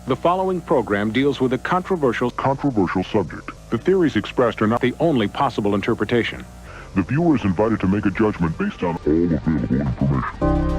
The following program deals with a controversial subject. The theories expressed are not the only possible interpretation. The viewer is invited to make a judgment based on all available information.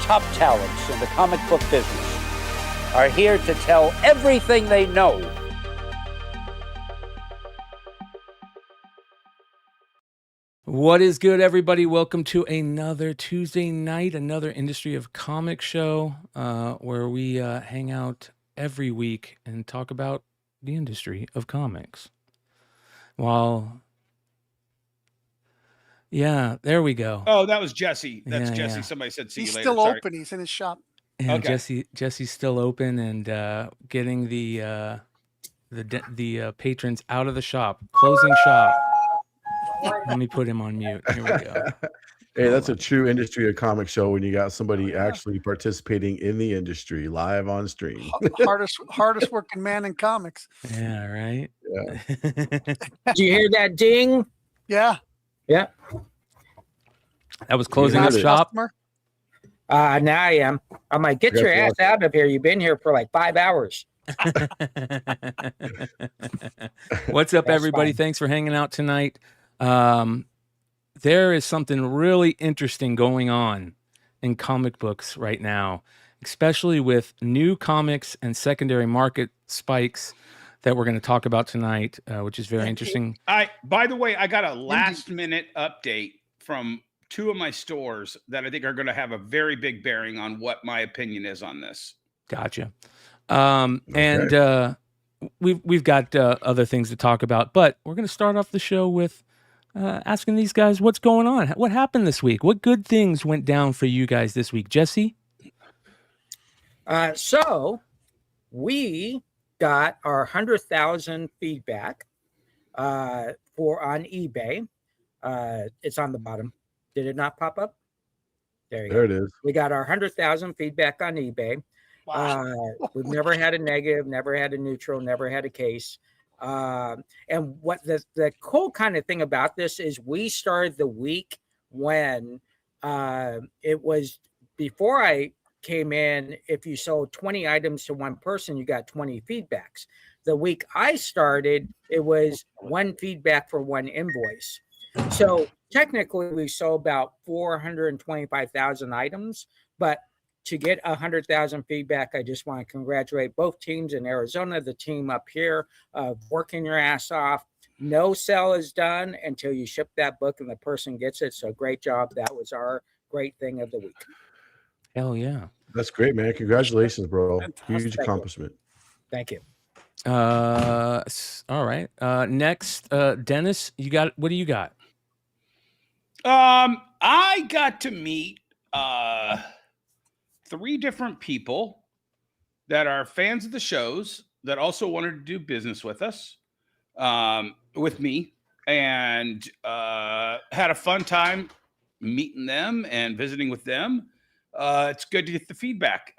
top talents in the comic book business are here to tell everything they know. What is good, everybody? Welcome to another Tuesday night, another Industry of Comics show, where we hang out every week and talk about the industry of comics. Yeah, there we go. Oh, that was Jesse. That's Yeah, Jesse. yeah. Somebody said see He's you later. still Sorry. open. He's in his shop. Yeah, Okay. Jesse's still open and getting the patrons out of the shop, closing shop. Let me put him on mute. Here we go. Hey, that's a true Industry of Comics show when you got somebody actually participating in the industry live on stream. hardest working man in comics. Yeah, right. Yeah. Did you hear that ding? Yeah. Yeah. That was closing Yeah. up shop. Customer. Now I am. I'm like, get your ass out of here. You've been here for like 5 hours. What's up, That's everybody? fine. Thanks for hanging out tonight. There is something really interesting going on in comic books right now, especially with new comics and secondary market spikes that we're going to talk about tonight, which is very interesting. By the way, I got a last minute update from two of my stores that I think are going to have a very big bearing on what my opinion is on this. Gotcha. And we've got other things to talk about, but we're going to start off the show with asking these guys what's going on. What happened this week? What good things went down for you guys this week? Jesse? So we got our 100,000 feedback on eBay. It's on the bottom. Did it not pop up? There you go. There it is. We got our 100,000 feedback on eBay. Wow. We've never had a negative, never had a neutral, never had a case. And what the cool kind of thing about this is we started the week when it was before I came in. If you sold 20 items to one person, you got 20 feedbacks. The week I started, it was one feedback for one invoice. So technically we sold about 425,000 items, but to get 100,000 feedback, I just want to congratulate both teams in Arizona, the team up here, working your ass off. No sell is done until you ship that book and the person gets it. So great job. That was our great thing of the week. Hell yeah. That's great, man. Congratulations, bro. Fantastic. Huge accomplishment. Thank you. All right. Next, Dennis, what do you got? I got to meet 3 different people that are fans of the shows that also wanted to do business with us, with me, and had a fun time meeting them and visiting with them. It's good to get the feedback.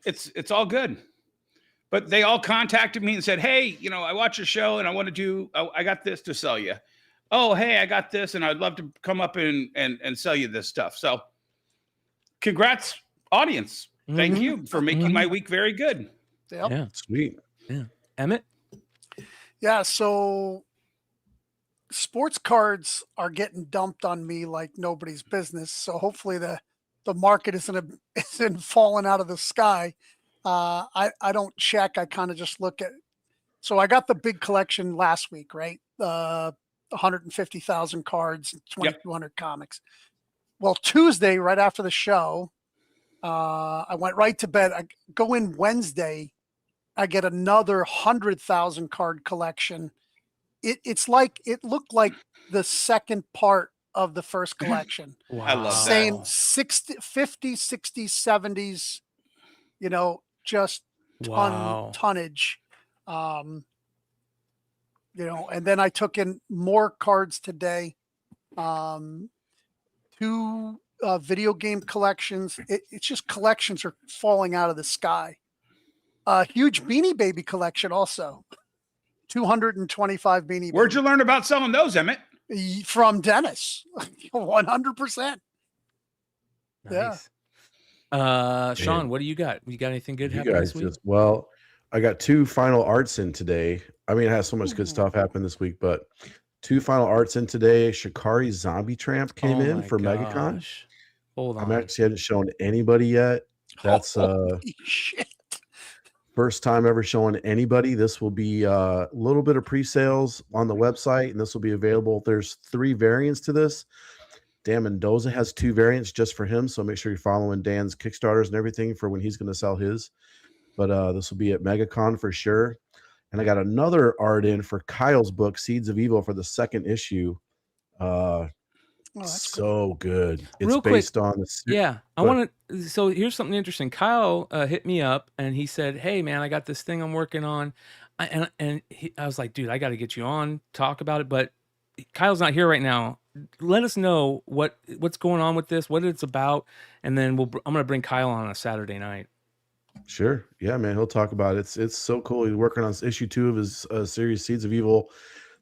It's all good. But they all contacted me and said, hey, I watch your show and I got this to sell you. Oh, hey, I got this and I'd love to come up and sell you this stuff. So congrats, audience. Thank you for making my week very good. Yep. Yeah. Sweet. Yeah. Emmett? Yeah. So sports cards are getting dumped on me like nobody's business. So hopefully the market isn't falling out of the sky. I don't check. I kind of just look at. So I got the big collection last week, right? 150,000 cards, 2,200 comics. Well, Tuesday, right after the show, I went right to bed. I go in Wednesday, I get another 100,000 card collection. It looked like the second part of the first collection. Wow. I love Same that. 60, 50s, 60s, 70s, just tonnage. And then I took in more cards today. 2 video game collections. It's just collections are falling out of the sky. Huge Beanie Baby collection also. 225 Beanie Baby. Where'd you learn about selling those, Emmett? From Dennis. 100%. Nice. Sean, what do you got? You got anything good You happen guys this week? I got 2 final arts in today. I mean, it has so much good stuff happen this week, but 2 final arts in today. Shikari Zombie Tramp came in for MegaCon. gosh. Hold I'm on. actually haven't shown anybody yet. That's Holy shit. first time ever showing anybody. This will be a little bit of pre-sales on the website, and this will be available. There's 3 variants to this. Dan Mendoza has 2 variants just for him, so make sure you're following Dan's Kickstarters and everything for when he's going to sell his. But this will be at MegaCon for sure. And I got another art in for Kyle's book, Seeds of Evil, for the 2nd issue. Oh, that's cool. So good. It's Real quick, based on the Yeah, I But- want to. So here's something interesting. Kyle hit me up and he said, "Hey, man, I got this thing I'm working on," I was like, "Dude, I got to get you on, talk about it." But Kyle's not here right now. Let us know what's going on with this, what it's about, and then I'm gonna bring Kyle on a Saturday night. Sure. Yeah, man. He'll talk about it. It's so cool. He's working on issue 2 of his series, Seeds of Evil.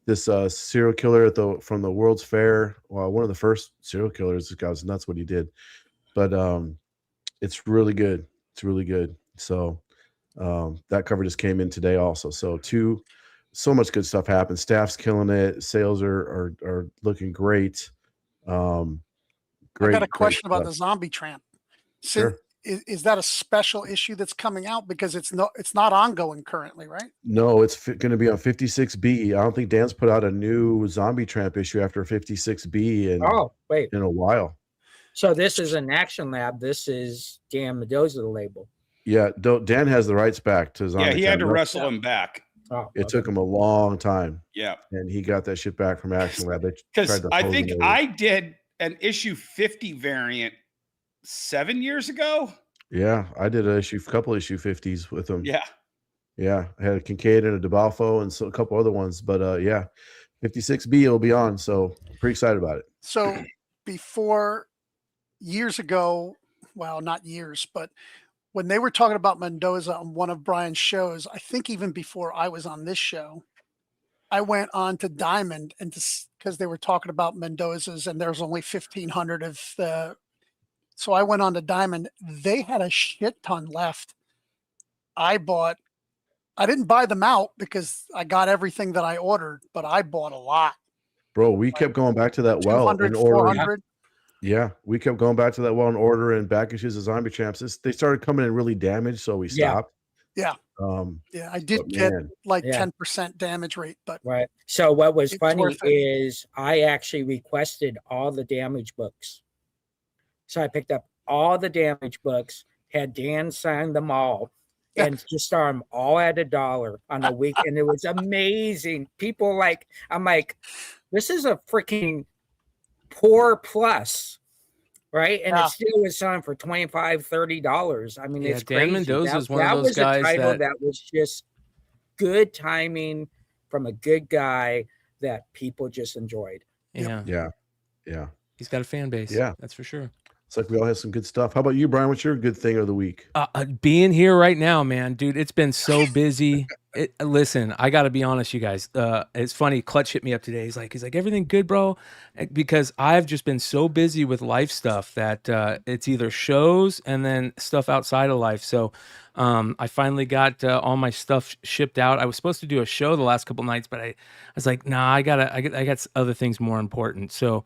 This serial killer from the World's Fair. Well, one of the first serial killers. This guy was nuts what he did. But it's really good. It's really good. So that cover just came in today also. So much good stuff happened. Staff's killing it. Sales are looking great. I got a question about the zombie tramp. Sure. Is that a special issue that's coming out? Because it's not ongoing currently, right? No, it's going to be on 56B. I don't think Dan's put out a new Zombie Tramp issue after 56B in a while. So this is an Action Lab. This is Dan Mendoza label. Yeah, Dan has the rights back to Zombie Yeah, he Tramp. had to wrestle him back. Oh, It took him a long time. Yeah. And he got that shit back from Action Lab. Because I think I did an issue 50 variant 7 years ago. Yeah, I did a couple issue 50s with him. Yeah. Yeah, I had a Kincaid and a DeBalfo and a couple other ones. But yeah, 56B will be on. So pretty excited about it. So before years ago, well, not years, but when they were talking about Mendoza on one of Brian's shows, I think even before I was on this show, I went on to Diamond and because they were talking about Mendoza's and there's only 1,500 of the. So I went on to Diamond. They had a shit ton left. I didn't buy them out because I got everything that I ordered, but I bought a lot. Bro, we kept going back to that well and 200, ordering. 400. Yeah, we kept going back to that well and ordering back issues of Zombie Tramps. They started coming in really damaged, so we stopped. Yeah. Yeah, I did get like 10% damage rate, but right. So what was funny worth it. is I actually requested all the damage books. So I picked up all the damage books, had Dan sign them all, and just started them all at $1 on a week. And it was amazing. People I'm like, this is a freaking poor plus, right? And it still was selling for $25, $30. I mean, it's crazy. Dan Mendoza is one that of those was guys a title that was just good timing from a good guy that people just enjoyed. Yeah. He's got a fan base. Yeah. That's for sure. It's like we all have some good stuff. How about you, Brian? What's your good thing of the week? Being here right now, man, dude, it's been so busy. Listen, I got to be honest, you guys. It's funny. Clutch hit me up today. He's like, everything good, bro? Because I've just been so busy with life stuff that it's either shows and then stuff outside of life. So I finally got all my stuff shipped out. I was supposed to do a show the last couple nights, but I was like, nah, I got other things more important. So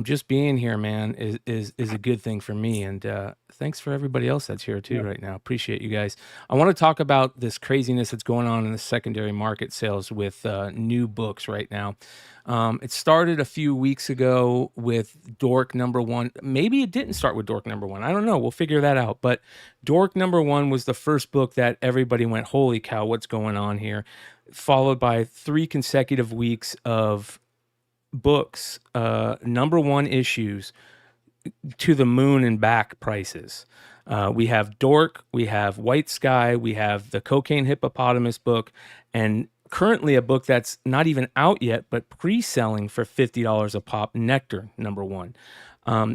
just being here, man, is a good thing for me. And thanks for everybody else that's here too right now. Appreciate you guys. I want to talk about this craziness that's going on in the secondary market sales with new books right now. It started a few weeks ago with Dork #1. Maybe it didn't start with Dork #1. I don't know. We'll figure that out. But Dork #1 was the first book that everybody went, holy cow, what's going on here? Followed by 3 consecutive weeks of books, #1 issues to the moon and back prices. We have Dork, we have White Sky, we have the Cocaine Hippopotamus book, and currently a book that's not even out yet, but pre-selling for $50 a pop, Nectar #1.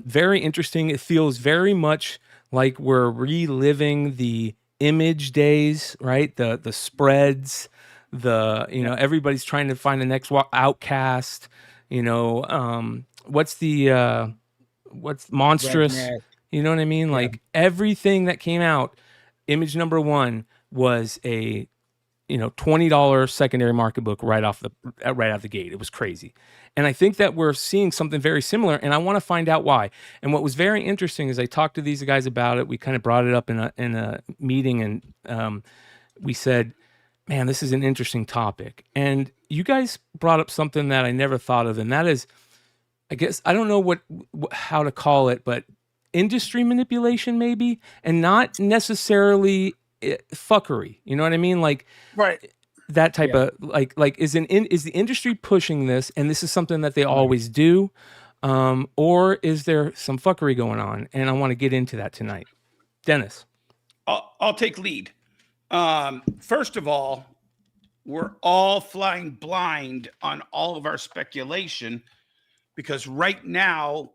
Very interesting. It feels very much like we're reliving the Image days, right? The spreads, everybody's trying to find the next Outcast, what's Monstrous? Redneck. You know what I mean? Like everything that came out, Image #1 was a $20 secondary market book right out the gate. It was crazy. And I think that we're seeing something very similar, and I want to find out why. And what was very interesting is I talked to these guys about it. We kind of brought it up in a meeting, and we said, man, this is an interesting topic. And you guys brought up something that I never thought of, and that is, I guess, I don't know how to call it, but industry manipulation maybe, and not necessarily fuckery. You know what I mean? Like, Right. that type of like is the industry pushing this, and this is something that they always do, or is there some fuckery going on? And I want to get into that tonight. Dennis. I'll take lead. First of all, we're all flying blind on all of our speculation because right now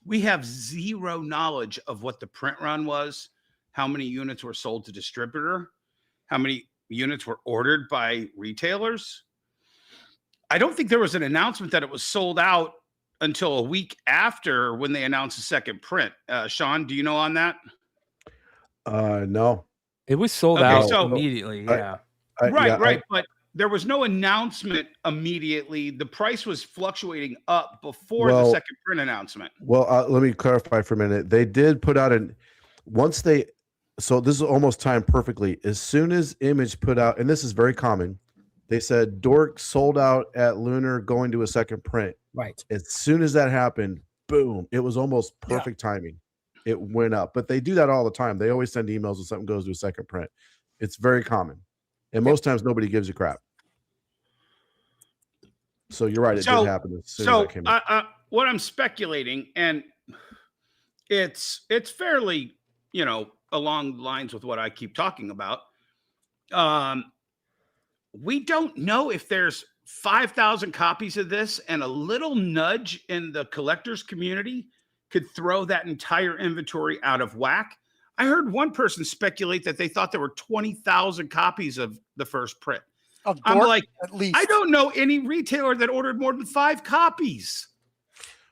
we have zero knowledge of what the print run was, how many units were sold to distributor, how many units were ordered by retailers. I don't think there was an announcement that it was sold out until a week after when they announced the second print. Sean, do you know on that? No. It was sold Okay, out so- immediately. Yeah. Right. But there was no announcement immediately. The price was fluctuating up before the second print announcement. Well, let me clarify for a minute. They did put out so this is almost timed perfectly. As soon as Image put out, and this is very common, they said Dork sold out at Lunar going to a second print. Right. As soon as that happened, boom, it was almost perfect timing. It went up. But they do that all the time. They always send emails when something goes to a second print. It's very common. And most times nobody gives a crap. So you're right. It did happen as soon as that came out. What I'm speculating, and it's fairly, along the lines with what I keep talking about. We don't know if there's 5,000 copies of this, and a little nudge in the collectors community could throw that entire inventory out of whack. I heard one person speculate that they thought there were 20,000 copies of the first print. I'm like, at least. I don't know any retailer that ordered more than 5 copies.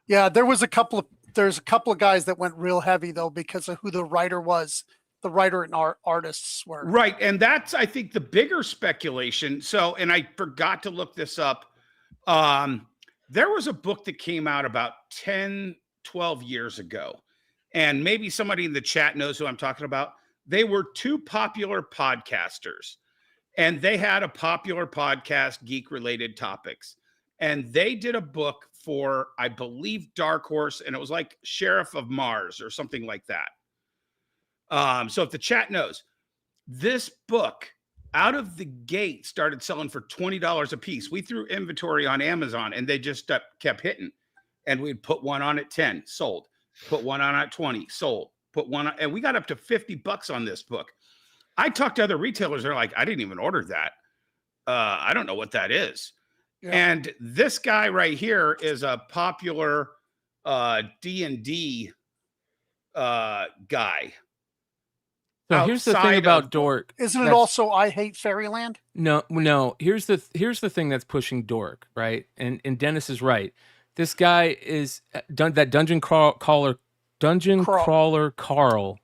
Yeah, there's a couple of guys that went real heavy though because of who the writer was. The writer and artists were. Right. And that's, I think, the bigger speculation. So, and I forgot to look this up. There was a book that came out about 10, 12 years ago. And maybe somebody in the chat knows who I'm talking about. They were 2 popular podcasters. And they had a popular podcast, geek-related topics. And they did a book for, I believe, Dark Horse. And it was like Sheriff of Mars or something like that. So if the chat knows, this book out of the gate started selling for $20 a piece. We threw inventory on Amazon and they just kept hitting. And we'd put one on at 10, sold. Put one on at 20, sold. Put one on, and we got up to $50 on this book. I talked to other retailers. They're like, I didn't even order that. I don't know what that is. Yeah. And this guy right here is a popular D&D guy. So here's the thing about Dork. Isn't it also I Hate Fairyland? No. Here's the thing that's pushing Dork, right? And Dennis is right. This guy is that dungeon crawler Carl.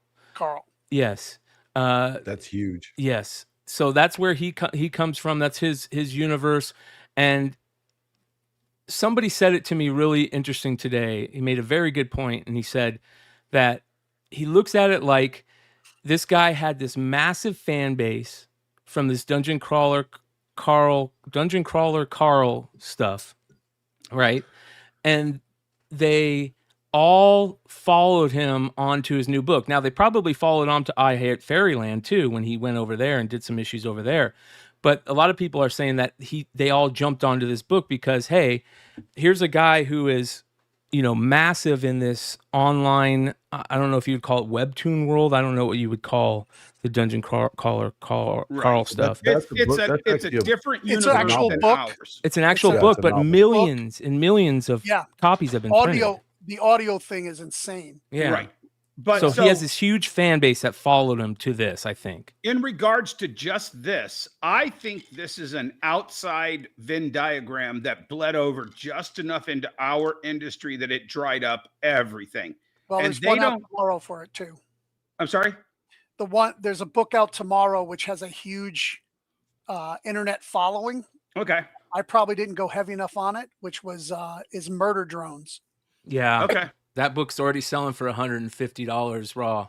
Yes. That's huge. Yes. So that's where he comes from. That's his universe. And somebody said it to me really interesting today. He made a very good point, and he said that he looks at it like this guy had this massive fan base from this dungeon crawler Carl stuff, right? And they all followed him onto his new book. Now, they probably followed on to I Hate Fairyland too when he went over there and did some issues over there. But a lot of people are saying that they all jumped onto this book because, hey, here's a guy who is, massive in this online, I don't know if you'd call it webtoon world. I don't know what you would call the dungeon Carl stuff. It's a different universe. It's an actual book. Ours. It's an actual book, but millions and millions of copies have been printed. The audio thing is insane. Yeah. Right. But so he has this huge fan base that followed him to this, I think. In regards to just this, I think this is an outside Venn diagram that bled over just enough into our industry that it dried up everything. Well, and there's one out tomorrow for it too. I'm sorry? There's a book out tomorrow which has a huge internet following. Okay. I probably didn't go heavy enough on it, which was is Murder Drones. Yeah. Okay. That book's already selling for $150 raw.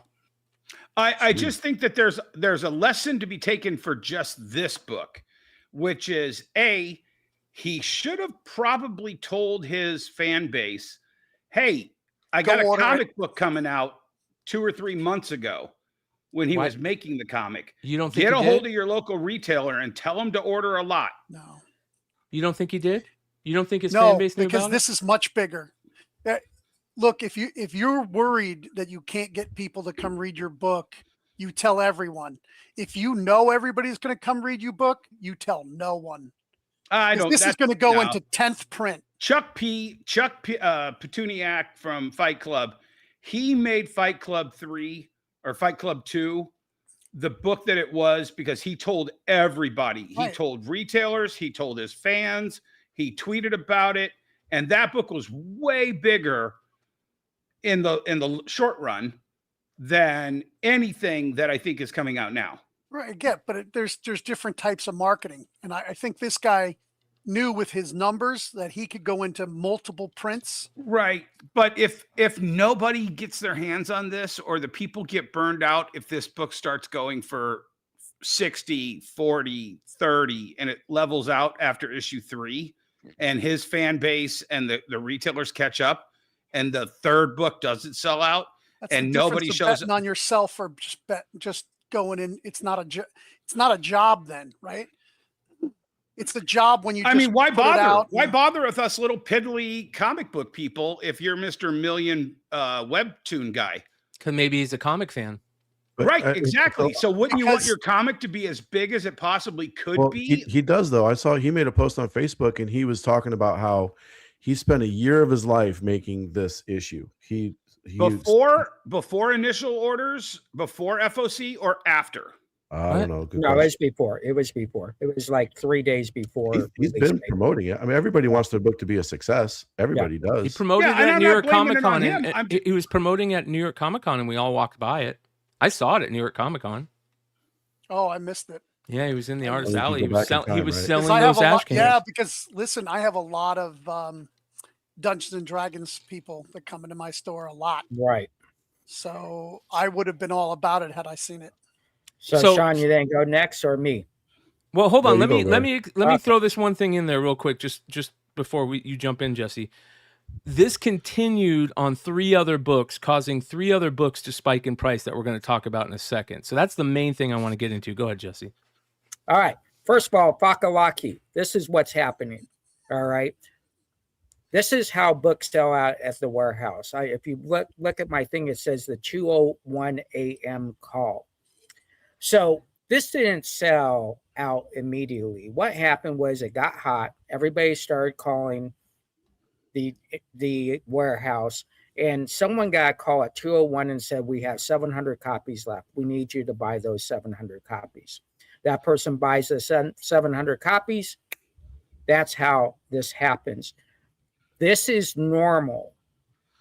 I just think that there's a lesson to be taken for just this book, which is he should have probably told his fan base, hey, I got a comic book coming out 2 or 3 months ago when he was making the comic. You don't think get a hold of your local retailer and tell them to order a lot? No. You don't think he did? You don't think his fan base knew because about this is much bigger. Look, if you're worried that you can't get people to come read your book, you tell everyone. If you know everybody's going to come read your book, you tell no one. I don't. This is going to go into 10th print. Chuck Petuniak from Fight Club, he made Fight Club 3 or Fight Club 2 the book that it was because he told everybody. Right. He told retailers, he told his fans, he tweeted about it, and that book was way bigger in the short run than anything that I think is coming out now. Right, but there's different types of marketing, and I think this guy knew with his numbers that he could go into multiple prints. Right, but if nobody gets their hands on this, or the people get burned out, if this book starts going for 60, 40, 30, and it levels out after issue 3, and his fan base and the retailers catch up, and the third book doesn't sell out, that's and nobody shows up on yourself or just going in. It's not a job then, right? It's a job when you. I mean, why bother? Why bother with us little piddly comic book people if you're Mr. Million webtoon guy? Because maybe he's a comic fan. Right, exactly. So wouldn't you want your comic to be as big as it possibly could be? He does, though. I saw he made a post on Facebook, and he was talking about how he spent a year of his life making this issue. He before initial orders, before FOC, or after? I don't know. No, it was before. It was like 3 days before. He's been promoting it. I mean, everybody wants their book to be a success. Everybody does. He promoted it at New York Comic Con. He was promoting at New York Comic Con, and we all walked by it. I saw it at New York Comic Con. Oh, I missed it. Yeah, he was in the artist alley. He was selling right? those ash cans. Yeah, because listen, I have a lot of Dungeons and Dragons people that come into my store a lot. Right. So I would have been all about it had I seen it. So Sean, you then go next or me? Well, hold on. Let me throw this one thing in there real quick, just before you jump in, Jesse. This continued on 3 other books, causing 3 other books to spike in price that we're going to talk about in a second. So that's the main thing I want to get into. Go ahead, Jesse. All right. First of all, Fakalaki. This is what's happening. All right. This is how books sell out at the warehouse. If you look at my thing, it says the 2:01 a.m. call. So this didn't sell out immediately. What happened was it got hot. Everybody started calling the warehouse, and someone got a call at 2:01 and said, we have 700 copies left. We need you to buy those 700 copies. That person buys the 700 copies. That's how this happens. This is normal.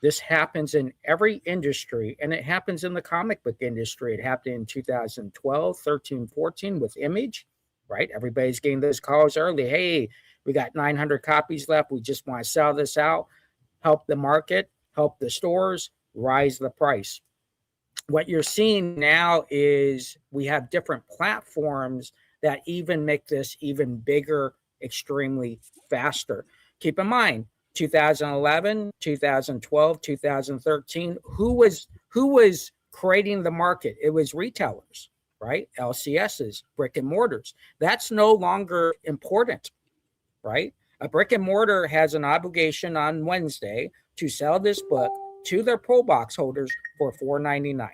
This happens in every industry, and it happens in the comic book industry. It happened in 2012, 13, 14 with Image, right? Everybody's getting those calls early. Hey, we got 900 copies left. We just want to sell this out, help the market, help the stores, rise the price. What you're seeing now is we have different platforms that even make this even bigger, extremely faster. Keep in mind, 2011, 2012, 2013, who was creating the market? It was retailers, right? LCSs, brick and mortars. That's no longer important, right? A brick and mortar has an obligation on Wednesday to sell this book to their pull box holders for $4.99,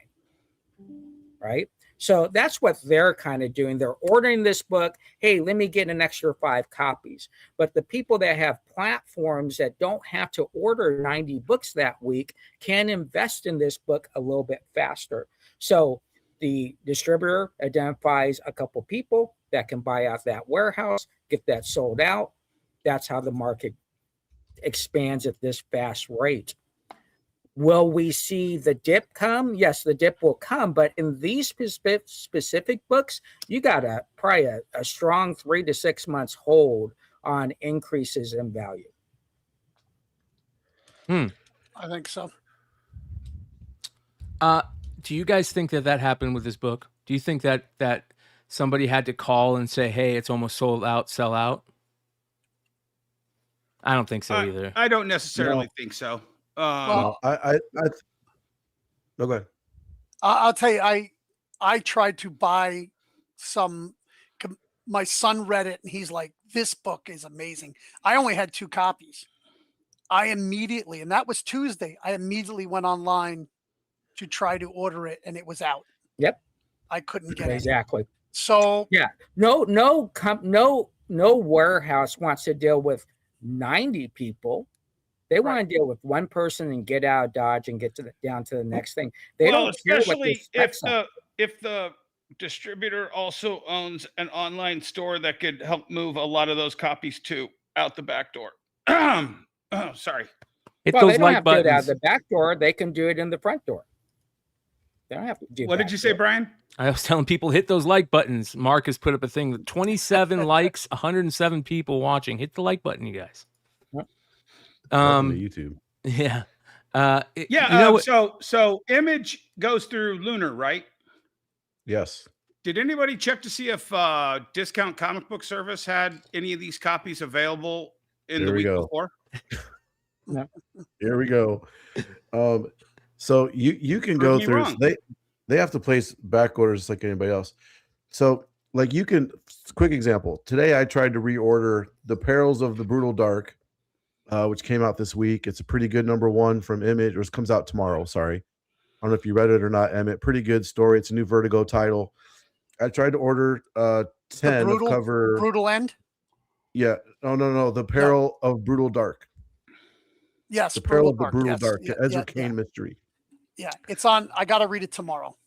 right? So that's what they're kind of doing. They're ordering this book. Hey, let me get an extra 5 copies. But the people that have platforms that don't have to order 90 books that week can invest in this book a little bit faster. So the distributor identifies a couple people that can buy out that warehouse, get that sold out. That's how the market expands at this fast rate. Will we see the dip come? Yes, the dip will come, but in these specific books, you got probably a strong 3 to 6 months hold on increases in value. I think so. Do you guys think that happened with this book? Do you think that somebody had to call and say, "Hey, it's almost sold out, sell out"? I don't think so either. I don't necessarily think so. Well, no, go ahead. I'll tell you, I tried to buy some. My son read it and he's like, "This book is amazing." I only had 2 copies. I immediately, and that was Tuesday, I immediately went online to try to order it, and it was out. Yep, I couldn't get it. exactly. So Yeah, no warehouse wants to deal with 90 people. They want to deal with one person and get out of Dodge and get down to the next thing. They don't care what the specs are. if the distributor also owns an online store that could help move a lot of those copies too out the back door. Sorry. Hit Well, those they don't like have to do it out buttons. the back door. They can do it in the front door. They don't have to do. What did you say, Brian? I was telling people, hit those like buttons. Mark has put up a thing with 27 likes, 107 people watching. Hit the like button, you guys. Welcome to YouTube. Yeah. So Image goes through Lunar, right? Yes. Did anybody check to see if Discount Comic Book Service had any of these copies available in Here the we week go. before? Here we go. So you can go Prove me through. wrong. They have to place back orders like anybody else. So like you can. Quick example. Today I tried to reorder The Perils of the Brutal Dark, which came out this week. It's a pretty good #1 from Image, or it comes out tomorrow. Sorry, I don't know if you read it or not, Emmett. Pretty good story. It's a new Vertigo title. I tried to order 10 of cover. Brutal End. Yeah. No. The Peril of Brutal Dark. Yes, The Peril of the Dark, Brutal yes. Dark. Yeah, Ezra Kane mystery. Yeah, it's on. I got to read it tomorrow.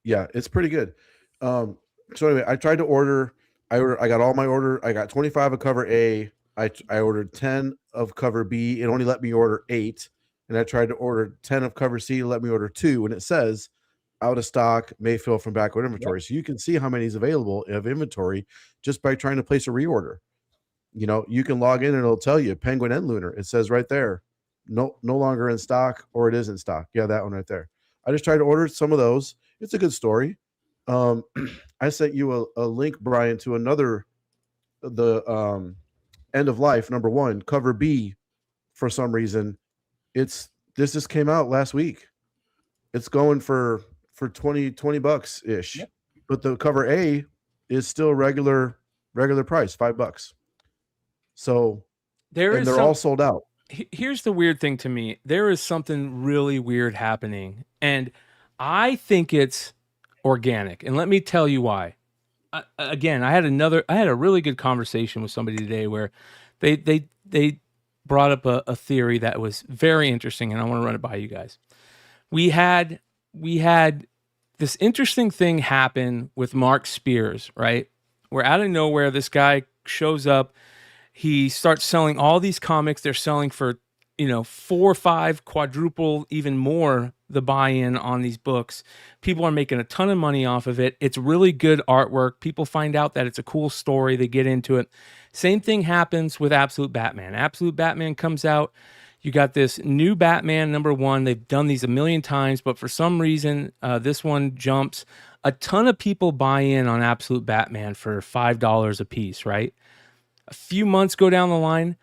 Yeah, it's pretty good. So anyway, I tried to order. I got all my order. I got 25 of cover A. I ordered 10 of cover B. It only let me order 8. And I tried to order 10 of cover C. It let me order 2. And it says out of stock, may fill from backward inventory. Yep. So you can see how many is available of inventory just by trying to place a reorder. You know, you can log in and it'll tell you Penguin and Lunar. It says right there, no longer in stock, or it is in stock. Yeah, that one right there. I just tried to order some of those. It's a good story. I sent you a link, Brian, to the End of Life #1 cover B. For some reason, this just came out last week. It's going for 20 bucks ish. Yep. But the cover A is still regular price, $5. So they're all sold out. Here's the weird thing to me. There is something really weird happening, and I think it's organic. And let me tell you why. Again, I had a really good conversation with somebody today where they brought up a theory that was very interesting, and I want to run it by you guys. We had this interesting thing happen with Mark Spears, right? Where out of nowhere, this guy shows up. He starts selling all these comics. They're selling for, 4 or 5, quadruple, even more the buy-in on these books. People are making a ton of money off of it. It's really good artwork. People find out that it's a cool story. They get into it. Same thing happens with Absolute Batman. Absolute Batman comes out. You got this new Batman #1. They've done these a million times, but for some reason, this one jumps. A ton of people buy in on Absolute Batman for $5 a piece, right? A few months go down the line,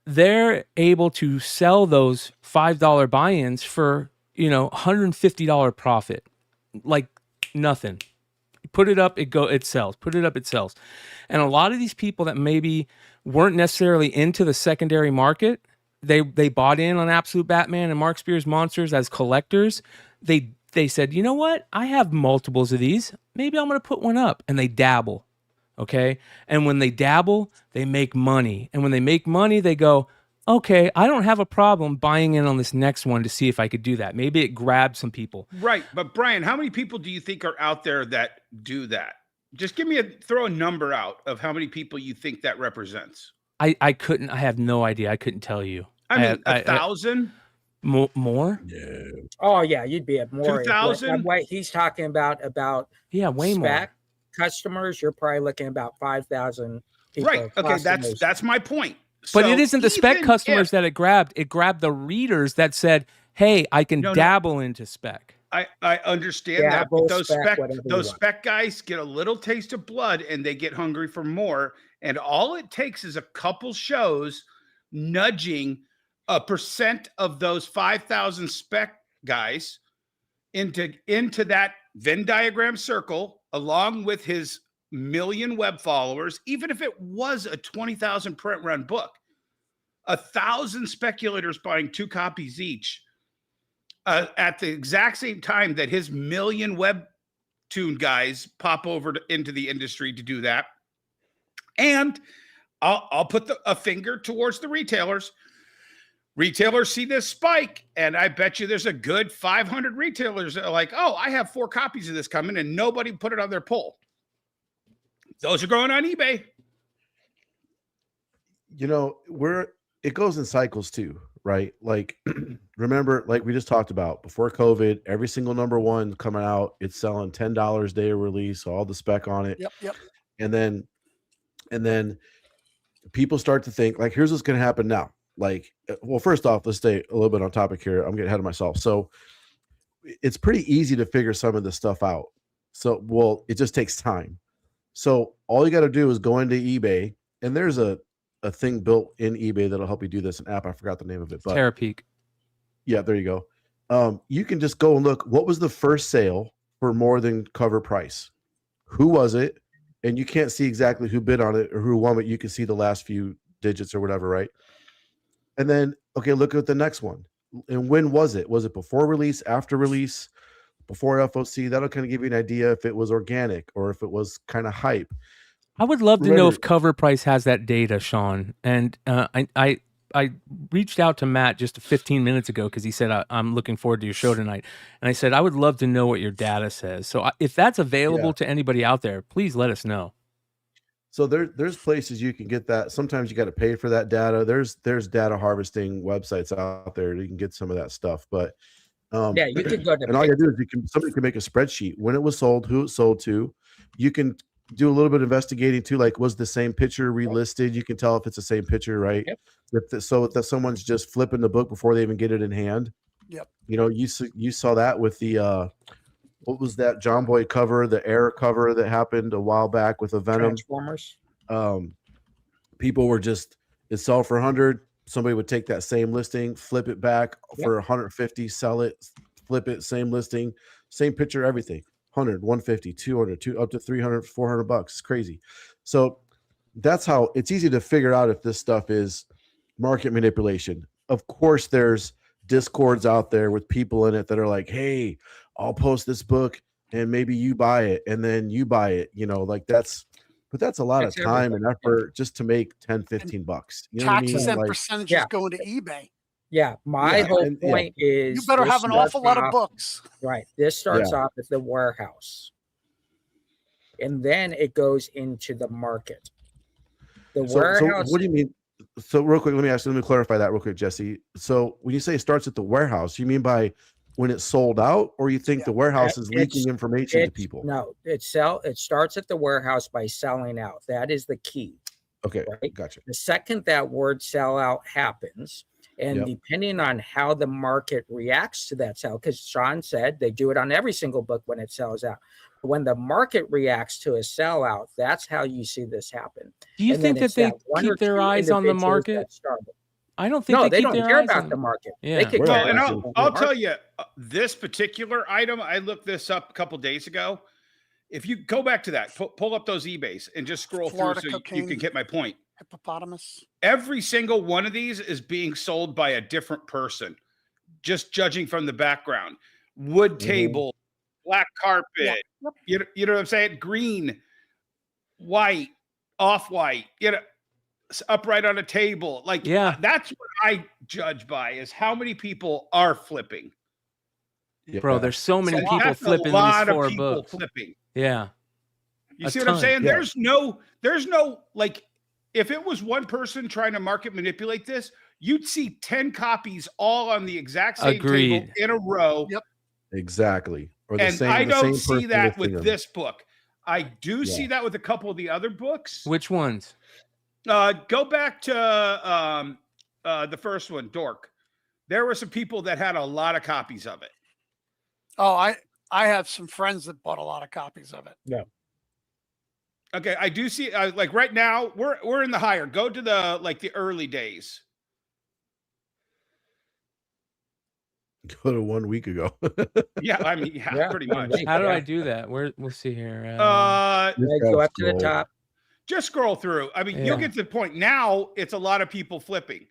they're able to sell those $5 buy-ins for, $150 profit. Like nothing. Put it up, it sells. Put it up, it sells. And a lot of these people that maybe weren't necessarily into the secondary market, they bought in on Absolute Batman and Mark Spears Monsters as collectors. They said, you know what? I have multiples of these. Maybe I'm going to put one up. And they dabble. Okay. And when they dabble, they make money. And when they make money, they go, okay, I don't have a problem buying in on this next one to see if I could do that. Maybe it grabs some people. Right. But Brian, how many people do you think are out there that do that? Just throw a number out of how many people you think that represents. I have no idea. I couldn't tell you. I mean, 1,000? More? Yeah. Oh yeah, you'd be at more. 2,000? What he's talking about Yeah, way more. spec customers, you're probably looking at about 5,000 people. Right. Okay, customers. that's my point. But So it isn't the spec even customers if- that it grabbed. It grabbed the readers that said, "Hey, I can No. dabble into spec." I understand Yeah, that, but both those spec, whatever you those want. spec guys get a little taste of blood and they get hungry for more. And all it takes is a couple shows nudging a percent of those 5,000 spec guys into that Venn diagram circle, along with his million web followers. Even if it was a 20,000 print run book, 1,000 speculators buying 2 copies each. At the exact same time that his million webtoon guys pop over into the industry to do that. And I'll put a finger towards the retailers. Retailers see this spike, and I bet you there's a good 500 retailers that are like, oh, I have 4 copies of this coming, and nobody put it on their poll. Those are going on eBay. You know, it goes in cycles too, right? Like, remember, like we just talked about before COVID, every single number one coming out, it's selling $10 day of release, all the spec on it. Yep. And then people start to think, like, here's what's going to happen now. Like, well, first off, let's stay a little bit on topic here. I'm getting ahead of myself. So it's pretty easy to figure some of this stuff out. So, well, it just takes time. So all you got to do is go into eBay, and there's a thing built in eBay that'll help you do this, an app. I forgot the name of it, but Terapeak. yeah, there you go. You can just go and look, what was the first sale for more than cover price? Who was it? And you can't see exactly who bid on it or who won, but you can see the last few digits or whatever, right? And then, okay, look at the next one. And when was it? Was it before release, after release, before FOC? That'll kind of give you an idea if it was organic or if it was kind of hype. I would love to know Remember- if Cover Price has that data, Sean. And I reached out to Matt just 15 minutes ago because he said, I'm looking forward to your show tonight. And I said, I would love to know what your data says. So if that's available to anybody out there, please let us know. So there's places you can get that. Sometimes you got to pay for that data. There's data harvesting websites out there that you can get some of that stuff. But Yeah, you could go to and all you gotta do is somebody can make a spreadsheet when it was sold, who it sold to. You can do a little bit of investigating too, like was the same picture relisted? You can tell if it's the same picture, right? Yep. So that someone's just flipping the book before they even get it in hand. Yep. You know, you saw that with the what was that John Boy cover, the Air cover that happened a while back with a Venom. Transformers. People were just, it sold for 100. Somebody would take that same listing, flip it back for 150, sell it, flip it, same listing, same picture, everything. 100, 150, 200, up to 300, 400 bucks. It's crazy. So that's how it's easy to figure out if this stuff is market manipulation. Of course, there's discords out there with people in it that are like, hey, I'll post this book and maybe you buy it and then you buy it, you know, like that's a lot of time and effort just to make 10, 15 bucks. You know what I mean? Taxes and Like, percentages going to eBay. Yeah, my whole point is You better this have an starts awful lot of off- books. Right. This starts off at the warehouse. And then it goes into the market. The warehouse. So what do you mean? So real quick, let me clarify that real quick, Jesse. So when you say it starts at the warehouse, you mean by when it's sold out, or you think the warehouse is leaking information to people? No, it starts at the warehouse by selling out. That is the key. Okay, right? gotcha. The second that word sellout happens, and depending on how the market reacts to that sell, because Sean said they do it on every single book when it sells out. When the market reacts to a sellout, that's how you see this happen. Do you And think then that they keep their eyes on the market? I don't think they keep don't their care eyes about on the market. Yeah. They could Well, care and about the I'll market. tell you, this particular item, I looked this up a couple days ago. If you go back to that, pull up those eBays and just scroll Florida through so cocaine. you can get my point. Hippopotamus. Every single one of these is being sold by a different person, just judging from the background. Wood table, black carpet, you know what I'm saying? Green, white, off-white, you know, upright on a table. Like, that's what I judge by is how many people are flipping. Bro, there's so many people That's flipping a lot these 4 of people books. flipping. Yeah. You see what I'm saying? There's no like, if it was one person trying to market manipulate this, you'd see 10 copies all on the exact same table Agreed. in a row. Yep. Exactly. Or the And same. I the don't same see person that listing with them. this book. I do Yeah. see that with a couple of the other books. Which ones? Go back to the first one, Dork. There were some people that had a lot of copies of it. Oh, I have some friends that bought a lot of copies of it. Yeah. Okay, I do see like right now we're in the higher. Go to the early days. Go to 1 week ago. Yeah, I mean, yeah, pretty much. How do I do that? We'll see here. Go up to the top. Just scroll through. I mean, you'll get to the point. Now it's a lot of people flipping,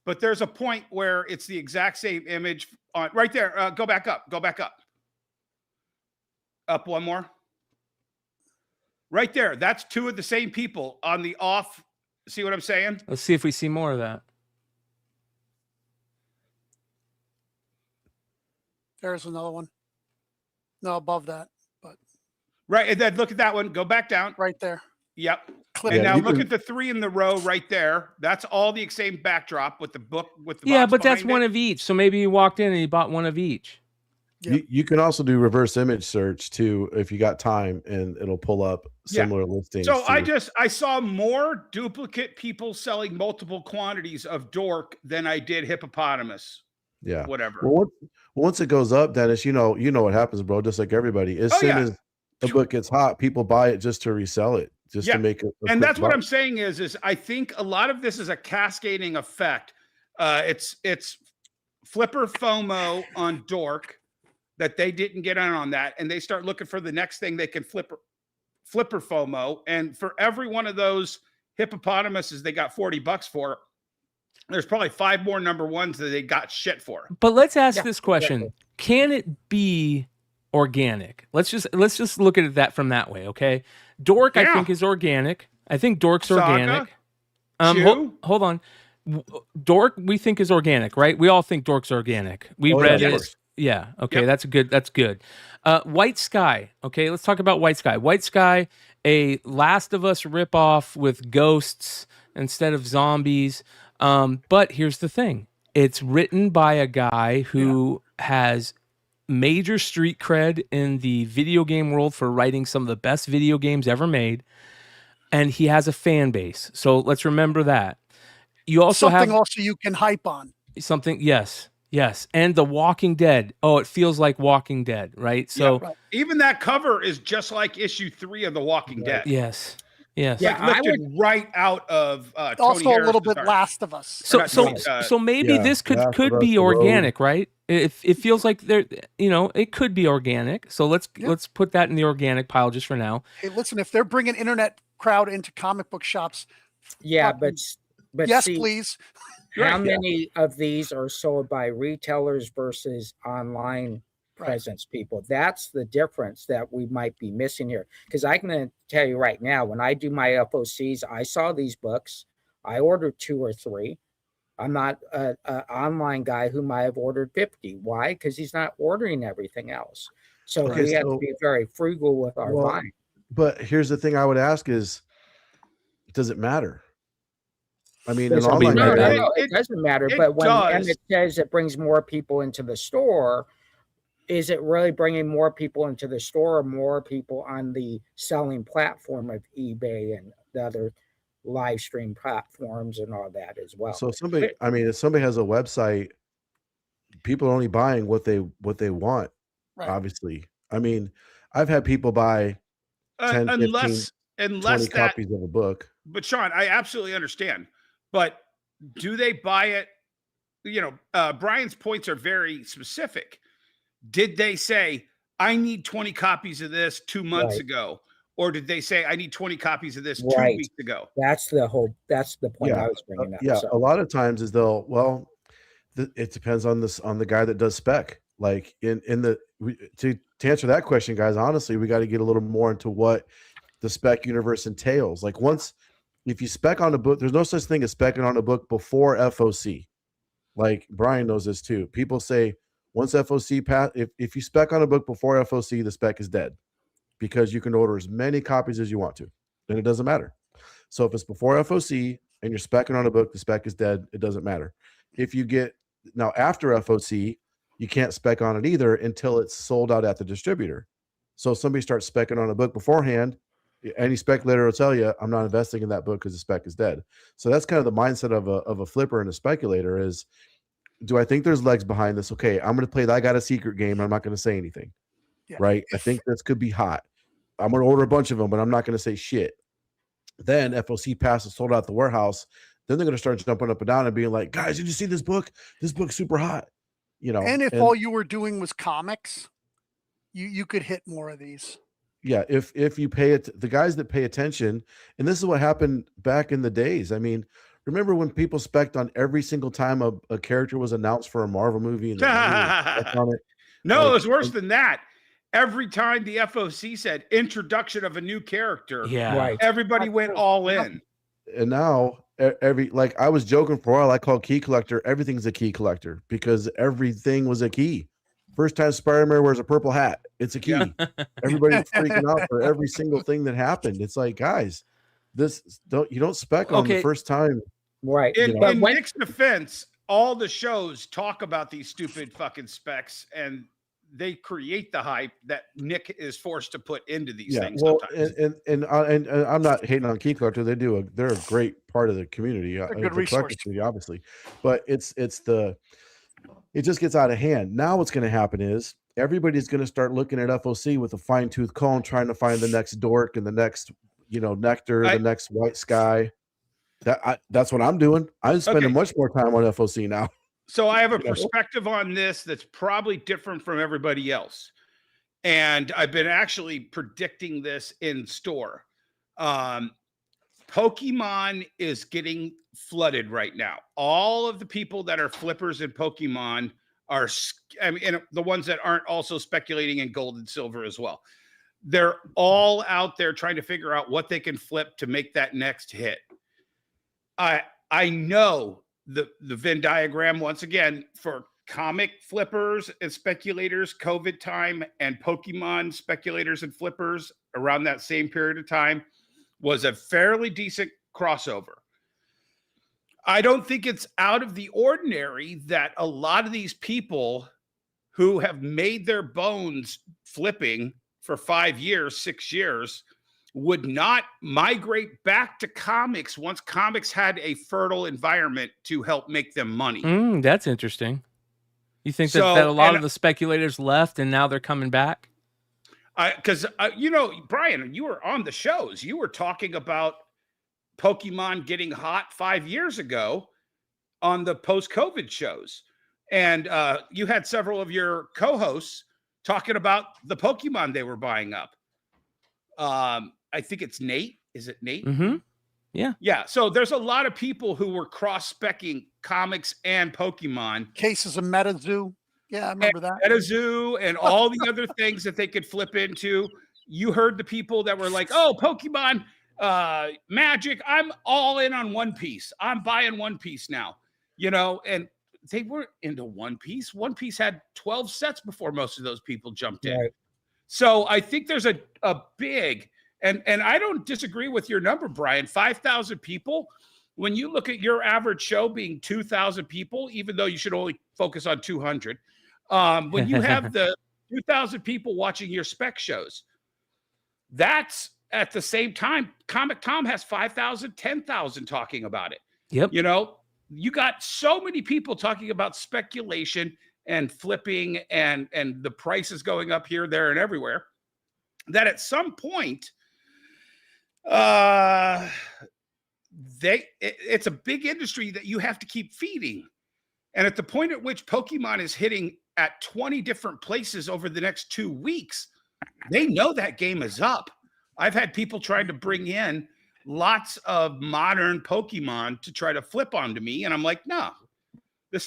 but there's a point where it's the exact same image on right there. Go back up. Go back up. Up one more. Right there. That's two of the same people on the off. See what I'm saying? Let's see if we see more of that. There's another one. No, above that, but Right. And then look at that one. Go back down. right there. Yep. Clip And it. now you look can- at the three in the row right there. That's all the same backdrop with the book with the Yeah, box but that's behind one it. of each. So maybe he walked in and he bought one of each. Yep. You can also do reverse image search too if you got time, and it'll pull up similar listings. So too. I saw more duplicate people selling multiple quantities of Dork than I did Hippopotamus. Yeah. Whatever. Well, once it goes up, Dennis, you know what happens, bro. Just like everybody, as soon as the book gets hot, people buy it just to resell it, just to make it. And that's what I'm saying is I think a lot of this is a cascading effect. It's flipper FOMO on Dork that they didn't get in on that, and they start looking for the next thing they can flipper FOMO. And for every one of those hippopotamuses they got $40 for, there's probably 5 more number ones that they got shit for. But let's ask this question: can it be organic? Let's just look at it from that way, okay? Dork, I think, is organic. I think Dork's Saga, organic. Hold on. Dork, we think is organic, right? We all think Dork's organic. We read it. Yeah. Okay. That's good. That's good. White Sky. Okay. Let's talk about White Sky. White Sky, a Last of Us ripoff with ghosts instead of zombies. But here's the thing. It's written by a guy who has major street cred in the video game world for writing some of the best video games ever made. And he has a fan base. So let's remember that. You also something have also you can hype on. something. Yes. And The Walking Dead. Oh, it feels like Walking Dead, right? So even that cover is just like issue 3 of The Walking Dead. Yes. Like lifted right out of Tony Also a little Harris's bit art. Last of Us. So maybe this could be organic, right? It feels like it could be organic. So let's put that in the organic pile just for now. Hey, listen, if they're bringing internet crowd into comic book shops, but yes, see, please. How many of these are sold by retailers versus online presence people? That's the difference that we might be missing here. Because I can tell you right now, when I do my FOCs, I saw these books. I ordered 2 or 3. I'm not an online guy who might have ordered 50. Why? Because he's not ordering everything else. So we have to be very frugal with our buying. But here's the thing I would ask is, does it matter? I mean, it doesn't matter. But when Emmett says it brings more people into the store, is it really bringing more people into the store or more people on the selling platform of eBay and the other live stream platforms and all that as well? So if somebody has a website, people are only buying what they want. Right. Obviously. I mean, I've had people buy 10, 15, 20 copies of a book. But Sean, I absolutely understand. But do they buy it? Brian's points are very specific. Did they say, I need 20 copies of this 2 months ago? Or did they say, I need 20 copies of this 2 weeks ago? That's the point I was bringing up. A lot of times is it depends on the guy that does spec. Like to answer that question, guys, honestly, we got to get a little more into what the spec universe entails. Like if you spec on a book, there's no such thing as specking on a book before FOC. Like Brian knows this too. People say once FOC pass, if you spec on a book before FOC, the spec is dead because you can order as many copies as you want to, and it doesn't matter. So if it's before FOC and you're specking on a book, the spec is dead. It doesn't matter. if you get now after FOC, you can't spec on it either until it's sold out at the distributor. So if somebody starts specking on a book beforehand, any speculator will tell you, I'm not investing in that book because the spec is dead. So that's kind of the mindset of a flipper and a speculator is, do I think there's legs behind this? Okay, I'm going to play that I got a secret game. I'm not going to say anything. Yeah. Right? I think this could be hot. I'm going to order a bunch of them, but I'm not going to say shit. Then FOC passes, sold out the warehouse. Then they're going to start jumping up and down and being like, guys, did you see this book? This book's super hot. You know, and if all you were doing was comics, you could hit more of these. Yeah, if you pay it, the guys that pay attention, and this is what happened back in the days. I mean, remember when people spec'd on every single time a character was announced for a Marvel movie and on it? No, it was worse than that. Every time the FOC said introduction of a new character, Yeah. everybody went all in. And now like I was joking for a while, I call key collector, everything's a key collector because everything was a key. First time Spider-Man wears a purple hat, it's a key. Yeah. Everybody's freaking out for every single thing that happened. It's like, guys, you don't spec on the first time. Right. In Nick's defense, all the shows talk about these stupid fucking specs and they create the hype that Nick is forced to put into these things. Well, sometimes. and I'm not hating on Key Collector. They're a great part of the community, a good resource, community, obviously. But it just gets out of hand. Now what's going to happen is everybody's going to start looking at FOC with a fine tooth comb, trying to find the next dork and the next, Nectar, the next White Sky. That's what I'm doing. I'm spending much more time on FOC now. So I have a perspective on this that's probably different from everybody else. And I've been actually predicting this in store. Pokemon is getting flooded right now. All of the people that are flippers in Pokemon are, and the ones that aren't also speculating in gold and silver as well. They're all out there trying to figure out what they can flip to make that next hit. I know the Venn diagram, once again, for comic flippers and speculators, COVID time, and Pokemon speculators and flippers around that same period of time was a fairly decent crossover. I don't think it's out of the ordinary that a lot of these people who have made their bones flipping for 5 years, 6 years, would not migrate back to comics once comics had a fertile environment to help make them money. That's interesting. You think that a lot of the speculators left and now they're coming back? Because, Brian, you were on the shows. You were talking about Pokemon getting hot 5 years ago on the post-COVID shows. And you had several of your co-hosts talking about the Pokemon they were buying up. I think it's Nate. Is it Nate? Mm-hmm. Yeah. Yeah. So there's a lot of people who were cross-speccing comics and Pokemon. Cases of MetaZoo. Yeah, I remember that. MetaZoo and all the other things that they could flip into. You heard the people that were like, oh, Pokemon, Magic, I'm all in on One Piece. I'm buying One Piece now. And they weren't into One Piece. One Piece had 12 sets before most of those people jumped in. Right. So I think there's a big, and I don't disagree with your number, Brian, 5,000 people. When you look at your average show being 2,000 people, even though you should only focus on 200, when you have the 2,000 people watching your spec shows, that's at the same time, Comic Tom has 5,000, 10,000 talking about it. Yep. You got so many people talking about speculation and flipping and the prices going up here, there, and everywhere, that at some point, it's a big industry that you have to keep feeding. And at the point at which Pokemon is hitting at 20 different places over the next 2 weeks, they know that game is up. I've had people trying to bring in lots of modern Pokemon to try to flip onto me. And I'm like, no. But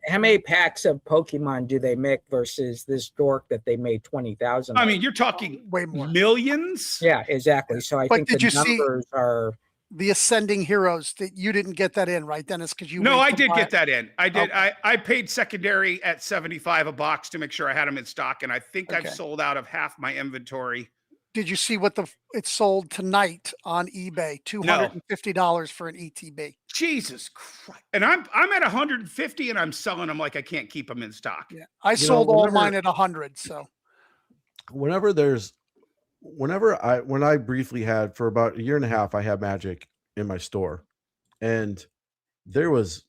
how many packs of Pokemon do they make versus this dork that they made 20,000? I mean, you're talking way more, millions. Yeah, exactly. So I think the numbers are the Ascending Heroes. That you didn't get that in, right, Dennis? Because I did get that in. I did. Okay. I paid secondary at $75 a box to make sure I had them in stock, and I think I've sold out of half my inventory Did you see what it sold tonight on eBay? $250 for an ETB. Jesus Christ! And I'm at 150, and I'm selling them like I can't keep them in stock. Yeah, I sold all mine at 100. So when I briefly had for about a year and a half, I had Magic in my store, and there was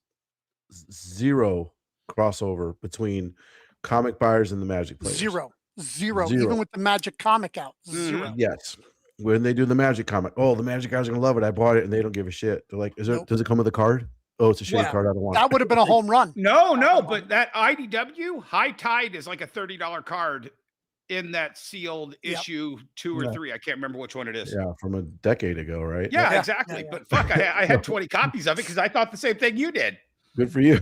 zero crossover between comic buyers and the Magic players. Zero. Even with the Magic comic out, zero. Yes. When they do the Magic comic, oh, the Magic guys are gonna love it. I bought it, and they don't give a shit. They're like, does it come with a card? Oh, it's a shitty card. I don't want it. That would have been a home run. No, but that IDW High Tide is like a $30 card in that sealed issue 2 or 3. I can't remember which one it is. Yeah, from a decade ago, right? Yeah, exactly. But fuck, I had 20 copies of it because I thought the same thing you did. Good for you.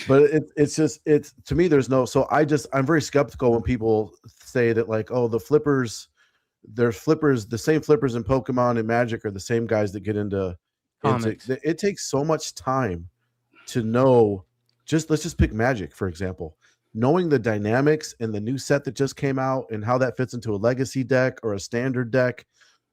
But it's to me, there's no, so I'm very skeptical when people say that, like, oh, there's flippers, the same flippers in Pokemon and Magic are the same guys that get into comics. It takes so much time to know. Let's just pick Magic, for example. Knowing the dynamics and the new set that just came out and how that fits into a legacy deck or a standard deck,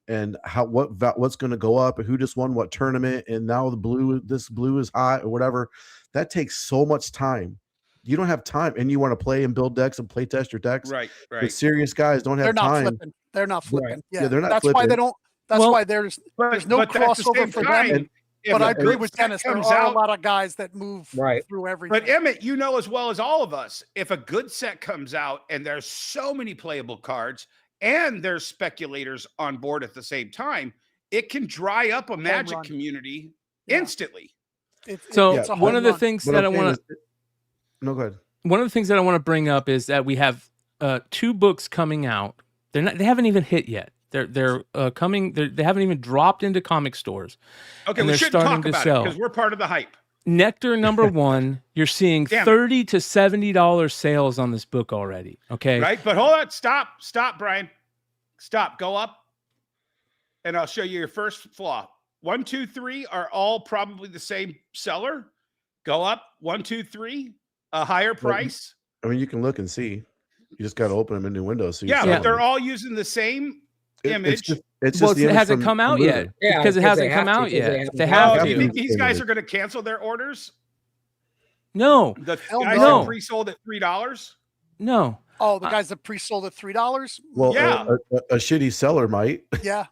and what's going to go up and who just won what tournament, and now this blue is hot or whatever. That takes so much time. You don't have time, and you want to play and build decks and play test your decks. Right. But serious guys don't have time. They're not flipping. Right. Yeah, they're not That's flipping. why they don't. That's why there's no crossover for them. But I agree with Dennis. There are a lot of guys that move through everything. But Emmett, you know as well as all of us, if a good set comes out and there's so many playable cards and there's speculators on board at the same time, it can dry up a Magic community instantly. One of the things that I want to go ahead. One of the things that I want to bring up is that we have 2 books coming out. They haven't even hit yet. They're coming. They haven't even dropped into comic stores. Okay, we shouldn't talk about it because we're part of the hype. Nectar #1, you're seeing $30 to $70 sales on this book already. Okay, right. But hold on, stop, Brian, stop. Go up, and I'll show you your first flaw. 1, 2, 3 are all probably the same seller. Go up 1, 2, 3, a higher price. I mean, you can look and see. You just got to open them in new windows. So but they're all using the same image. It's just it hasn't come out yet. Because it hasn't come out yet. They have to. Do you think these guys are going to cancel their orders? No. The guys that pre-sold at $3? No. Oh, the guys that pre-sold at $3? Well, a shitty seller might. Yeah.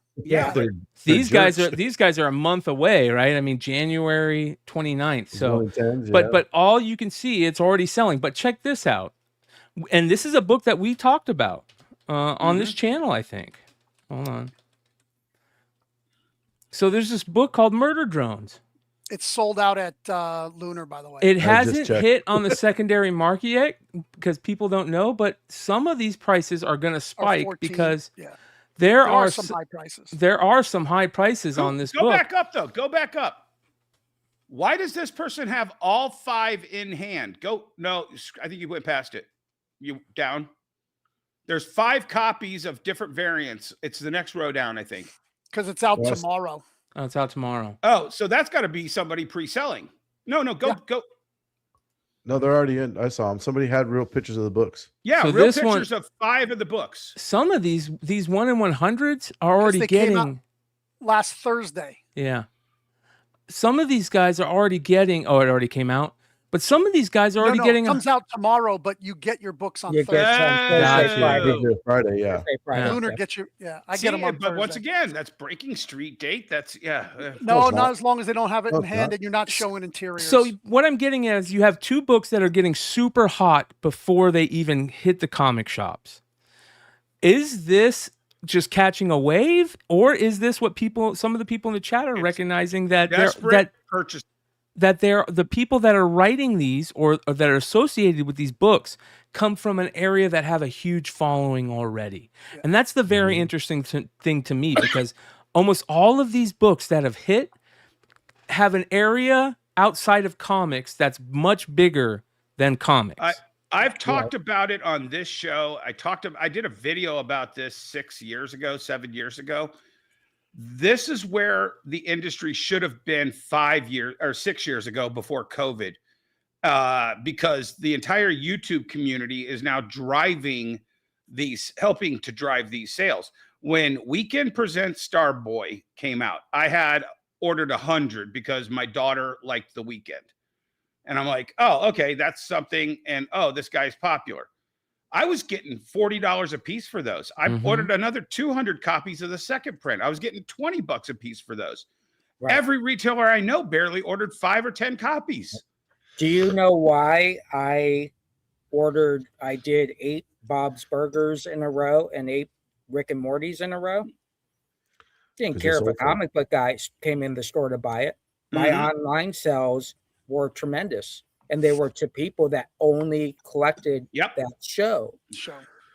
These guys are a month away, right? I mean, January 29th. So, but all you can see, it's already selling. But check this out. And this is a book that we talked about on this channel, I think. Hold on. So there's this book called Murder Drones. It's sold out at Lunar, by the way. It hasn't hit on the secondary market yet because people don't know, but some of these prices are going to spike because there are some high prices. There are some high prices on this book. Go back up, though. Go back up. Why does this person have all 5 in hand? No, I think you went past it. You down. There's 5 copies of different variants. It's the next row down, I think. Because it's out tomorrow. Oh, it's out tomorrow. Oh, so that's got to be somebody pre-selling. No, go. No, they're already in. I saw them. Somebody had real pictures of the books. Yeah, so real pictures of 5 of the books. Some of these 1 in 100s are already getting last Thursday. Yeah. Some of these guys are already getting. Oh, it already came out. But some of these guys are already getting. It comes out tomorrow, but you get your books on Thursday. Friday, yeah. Lunar gets you. Yeah, I get them on But Thursday. once again, that's breaking street date. That's No, not as long as they don't have it in hand and you're not showing interiors. So what I'm getting at is you have 2 books that are getting super hot before they even hit the comic shops. Is this just catching a wave, or is this what some of the people in the chat are recognizing that purchase? That the people that are writing these or that are associated with these books come from an area that have a huge following already. Yeah. And that's the very interesting thing to me, because almost all of these books that have hit have an area outside of comics that's much bigger than comics. I've talked about it on this show. I did a video about this 7 years ago. This is where the industry should have been 5 years or 6 years ago before COVID, because the entire YouTube community is now helping to drive these sales. When Weekend Presents Starboy came out, I had ordered 100 because my daughter liked The Weekend. And I'm like, oh, okay, that's something. And oh, this guy's popular. I was getting $40 a piece for those. I ordered another 200 copies of the second print. I was getting $20 a piece for those. Right. Every retailer I know barely ordered 5 or 10 copies. Do you know why I did 8 Bob's Burgers in a row and 8 Rick and Morty's in a row? Didn't care if a comic book guy came in the store to buy it. My online sales were tremendous, and they were to people that only collected that show.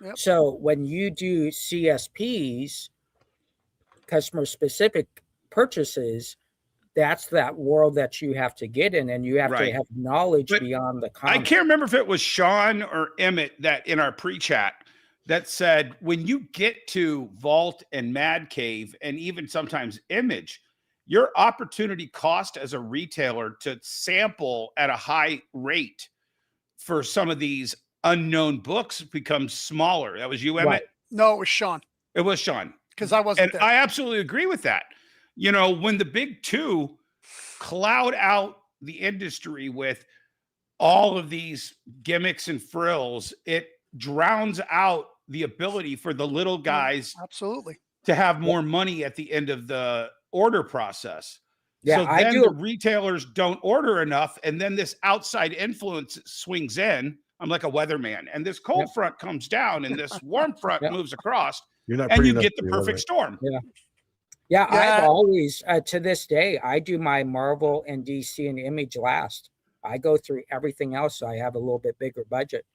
Yep. So when you do CSPs, customer specific purchases, that's that world that you have to get in, and you have to have knowledge beyond the comic. I can't remember if it was Sean or Emmett that in our pre-chat that said, when you get to Vault and Mad Cave and even sometimes Image, your opportunity cost as a retailer to sample at a high rate for some of these unknown books becomes smaller. That was you, Emmett? Right. No, it was Sean. It was Sean. Because I wasn't there. I absolutely agree with that. You know, when the big two cloud out the industry with all of these gimmicks and frills, it drowns out the ability for the little guys absolutely to have more money at the end of the order process. Yeah, so then the retailers don't order enough, and then this outside influence swings in. I'm like a weatherman, and this cold front comes down, and this warm front moves across, and you get the perfect storm. Yeah, I've always, to this day, I do my Marvel and DC and Image last. I go through everything else, so I have a little bit bigger budget,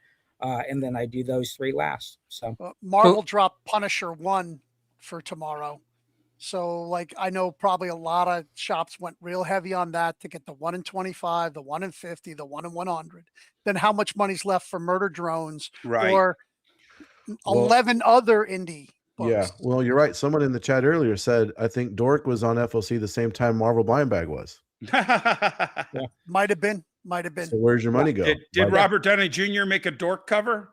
and then I do those 3 last. So Marvel dropped Punisher 1 for tomorrow. So, like, I know probably a lot of shops went real heavy on that to get the 1 in 25, the 1 in 50, the 1 in 100. Then how much money's left for Murder Drones or 11 other indie books? Yeah, well, you're right. Someone in the chat earlier said, I think Dork was on FOC the same time Marvel Blind Bag was. Might have been. So where's your money go? Did Robert Downey Jr. make a Dork cover?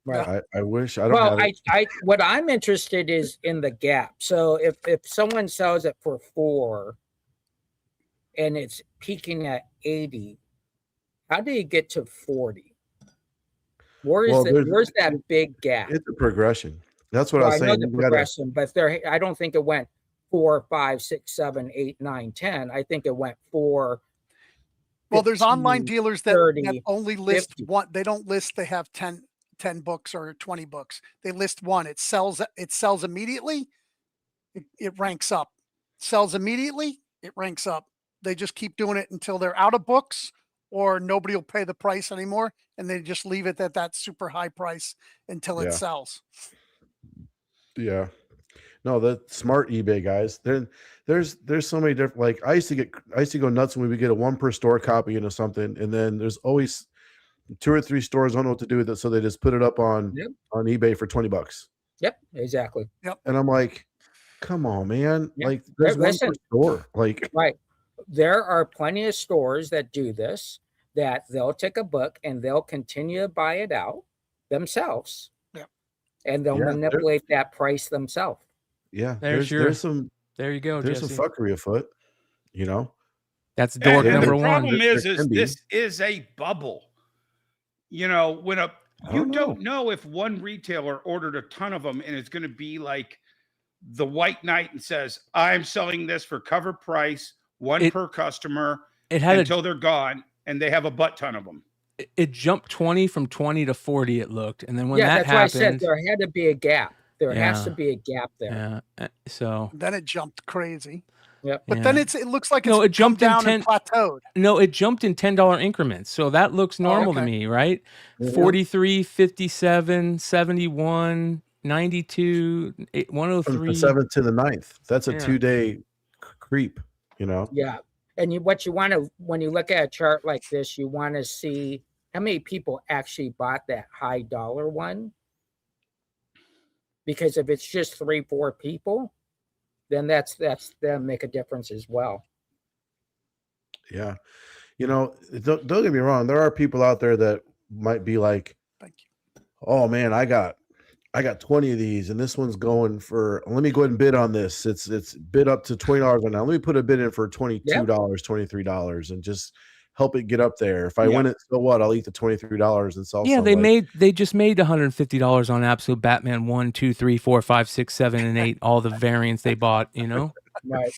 Right. I wish I don't have it. What I'm interested is in the gap. So if someone sells it for 4 and it's peaking at 80, how do you get to 40? Where's that big gap? It's a progression. That's what I was saying. I know the progression, but I don't think it went 4, 5, 6, 7, 8, 9, 10. I think it went 4. Well, there's online dealers that 30, only list 50. one. They don't list they have 10 books or 20 books. They list one. It sells immediately. It ranks up. Sells immediately. It ranks up. They just keep doing it until they're out of books or nobody will pay the price anymore. And they just leave it at that super high price until it sells. Yeah. No, the smart eBay guys. There's so many different, like I used to go nuts when we would get a 1 per store copy into something. And then there's always 2 or 3 stores don't know what to do with it, so they just put it up on eBay for $20. Yep, exactly. Yep. And I'm like, come on, man. Yep. Like there's 1 per store. Like there are plenty of stores that do this, that they'll take a book and they'll continue to buy it out themselves. Yep. And they'll manipulate that price themselves. Yeah. There's some fuckery afoot, you know. That's Dork number 1. The problem is this is a bubble. You know, when you don't know if one retailer ordered a ton of them and it's going to be like the White Knight and says, I'm selling this for cover price, 1 per customer until they're gone, and they have a butt ton of them. It jumped 20 from 20 to 40, it looked. And then when that that's happened, why I said there had to be a gap. There has to be a gap there. Yeah. So then it jumped crazy. Yep. But then it looks like it jumped down and plateaued. No, it jumped in $10 increments. So that looks normal to me, right? 43, 57, 71, 92, 103. From the 7th to the 9th. That's a 2-day creep, you know? Yeah. And what you want to, when you look at a chart like this, you want to see how many people actually bought that high dollar one. Because if it's just 3-4 people, then that's that'll make a difference as well. Yeah. You know, don't get me wrong. There are people out there that might be like, thank you. Oh man, I got I got 20 of these, and this one's going for. Let me go ahead and bid on this. It's bid up to $20 right now. Let me put a bid in for $22, $23, and just help it get up there. If I win it, so what? I'll eat the $23 and sell. Yeah, some, they just made $150 on Absolute Batman 1, 2, 3, 4, 5, 6, 7, and 8. All the variants they bought, you know. Right.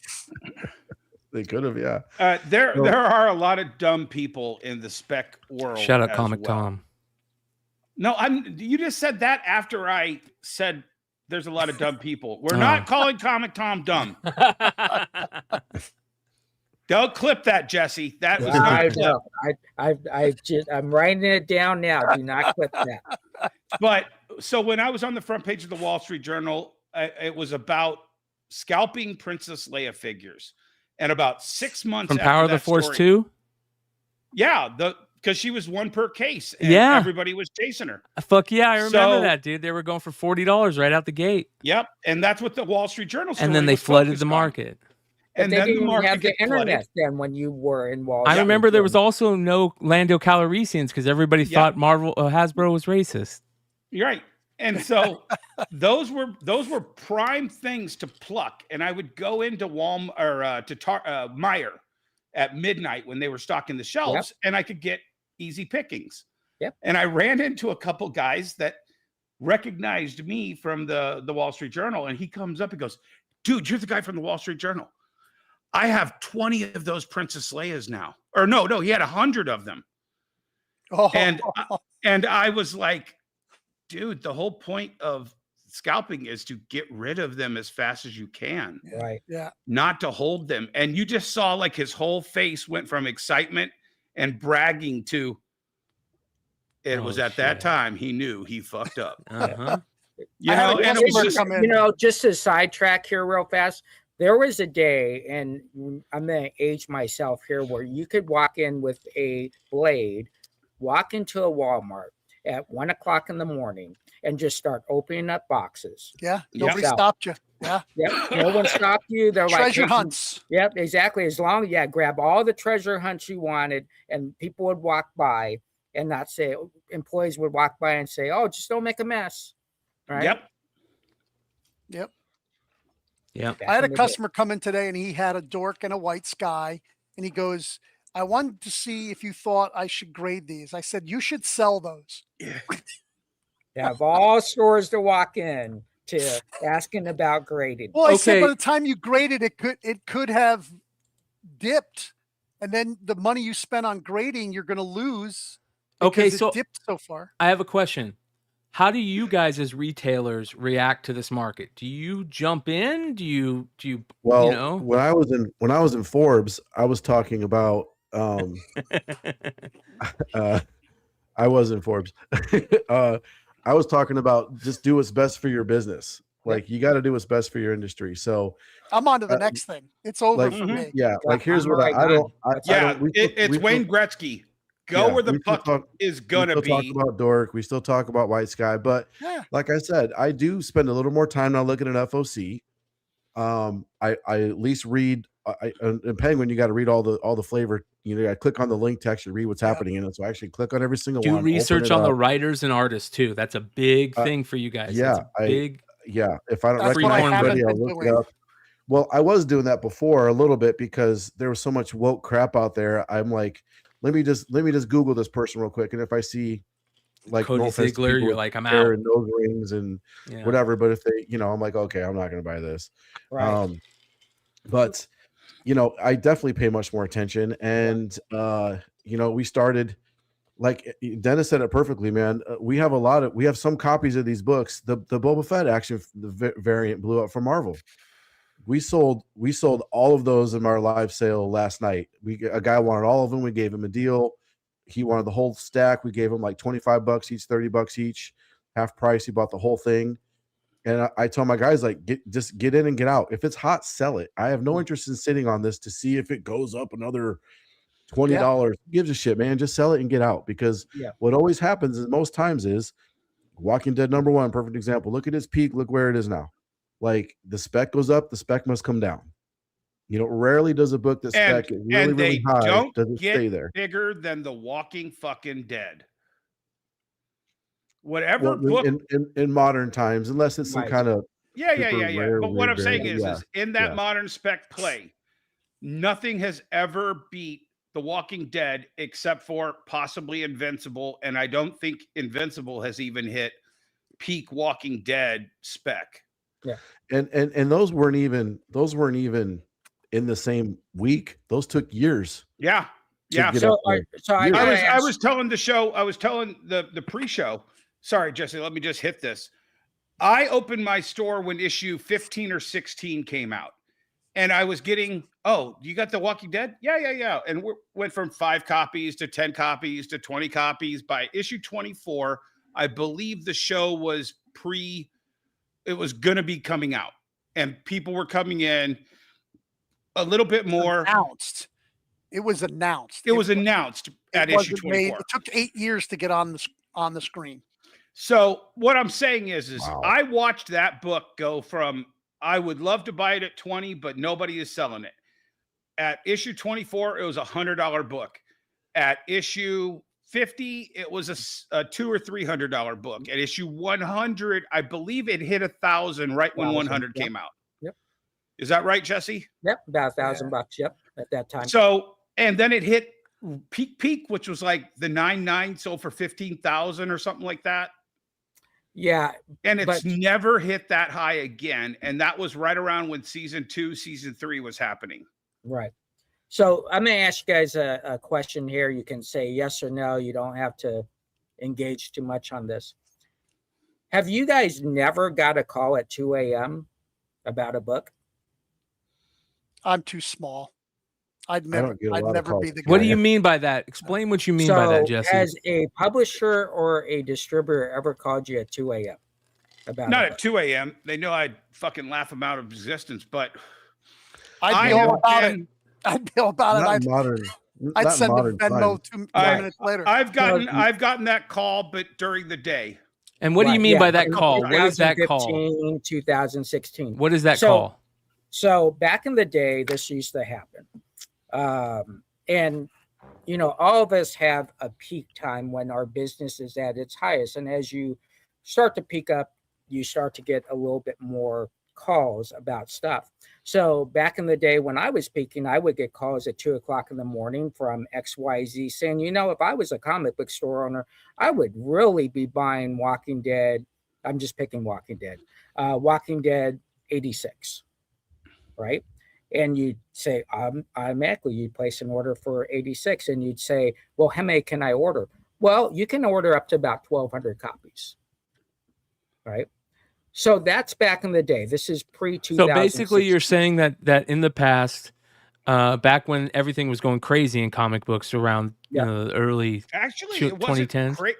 They could have, yeah. There are a lot of dumb people in the spec world. Shout out as Comic well. Tom. No, you just said that after I said there's a lot of dumb people. We're not calling Comic Tom dumb. Don't clip that, Jesse. That was not I clip. I'm writing it down now. Do not clip that. But so when I was on the front page of the Wall Street Journal, it was about scalping Princess Leia figures. And about 6 months From after Power of the that Force story, 2? Yeah, because she was one per case, and Yeah. everybody was chasing her. Fuck yeah, I remember So- that, dude. They were going for $40 right out the gate. Yep, and that's what the Wall Street Journal story And then they was flooded focused the on. market. But And they then the didn't market have the get flooded. internet then when you were in Wall I Street. remember there was also no Lando Calrissians because everybody thought Hasbro was racist. You're right. And so those were prime things to pluck. And I would go into Walmart or to Meijer at midnight when they were stocking the shelves, and I could get easy pickings. Yep. And I ran into a couple guys that recognized me from the Wall Street Journal, and he comes up and goes, "Dude, you're the guy from the Wall Street Journal. I have 20 of those Princess Leias now." Or no, he had 100 of them. Oh. And I was like, dude, the whole point of scalping is to get rid of them as fast as you can, right. Yeah. not to hold them. And you just saw like his whole face went from excitement and bragging to it was at that time he knew he fucked up. Uh-huh. You I had know, a and it was customer just, come in. You know, just to sidetrack here real fast, there was a day, and I'm going to age myself here, where you could walk in with a blade, walk into a Walmart at 1 o'clock in the morning and just start opening up boxes. Yeah. Yep. Nobody stopped you. Yeah. Yep. No one stopped you. They're like, Treasure "Hey, hunts. Yep, exactly. As long, grab all the treasure hunts you wanted, and people would walk by and not say, employees would walk by and say, "Oh, just don't make a mess." Right. yep. Yep. Yeah. Back I had a in the day. customer come in today and he had a dork and a white sky. And he goes, "I wanted to see if you thought I should grade these." I said, "You should sell those." You have all stores to walk in to asking about grading. Well, I said Okay. by the time you graded it could have dipped. And then the money you spent on grading, you're going to lose. Okay, because so it dipped so far. I have a question. How do you guys as retailers react to this market? Do you jump in? Do you Well, you know? when I was in Forbes, I was talking about I was in Forbes. I was talking about just do what's best for your business. Like you got to do what's best for your industry. So I'm on to the next thing. It's over like, for me. yeah, like here's I'm what right I don't. on. Yeah, we it's still- Wayne Gretzky. Go yeah, where the we still puck talk- is we gonna still talk be. about Dork. We still talk about White Sky, but Yeah. like I said, I do spend a little more time now looking at FOC. I at least read. In Penguin, you got to read all the flavor. You know, I click on the link to actually read what's happening in it. So I actually click on every single Do one. open research it on the up. writers and artists too. That's a big thing for you guys. yeah, That's a big. Yeah, if I don't That's what recognize I haven't somebody, I'll been look it doing. up. Well, I was doing that before a little bit because there was so much woke crap out there. I'm like, let me just Google this person real quick, and if I see like Cody no offense to Ziegler, people you're with like, I'm hair out. and nose rings and Yeah. whatever, but if they, you know, I'm like, okay, I'm not going to buy this. Right. But you know, I definitely pay much more attention, and you know, we started. Like Dennis said it perfectly, man. We have some copies of these books. The Boba Fett action variant blew up for Marvel. We sold all of those in our live sale last night. A guy wanted all of them. We gave him a deal. He wanted the whole stack. We gave him like $25 each, $30 each, half price. He bought the whole thing. And I told my guys, like, just get in and get out. If it's hot, sell it. I have no interest in sitting on this to see if it goes up another $20. Gives a shit, man. Just sell it and get out. Because what always happens is most times is Walking Dead #1, perfect example. Look at its peak. Look where it is now. Like the spec goes up, the spec must come down. You know, rarely does a book that spec And really, they really high don't doesn't get stay there. bigger than The Walking fucking Dead. Whatever Well, book. in modern times, unless it's some Right. kind of Yeah. rare, But what weird I'm saying variant. is in that yeah. modern spec play, nothing has ever beat The Walking Dead except for possibly Invincible. And I don't think Invincible has even hit peak Walking Dead spec. Yeah. And those weren't even in the same week. Those took years. Yeah. to Yeah. get So, up there. so I, Years. gotta I ask- was telling the show, I was telling the pre-show. Sorry, Jesse, let me just hit this. I opened my store when issue 15 or 16 came out. And I was getting, oh, you got The Walking Dead? Yeah. And we went from 5 copies to 10 copies to 20 copies. By issue 24, I believe the show was it was going to be coming out. And people were coming in a little bit more. Announced. It was announced. It was announced at issue 24. It took 8 years to get on the screen. So what I'm saying is Wow. I watched that book go from, I would love to buy it at 20, but nobody is selling it. At issue 24, it was $100 book. At issue 50, it was a $200 or $300 book. At issue 100, I believe it hit 1,000 right when 100 came out. Yep. Is that right, Jesse? Yep, about $1,000. Yep, at that time. So, and then it hit peak, which was like the 9.9 sold for 15,000 or something like that. Yeah, And it's but- never hit that high again. And that was right around when season 2, season 3 was happening. right. So I'm going to ask you guys a question here. You can say yes or no. You don't have to engage too much on this. Have you guys never got a call at 2 a.m. about a book? I'm too small. I'd don't get a lot of never be calls. the guy. What do you mean by that? Explain what you mean by that, Jesse. Has a publisher or a distributor ever called you at 2 a.m. about Not a at book? 2 a.m. They know I'd fucking laugh them out of existence, but I'd be all about it. I'd be all about it. Not modern. I'd not send a modern Venmo times. 2 minutes later. I've gotten that call, but during the day. And what do you Right, mean yeah, by that in call? What is that call? 2015, 2016. What is that So- call? So back in the day, this used to happen. And, you know, all of us have a peak time when our business is at its highest. And as you start to peak up, you start to get a little bit more calls about stuff. So back in the day when I was peaking, I would get calls at 2 o'clock in the morning from XYZ saying, you know, if I was a comic book store owner, I would really be buying Walking Dead. I'm just picking Walking Dead. Walking Dead 86, right? And you'd say, automatically you'd place an order for 86 and you'd say, well, how many can I order? Well, you can order up to about 1,200 copies, right? So that's back in the day. This is pre-2000. So basically, you're saying that in the past, back when everything was going crazy in comic books around Yeah. the early Actually, Shoot, it wasn't 2010s?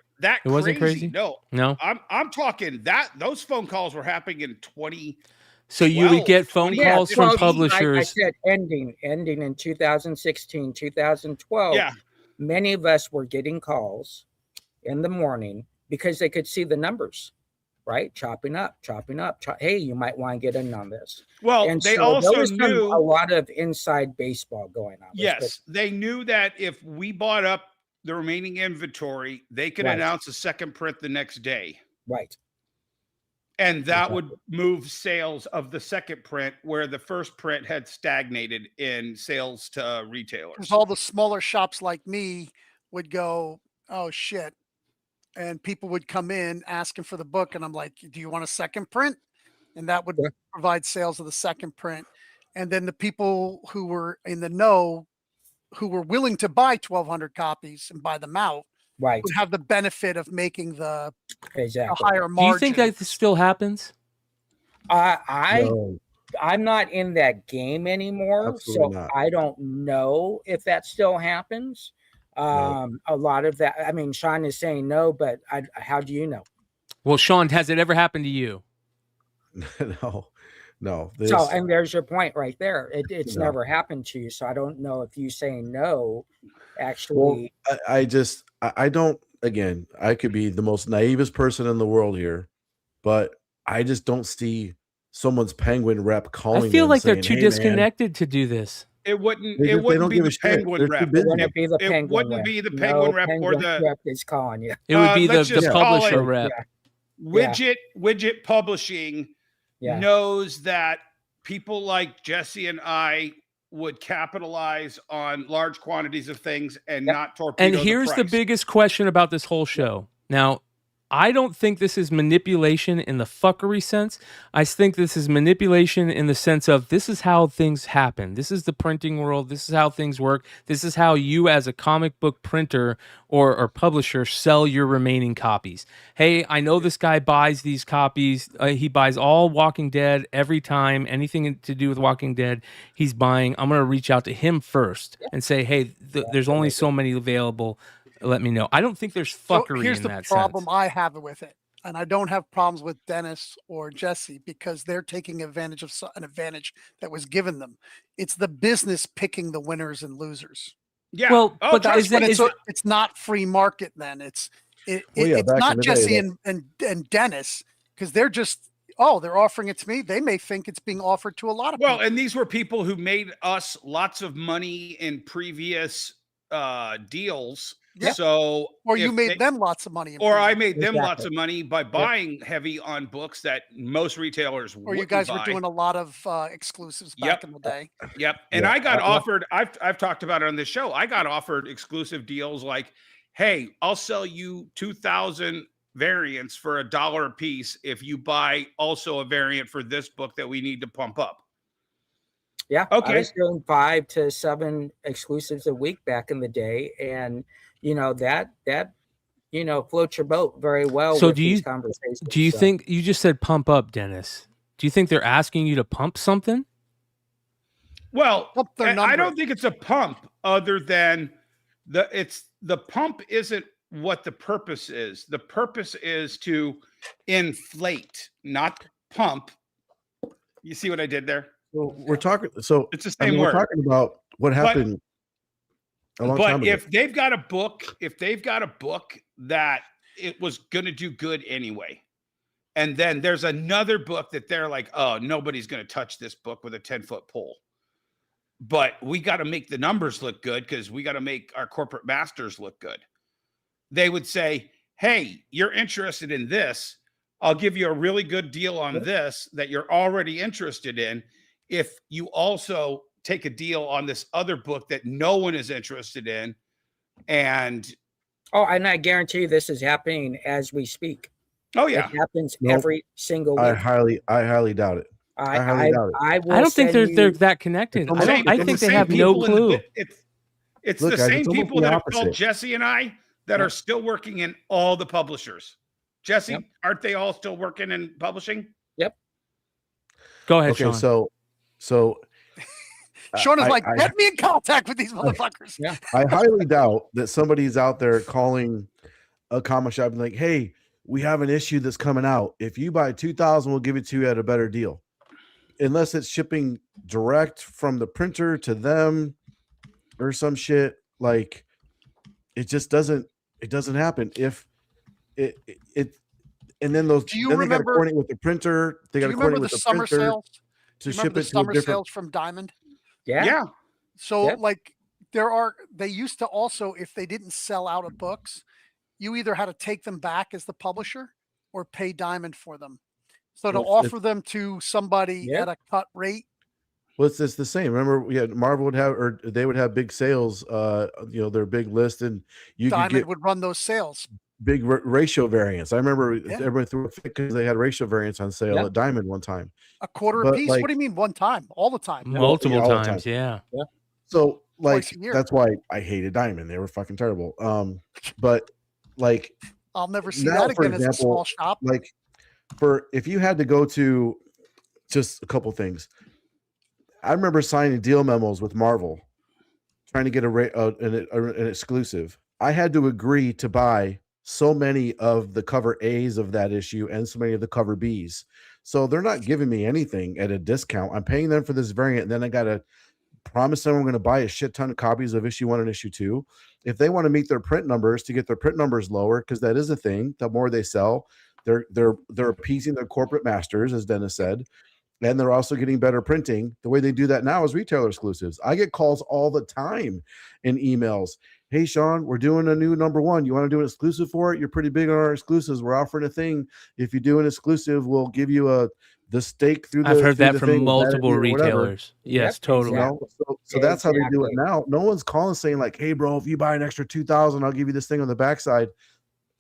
It wasn't crazy? No, no. I'm talking that those phone calls were happening in 20. So you would get phone 20, calls from 12, publishers. I said ending in 2016, 2012. Yeah. Many of us were getting calls in the morning because they could see the numbers, right? Chopping up. Hey, you might want to get in on this. Well, And they so also there was knew. a lot of inside baseball going on. Yes, they knew that if we bought up the remaining inventory, they could Right. announce a second print the next day. Right. And that would move sales of the second print where the first print had stagnated in sales to retailers. Because all the smaller shops like me would go, oh shit. And people would come in asking for the book. And I'm like, do you want a second print? And that would Yeah. provide sales of the second print. And then the people who were in the know, who were willing to buy 1,200 copies and buy them out, Right. would have the benefit of making a Exactly. higher Do margin. you think that this still happens? No. I'm not in that game anymore, Absolutely so not. I don't know if that still happens. A lot of that. I mean, Sean is saying no, but how do you know? Well, Sean, has it ever happened to you? No. So, and there's your point right there. It's No. never happened to you, so I don't know if you saying no Well, actually. I don't. Again, I could be the most naivest person in the world here, but I just don't see someone's Penguin rep calling. I feel them like they're saying, too "Hey, man." disconnected to do this. It wouldn't. They It don't wouldn't be give a the shit. Penguin They're too rep. busy. Wouldn't be the It penguin wouldn't rep. be the No penguin rep or penguin the. rep is calling you. It would be the let's just call publisher it rep. Widget Publishing Yeah. knows that people like Jesse and I would capitalize on large quantities of things and not torpedo And here's the price. biggest question about this whole show. Now, I don't think this is manipulation in the fuckery sense. I think this is manipulation in the sense of this is how things happen. This is the printing world. This is how things work. This is how you, as a comic book printer or publisher, sell your remaining copies. Hey, I know this guy buys these copies. He buys all Walking Dead every time. Anything to do with Walking Dead, he's buying. I'm going to reach out to him first and say, hey, there's only so many available. Let me know. I don't think there's fuckery here's in the that problem sense. I have with it, and I don't have problems with Dennis or Jesse because they're taking advantage of an advantage that was given them. It's the business picking the winners and losers. Yeah. Well, Oh, but trust is me. it- It's not free market then. It's back not in the day, Jesse like- and Dennis because they're just they're offering it to me. They may think it's being offered to a lot of Well, people. and these were people who made us lots of money in previous deals. Yeah. So Or you if made they- them lots of money. in or I premium. made them lots Exactly. of money by buying heavy on books that most retailers Or you wouldn't guys were buy. doing a lot of exclusives back in the day. Yep. And Yeah, I got I- offered, I've talked about it on this show. I got offered exclusive deals like, hey, I'll sell you 2,000 variants for $1 a piece if you buy also a variant for this book that we need to pump up. Yeah. Okay. I was doing 5 to 7 exclusives a week back in the day. And, that floats your boat very well So with do these you- conversations. Do you So, think you just said pump up, Dennis? Do you think they're asking you to pump something? Well, Pump their I number. don't think it's a pump other than the pump isn't what the purpose is. The purpose is to inflate, not pump. You see what I did there? So we're talking. So It's the I same mean, word. we're talking about what happened a long time But ago. if they've got a book that it was going to do good anyway, and then there's another book that they're like, oh, nobody's going to touch this book with a 10-foot pole. But we got to make the numbers look good because we got to make our corporate masters look good. They would say, hey, you're interested in this. I'll give you a really good deal on this that you're already interested in. If you also take a deal on this other book that no one is interested in. And and I guarantee you this is happening as we speak. oh yeah, It happens Nope. every single I week. highly doubt it. I highly doubt it. I will I don't think send they're you- that connected. It's I don't. almost- I it's think the they same have no people in clue. it's Look, the guys, same it's almost people the that have called opposite. Jesse and I that are still working in all the publishers. Jesse, Yep. aren't they all still working in publishing? Go ahead, Okay, Sean. so Sean is I- like, I- get me in contact with these motherfuckers. Yeah. I highly doubt that somebody's out there calling a comic shop and like, hey, we have an issue that's coming out. If you buy 2,000, we'll give it to you at a better deal. Unless it's shipping direct from the printer to them or some shit. Like, it just doesn't happen. If it and then those Do you then they got to remember- coordinate with the printer. They Do got you to coordinate remember with the the summer printer sales? to Do you ship remember it the to a summer different. sales from Diamond? Yeah. So Yep. like they used to also, if they didn't sell out of books, you either had to take them back as the publisher or pay Diamond for them. So to Well, offer them to somebody Yep. at a cut rate. Well, it's the same. Remember, Marvel would have, or they would have big sales. Their big list, and you could Diamond get would run those sales. big ratio variants. I remember Yeah. everybody threw a fit because they had ratio variants on sale Yeah. at Diamond one time. A quarter a But, piece? like- What do you mean one time? All the time. Multiple all the time. times, yeah. So, like, Twice a year. that's why I hated Diamond. They were fucking terrible. But like, I'll never see Now, that for again as a example, small shop. like for if you had to go to just a couple things. I remember signing deal memos with Marvel, trying to get an exclusive. I had to agree to buy so many of the cover A's of that issue and so many of the cover B's. So they're not giving me anything at a discount. I'm paying them for this variant, and then I got to promise them I'm going to buy a shit ton of copies of issue 1 and issue 2. If they want to meet their print numbers to get their print numbers lower, because that is a thing, the more they sell, they're appeasing their corporate masters, as Dennis said. And they're also getting better printing. The way they do that now is retailer exclusives. I get calls all the time in emails. Hey, Sean, we're doing a new #1. You want to do an exclusive for it? You're pretty big on our exclusives. We're offering a thing. If you do an exclusive, we'll give you the stake through the I've heard through that the from thing, multiple or whatever. retailers. Yes, Yep, totally. You know, so that's how they do it now. No one's calling saying like, hey, bro, if you buy an extra 2,000, I'll give you this thing on the backside.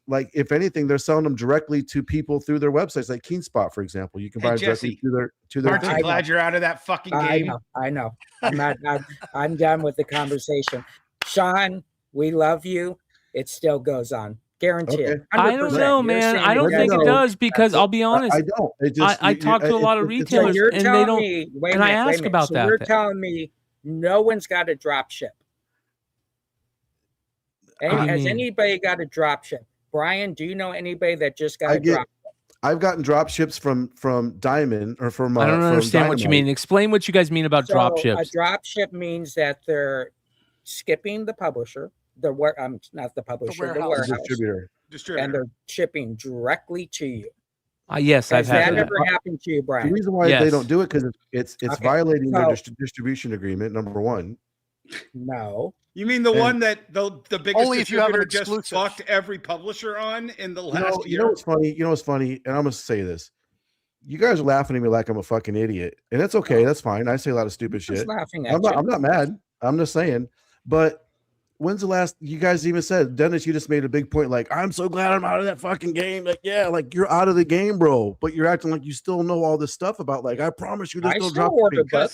Like, if anything, they're selling them directly to people through their websites, like KeenSpot, for example. You can buy it directly to their Aren't you thing. glad you're out of that fucking game? I know. I'm done with the conversation. Sean, we love you. It still goes on. Guarantee it. I don't know, You're man. saying I don't think it does because I'll be honest. I don't. It just, I talk to a lot of retailers you're and they telling don't. me, wait a and I minute, wait a ask minute. about So that. You're telling me no one's got a drop ship. Has anybody got a drop ship? Brian, do you know anybody that just got a drop ship? I've gotten drop ships from Diamond or from. I don't understand Dynamite. what you mean. Explain what you guys mean about drop ships. A drop ship means that they're skipping the publisher, not the publisher, the warehouse, distributor, and they're shipping directly to you. Yes, I've had that. Ever happened to you, Brian? The reason why they don't do it because it's violating their distribution agreement. #1. No. You mean the one that the biggest only if you have an distributor just exclusive. fucked every publisher on in the last year? You know what's funny? You know what's funny? And I'm gonna say this. You guys are laughing at me like I'm a fucking idiot, and it's okay. That's fine. I say a lot of stupid shit. I'm not mad. I'm just saying. But when's the last you guys even said, Dennis? You just made a big point. Like, I'm so glad I'm out of that fucking game. Like, yeah, like you're out of the game, bro. But you're acting like you still know all this stuff about. Like, I promise you, there's no drop shipping.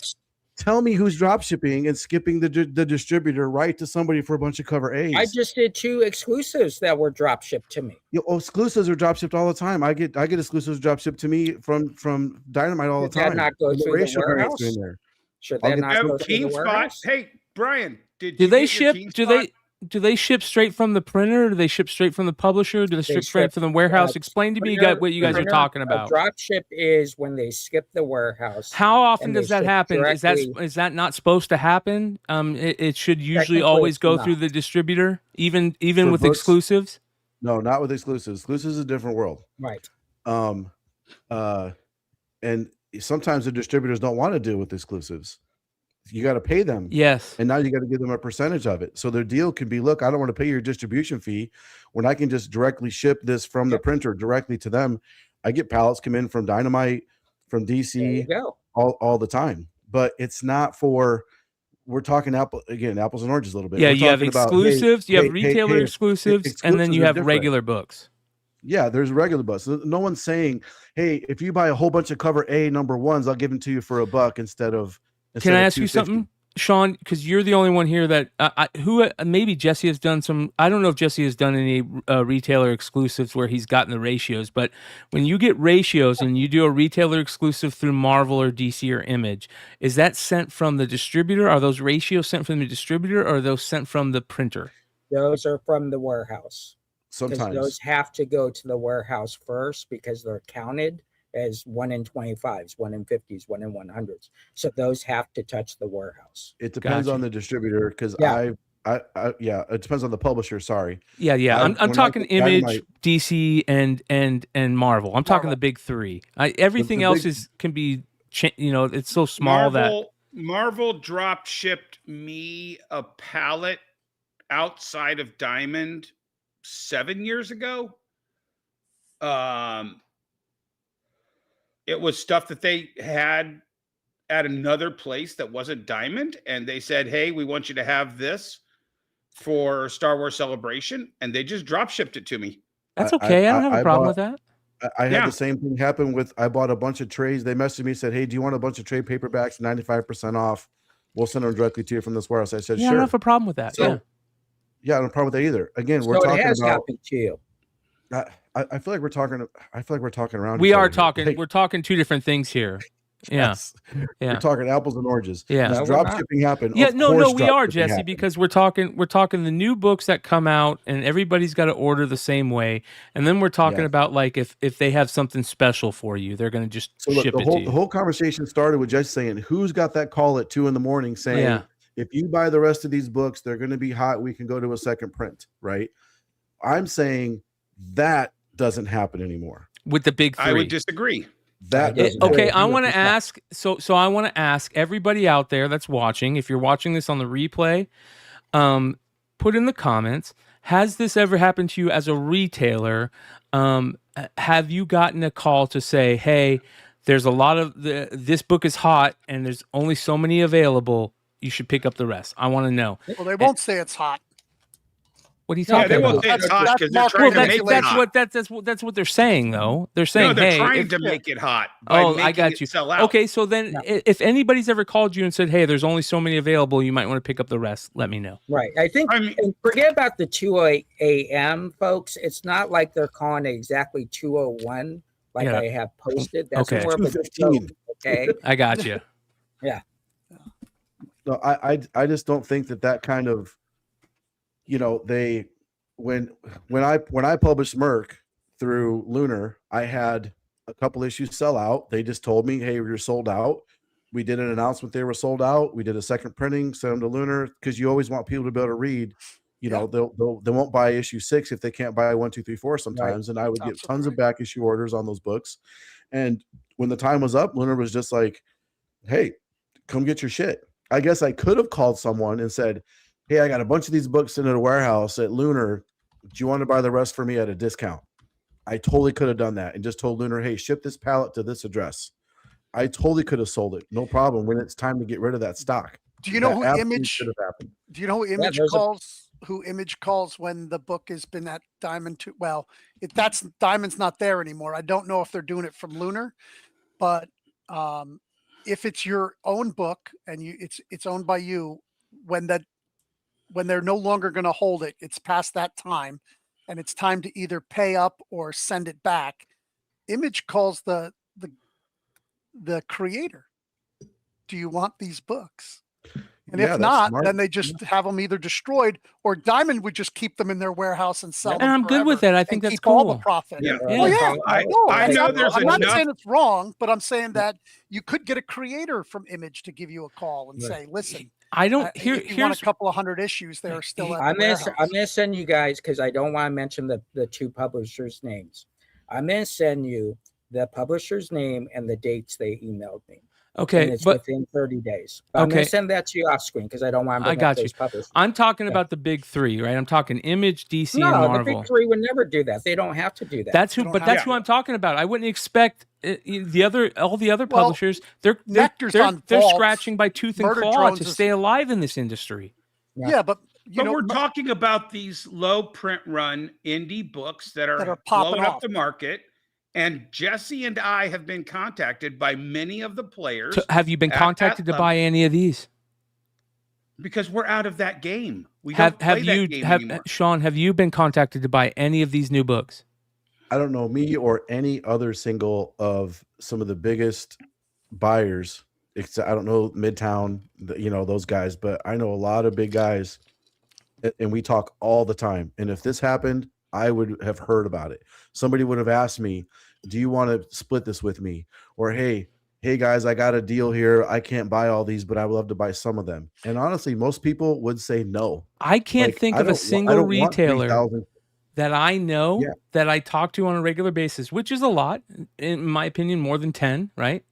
Tell me who's drop shipping and skipping the distributor right to somebody for a bunch of cover A's. I just did 2 exclusives that were drop shipped to me. Exclusives are drop shipped all the time. I get exclusives drop shipped to me from Dynamite all the time. Should that not go through the warehouse? Should that not go through the warehouse? Hey, Brian, do they ship? Do they ship straight from the printer? Do they ship straight from the publisher? Do they ship straight from the warehouse? Explain to me what you guys are talking about. Drop ship is when they skip the warehouse. How often does that happen? Is that not supposed to happen? It should usually always go through the distributor, even with exclusives. No, not with exclusives. Exclusives is a different world. Right. And sometimes the distributors don't want to deal with exclusives. You got to pay them. Yes. And now you got to give them a percentage of it. So their deal could be, look, I don't want to pay your distribution fee when I can just directly ship this from the printer directly to them. I get pallets come in from Dynamite, from DC all the time. But it's not for, we're talking apples and oranges a little bit. Yeah, you have exclusives, you have retailer exclusives, and then you have regular books. Yeah, there's regular books. No one's saying, hey, if you buy a whole bunch of cover A #1s, I'll give them to you for $1 instead of. Can I ask you something, Sean? Because you're the only one here that maybe Jesse has done some. I don't know if Jesse has done any retailer exclusives where he's gotten the ratios. But when you get ratios and you do a retailer exclusive through Marvel or DC or Image, is that sent from the distributor? Are those ratios sent from the distributor, or are those sent from the printer? Those are from the warehouse. Sometimes those have to go to the warehouse first because they're counted as 1 in 25s, 1 in 50s, 1 in 100s. So those have to touch the warehouse. It depends on the distributor because it depends on the publisher. Sorry. Yeah. I'm talking Image, DC, and Marvel. I'm talking the big 3. Everything else can be, it's so small Marvel drop shipped me a pallet outside of Diamond 7 years ago. It was stuff that they had at another place that wasn't Diamond. And they said, hey, we want you to have this for Star Wars Celebration. And they just drop shipped it to me. That's okay. I don't have a problem with that. I had the same thing happen I bought a bunch of trays. They messaged me, said, hey, do you want a bunch of trade paperbacks, 95% off? We'll send them directly to you from this warehouse. I said, sure. I don't have a problem with that. So, I don't have a problem with that either. Again, we're talking about happened to you. I feel like we're talking. I feel like we're talking around. We are talking. Hey, we're talking 2 different things here. Yes. We're talking apples and oranges. Yeah. Does drop shipping happen? Yeah. No, we are, Jesse, because we're talking the new books that come out and everybody's got to order the same way. And then we're talking about like if they have something special for you, they're going to just ship it to you. The whole conversation started with Jesse saying, who's got that call at 2 a.m. saying, if you buy the rest of these books, they're going to be hot. We can go to a second print, right? I'm saying that doesn't happen anymore with the big 3. I would disagree. That doesn't Okay, work. I want to ask. So I want to ask everybody out there that's watching. If you're watching this on the replay, put in the comments. Has this ever happened to you as a retailer? Have you gotten a call to say, "Hey, there's a lot of this book is hot, and there's only so many available. You should pick up the rest." I want to know. Well, they won't say it's hot. What are you Yeah, talking they about? won't say it's hot because they're Well, trying to Well, make it that's hot. that's what they're saying, though. They're saying, No, they're "Hey, trying if- to make it hot by oh, making I got it you. sell out. Okay, so then if anybody's ever called you and said, "Hey, there's only so many available, you might want to pick up the rest," let me know. Right. I think, I mean- and forget about the 2 a.m. folks. It's not like they're calling it exactly 2:01 like Yeah. I have posted. That's Okay. more of a 2:15. joke, okay. I got you. No, I just don't think that kind of, they when I published Merc through Lunar, I had a couple issues sell out. They just told me, "Hey, you're sold out." We did an announcement they were sold out. We did a second printing, sent them to Lunar, because you always want people to be able to read. They won't buy issue 6 if they can't buy 1, 2, 3, 4 sometimes. And I would get tons of back issue orders on those books. And when the time was up, Lunar was just like, "Hey, come get your shit." I guess I could have called someone and said, "Hey, I got a bunch of these books in a warehouse at Lunar. Do you want to buy the rest for me at a discount?" I totally could have done that and just told Lunar, "Hey, ship this pallet to this address." I totally could have sold it, no problem, when it's time to get rid of that stock. Do you know who absolutely Image should have happened. Do you know who Image there's a- calls? Who Image calls when the book has been at Diamond 2? Well, that's Diamond's not there anymore. I don't know if they're doing it from Lunar, but if it's your own book and it's owned by you, when they're no longer going to hold it, it's past that time, and it's time to either pay up or send it back. Image calls the creator. "Do you want these books?" And Yeah, if that's not, smart. then they just have them either destroyed, or Diamond would just keep them in their warehouse and sell them. And I'm good with forever that. I think and that's keep all the cool. profit. Yeah. Well, yeah. I I'm know not- there's I'm not enough. saying it's wrong, but I'm saying that you could get a creator from Image to give you a call and say, "Listen, I don't. if you want Here's a couple of hundred issues, they're still at I'm the warehouse." gonna send you guys, because I don't want to mention the 2 publishers' names. I'm gonna send you the publisher's name and the dates they emailed me. And okay, it's but within 30 days. But I'm Okay. gonna send that to you off screen because I don't want to I bring got up you. those publishers. I'm talking Yeah. about the big 3, right? I'm talking Image, DC, No, and the Marvel. big 3 would never do that. They don't have to do that. That's who, They don't but have that's to. who I'm talking about. I wouldn't expect all the other Well, publishers. They're Nectar's on they're vaults. scratching by tooth and Murder claw Drones to is- stay alive in this industry. Yeah, but But we're talking about these low print run indie books that are popping blowing up off. the market. And Jesse and I have been contacted by many of the players. Have you been at that contacted to level buy any of these? because we're out of that game. We don't play Have that you game have anymore. Sean? Have you been contacted to buy any of these new books? I don't know me or any other single of some of the biggest buyers. I don't know Midtown, those guys, but I know a lot of big guys, and we talk all the time. And if this happened, I would have heard about it. Somebody would have asked me, "Do you want to split this with me?" Or, hey guys, I got a deal here. I can't buy all these, but I would love to buy some of them. And honestly, most people would say no. I can't think of a single retailer 3,000. that I know Yeah. that I talk to on a regular basis, which is a lot, in my opinion, more than 10, right?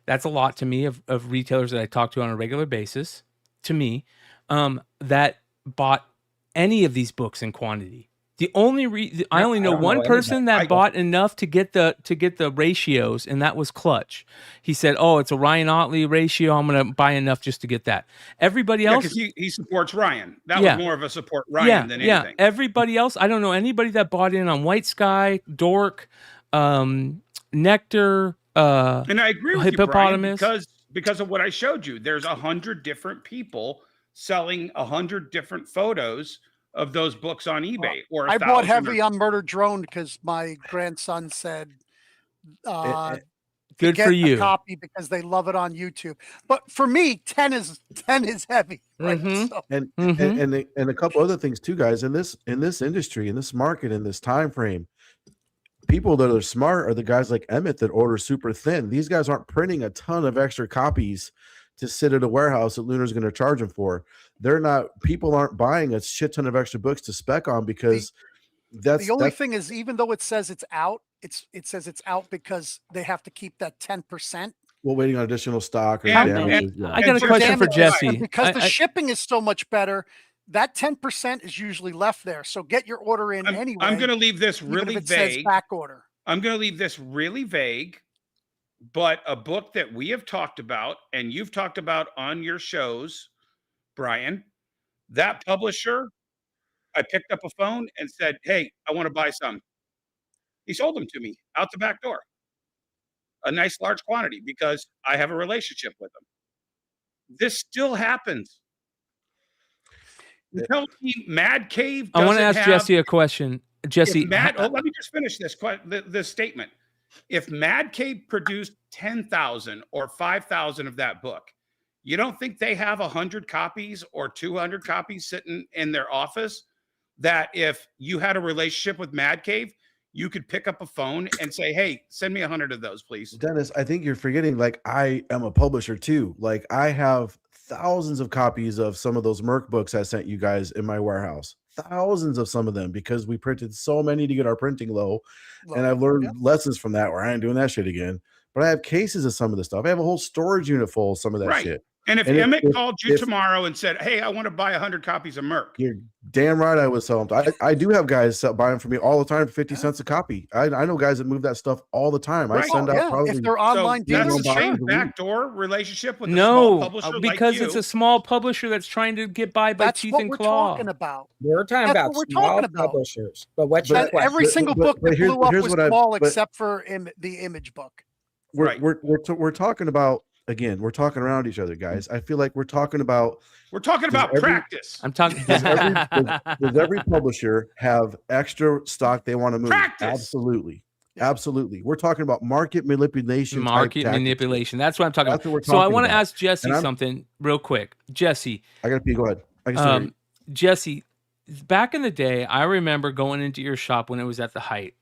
That's a lot to me of retailers that I talk to on a regular basis, to me, that bought any of these books in quantity. The only I only know don't one know person anybody. that bought enough to get the ratios, and that was Clutch. He said, "Oh, it's a Ryan Otley ratio. I'm going to buy enough just to get that." Everybody Yeah, else, because he supports Ryan. That Yeah. was more of a support Ryan than anything. Everybody else, I don't know anybody that bought in on White Sky, Dork, Nectar, And I agree with Hippopotamus. you, Brian, because of what I showed you. There's 100 different people selling 100 different photos of those books on eBay. Or I bought 1,000 heavy or- on Murder Drone because my grandson said, good get for a you. copy because they love it on YouTube. But for me, 10 is heavy. Right? Mhm. So, And Mhm. and a couple other things too, guys. In this industry, in this market, in this time frame, people that are smart are the guys like Emmett that order super thin. These guys aren't printing a ton of extra copies to sit at a warehouse that Lunar's going to charge them for. People aren't buying a shit ton of extra books to spec on because the only thing is, even though it says it's out, it says it's out because they have to keep that 10%. Well, waiting on additional stock or And- damages. I got a and question for Damages, Jesse. and because the I- shipping is so much better, that 10% is usually left there. So get your order in anyway. I'm going to leave this even really if it says vague. back order. I'm going to leave this really vague, but a book that we have talked about and you've talked about on your shows, Brian, that publisher, I picked up a phone and said, "Hey, I want to buy some." He sold them to me out the back door, a nice large quantity because I have a relationship with them. This still happens. You tell me Mad Cave I want to doesn't ask have- Jesse a question. Jesse, let me just finish this statement. If Mad Cave produced 10,000 or 5,000 of that book, you don't think they have 100 copies or 200 copies sitting in their office that if you had a relationship with Mad Cave, you could pick up a phone and say, "Hey, send me 100 of those, please." Dennis, I think you're forgetting, like, I am a publisher too. Like, I have thousands of copies of some of those Merc books I sent you guys in my warehouse. Thousands of some of them because we printed so many to get our printing low. And I've learned lessons from that where I ain't doing that shit again. But I have cases of some of the stuff. I have a whole storage unit full of some of that Right. shit. And if And Emmett called you tomorrow and said, "Hey, I want to buy 100 copies of Merc," You're damn right I would sell them. I do have guys buying from me all the time for 50 cents a copy. I know guys that move that stuff all the time. I Right. send out probably if they're online so that's dealers, the same sure. backdoor relationship with a small no, publisher because like you. it's a small publisher that's trying to get by That's teeth what and we're claw. talking about. We're talking That's about what we're small talking about. publishers. But what's your But question? Every single book that here's- blew up here's was what I- small but- except for the image book. Right. We're talking about, again, we're talking around each other, guys. I feel like we're talking about We're talking about every- practice. I'm talking. does every publisher have extra stock they want to move? Practice. Absolutely. Absolutely. We're talking about market manipulation. type Market tactics. manipulation. That's what I'm talking That's about. what we're So I talking want to about. ask Jesse And I'm- something real quick. Jesse, I got to pee. Go ahead. I can still hear you. Jesse, back in the day, I remember going into your shop when it was at the height.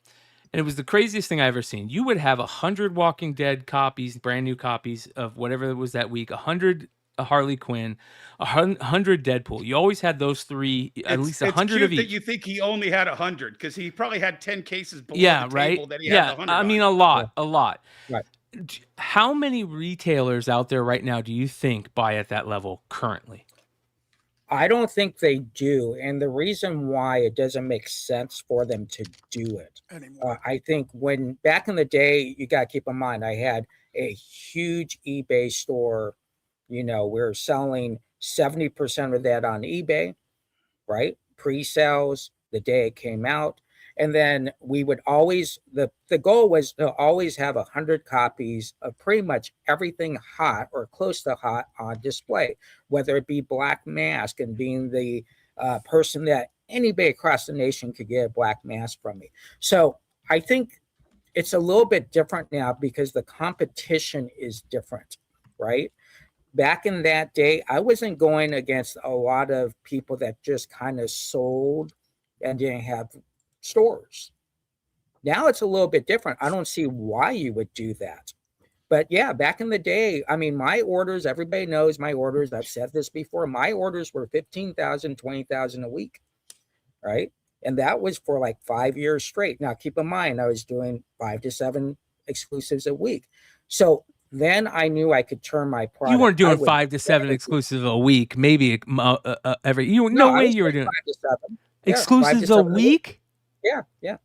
And it was the craziest thing I ever seen. You would have 100 Walking Dead copies, brand new copies of whatever it was that week, 100 Harley Quinn, 100 Deadpool. You always had those three, at least 100 of It's cute that each. you think he only had 100 because he probably had 10 cases below Yeah, the right. table that he had Yeah, 100 I mean on. a lot. Right. How many retailers out there right now do you think buy at that level currently? I don't think they do. And the reason why it doesn't make sense for them to do it. Anymore. I think when back in the day, you got to keep in mind, I had a huge eBay store. You know, we were selling 70% of that on eBay, right? Pre-sales the day it came out. And then we would always, the goal was to always have 100 copies of pretty much everything hot or close to hot on display, whether it be Black Mask and being the person that anybody across the nation could get a Black Mask from me. So I think it's a little bit different now because the competition is different, right? Back in that day, I wasn't going against a lot of people that just kind of sold and didn't have stores. Now it's a little bit different. I don't see why you would do that. But yeah, back in the day, I mean, my orders, everybody knows my orders. I've said this before. My orders were 15,000, 20,000 a week, right? And that was for like 5 years straight. Now, keep in mind, I was doing 5 to 7 exclusives a week. So then I knew I could turn my product. You weren't I doing would 5 to 7 exclusives a week, maybe every. No I way was you were doing doing 5 to 7. Yeah, 5 to exclusives a 7 week. Yeah,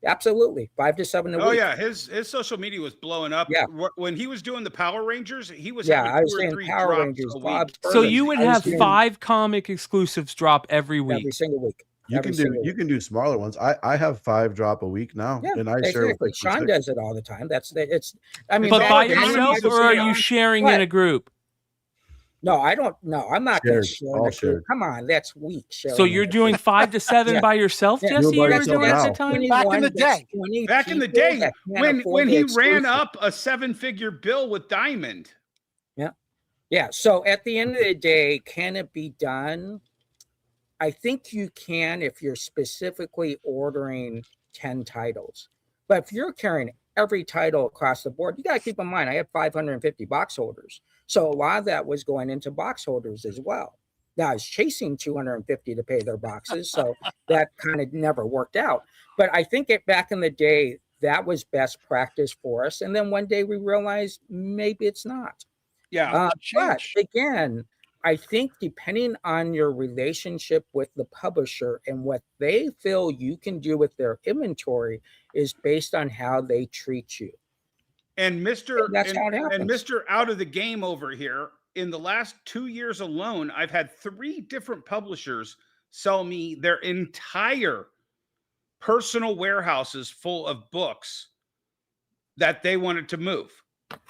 absolutely. 5 to 7 a Oh week. yeah, his social media was blowing up. Yeah. When he was doing the Power Rangers, he was Yeah, having I was 2 or saying 3 Power drops Rangers, a week. Bob's So Burgers. you would I was have doing 5 comic exclusives drop every every week. single week. You every can do single you week. can do smaller ones. I have 5 drop a week now, Yeah, and I share with exactly. people. Sean does it all the time. It's. I mean, But It's by all organic. yourself, or are you sharing in a group? No, I don't. No, I'm not going to Shared, share. all in a group. shared. Come on, that's weak. So sharing you're in a doing group. 5 to 7 Yeah. by yourself, Yeah. Jesse? Doing by You were yourself doing at the now. time. Back in the day. Back in the day, when he ran up a 7-figure bill with Diamond. Yeah. So at the end of the day, can it be done? I think you can if you're specifically ordering 10 titles. But if you're carrying every title across the board, you got to keep in mind, I had 550 box holders. So a lot of that was going into box holders as well. Now I was chasing 250 to pay their boxes. So that kind of never worked out. But I think back in the day, that was best practice for us. And then one day we realized maybe it's not. Yeah. But Change. again, I think depending on your relationship with the publisher and what they feel you can do with their inventory is based on how they treat you. And Mr. That's how it happens. And Mr. Out of the Game over here, in the last 2 years alone, I've had 3 different publishers sell me their entire personal warehouses full of books that they wanted to move.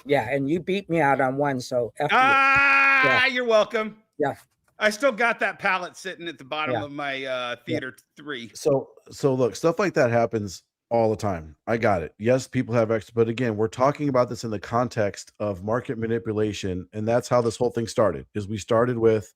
Yeah, and you beat me out on one, so F you. Yeah. You're welcome. Yeah. I still got that pallet sitting at the bottom Yeah. of my theater 3. So look, stuff like that happens all the time. I got it. Yes, people have extra, but again, we're talking about this in the context of market manipulation, and that's how this whole thing started. Is we started with,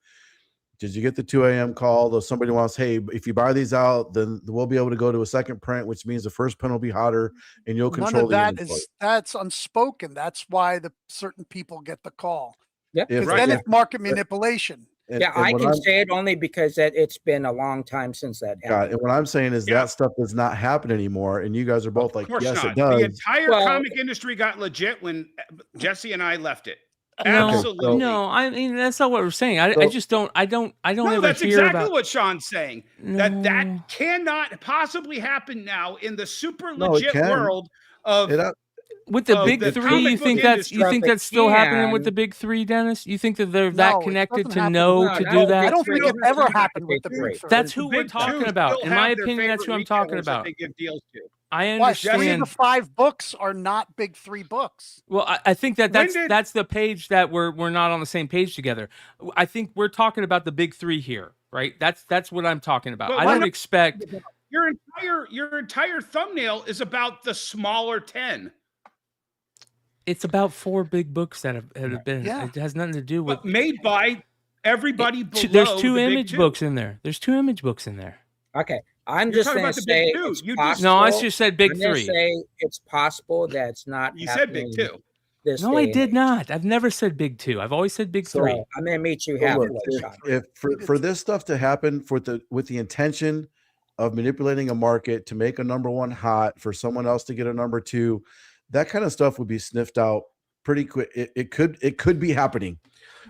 did you get the 2 a.m. call? Though somebody wants, hey, if you buy these out, then we'll be able to go to a second print, which means the first print will be hotter, and you'll None control of the that inventory. that's unspoken. That's why the certain people get the call. Yeah. If- Because then it's market manipulation. and- Yeah, and I what can I'm- say it only because it's been a long time since that God, happened. and what I'm saying is Yeah. that stuff does not happen anymore. And you guys are both like, Of course yes, not. it does. The entire Well- comic industry got legit when Jesse and I left it. No, Absolutely. no, I mean that's not what we're saying. I So- just don't. I don't No, ever that's hear exactly about. what Sean's saying. No. That cannot possibly happen now in the super No, it legit can. world of With the of big the three, comic you book think that's industry. still happening with Can. the big three, Dennis? You think that they're No, that it connected doesn't to happen. know No, to no, do that? I don't Big think three it ever doesn't happened with the happen. big three. That's the who we're big talking two about. still In my have their opinion, that's favorite who I'm talking retailers that about. They give deals to. I Why? Three of understand. the 5 books are not big 3 books. Well, I think that When that's did- that's the page that we're not on the same page together. I think we're talking about the big three here, right? That's what I'm talking about. But I why don't not- expect. Your entire thumbnail is about the smaller 10. It's about 4 big books that have been. Yeah. It has nothing to do with. But made by everybody below. There's 2 the big image 2. books in there. There's 2 image books in there. Okay, I'm You're just talking going to about the big say two. it's You just- possible. No, I just said big I'm gonna 3. say it's possible that it's not. You said big happening 2. This No, day I and did age. not. I've never said big 2. I've always said big So 3. I'm going to meet you So halfway, look, Sean. if for this stuff to happen with the intention of manipulating a market to make a number 1 hot for someone else to get a number 2, that kind of stuff would be sniffed out pretty quick. It could be happening.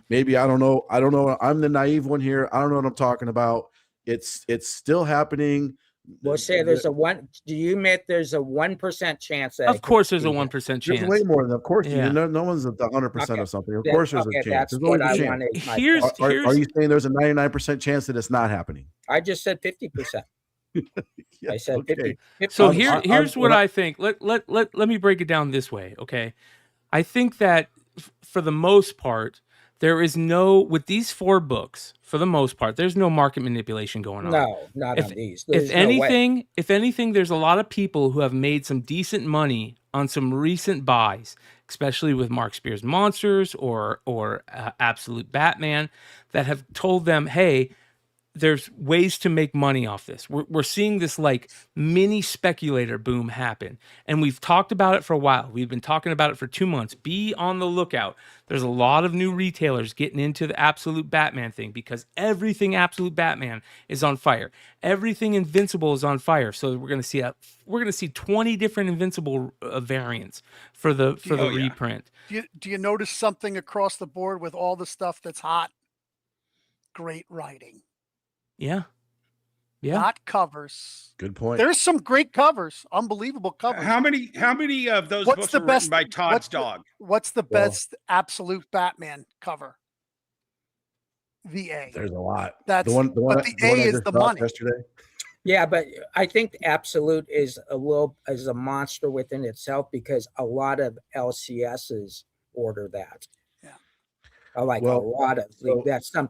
Maybe I don't know. I'm the naive one here. I don't know what I'm talking about. It's still happening. We'll say there's a one. Do you admit there's a 1% chance that? Of course, there's a be that? 1% There's chance. way more than, of course. Yeah. No one's at the 100% Okay. of something. Of Then- course, there's okay, a chance. that's There's what always I a chance. wanted. my Here's- point. Are you saying there's a 99% chance that it's not happening? I just said 50%. I said okay. 50. So I'm- here's I'm- what I think. Let me break it down this way, okay? I think that for the most part, there is no, with these 4 books, for the most part, there's no market manipulation going on. No, not If- on these. If There's no way. anything, there's a lot of people who have made some decent money on some recent buys, especially with Mark Spears Monsters or Absolute Batman, that have told them, hey, there's ways to make money off this. We're seeing this like mini speculator boom happen. And we've talked about it for a while. We've been talking about it for 2 months. Be on the lookout. There's a lot of new retailers getting into the Absolute Batman thing because everything Absolute Batman is on fire. Everything Invincible is on fire. So we're going to see 20 different Invincible variants for the Oh, yeah. reprint. Do you notice something across the board with all the stuff that's hot? Great writing. Yeah. Yeah. Not covers. Good point. There's some great covers, unbelievable covers. How many of those What's books the were best- written by Todd's what's the- dog? What's the Well- best Absolute Batman cover? The A. There's a lot. That's the one but the one A I is just the dropped money. yesterday. Yeah, but I think Absolute is a monster within itself because a lot of LCSs order that. Yeah. Like Well, a lot of so-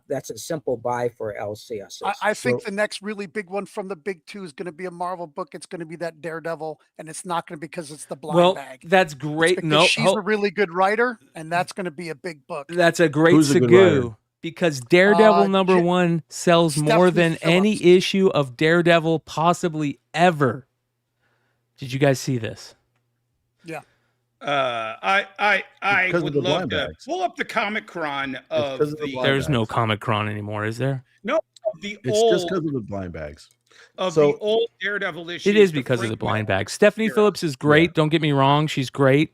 that's a simple buy for LCSs. I think So- the next really big one from the big 2 is going to be a Marvel book. It's going to be that Daredevil, and it's not going to be because it's the blind Well, bag. that's It's great. because No, she's a really good writer, and that's going to be a big book. that's a great Who's a good segue writer? because Daredevil number Je- 1 sells more Stephanie than any Phillips. issue of Daredevil possibly ever. Did you guys see this? I Because of would the love blind to bags. pull up the Comic Cron of because of the the blind There's no bags. Comic Cron anymore, is there? the It's just old because of the blind bags. of So- the old Daredevil issue. It is because of the blind bag. Stephanie Phillips is great. Don't get me wrong, she's great.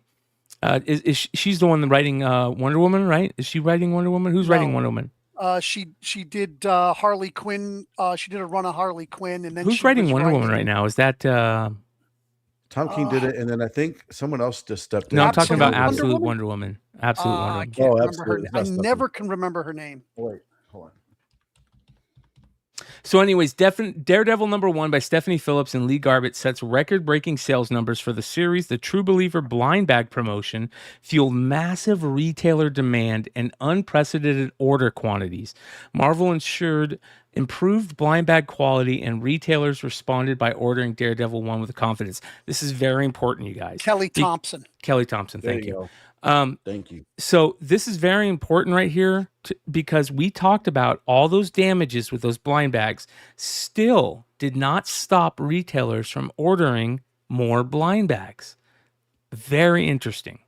She's the one writing Wonder Woman, right? Is she writing Wonder Woman? Who's writing No. Wonder Woman? She did Harley Quinn. She did a run of Harley Quinn, and then Who's she writing was Wonder Woman right now? Is that Tom King did it, and then I think someone else just stepped in. no? I'm talking about Absolute Absolute Wonder Wonder Woman. Absolute Wonder I Woman. can't Oh, remember her. absolutely. I That's never can remember her name. Wait, hold on. So, anyways, Daredevil #1 by Stephanie Phillips and Lee Garbett sets record-breaking sales numbers for the series. The True Believer blind bag promotion fueled massive retailer demand and unprecedented order quantities. Marvel ensured improved blind bag quality, and retailers responded by ordering Daredevil 1 with confidence. This is very important, you guys. Kelly Thompson. Kelly Thompson, There thank you you. go. Thank you. So this is very important right here because we talked about all those damages with those blind bags still did not stop retailers from ordering more blind bags. Very interesting.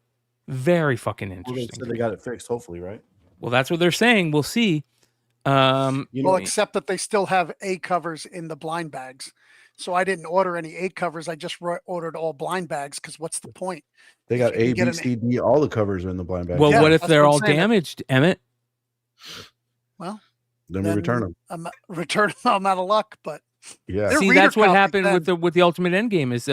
Very fucking Well, they interesting. said they got it fixed, hopefully, right? Well, that's what they're saying. We'll see. You know, Well, except that they still have A covers in the blind bags. So I didn't order any A covers. I just ordered all blind bags because what's the point? they got you can A, get B, an- C, D. All the covers are in the blind bag. Well, Yeah, what if that's they're what I'm all saying. damaged, Emmett? Well, then we return them. I'm out of luck, but Yeah. They're See, reader that's what copy happened then. with the Ultimate Endgame is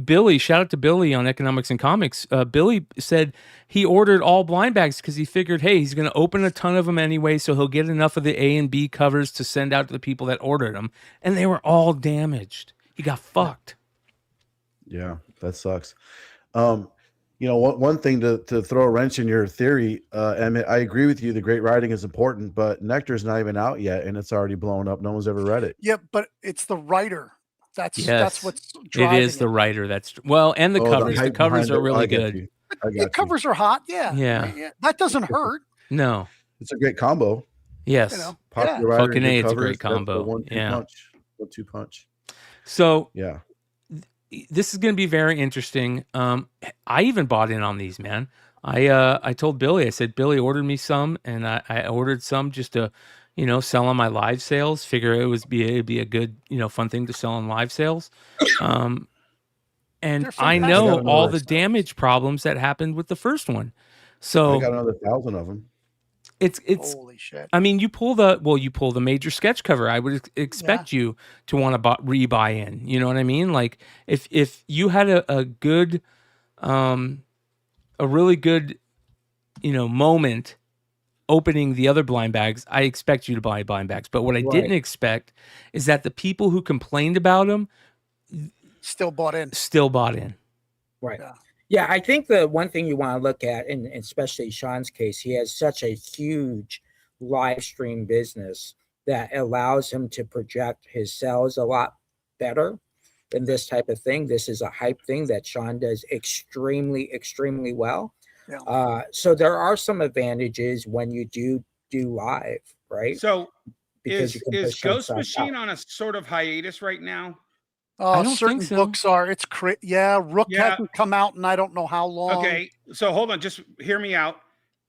Billy, shout out to Billy on Economics and Comics. Billy said he ordered all blind bags because he figured, hey, he's going to open a ton of them anyway, so he'll get enough of the A and B covers to send out to the people that ordered them, and they were all damaged. He got fucked. Yeah, that sucks. You know, one thing to throw a wrench in your theory, Emmett, I agree with you. The great writing is important, but Nectar's not even out yet, and it's already blown up. No one's ever read it. yeah, but it's the writer. That's Yes, what's it driving is the writer. That's well, and the covers. The hype covers behind are it, really I get good. you. I got The you. covers are hot. Yeah. Yeah. That doesn't hurt. No. It's a great combo. Yes. You know. Popular Yeah. writer, Fucking good A, it's a covers, great that's the combo. 1-2 Yeah. punch. 1-2 punch. So Yeah. this is going to be very interesting. I even bought in on these, man. I told Billy, I said, Billy ordered me some, and I ordered some just to, sell on my live sales. Figure it'd be a good, fun thing to sell on live sales. And They're I fantastic. know I got all another- the damage problems that happened with the first one. I So got another 1,000 of them. it's Holy shit. I mean, you pull the major sketch cover. I would expect you to want to rebuy in. You know what I mean? Like if you had a good, a really good, moment opening the other blind bags, I expect you to buy blind bags. But what I didn't expect is that the people who complained about them Still bought in. still bought in. Right. Yeah. Yeah, I think the one thing you want to look at, and especially Sean's case, he has such a huge live stream business that allows him to project his sales a lot better than this type of thing. This is a hype thing that Sean does extremely, extremely well. Yeah. So there are some advantages when you do live, right? So Because is you can push some Ghost stuff Machine out. on a sort of hiatus right now? I don't Certain think so. books are. It's Rook Yeah. hasn't come out in I don't know how long. Okay, so hold on, just hear me out.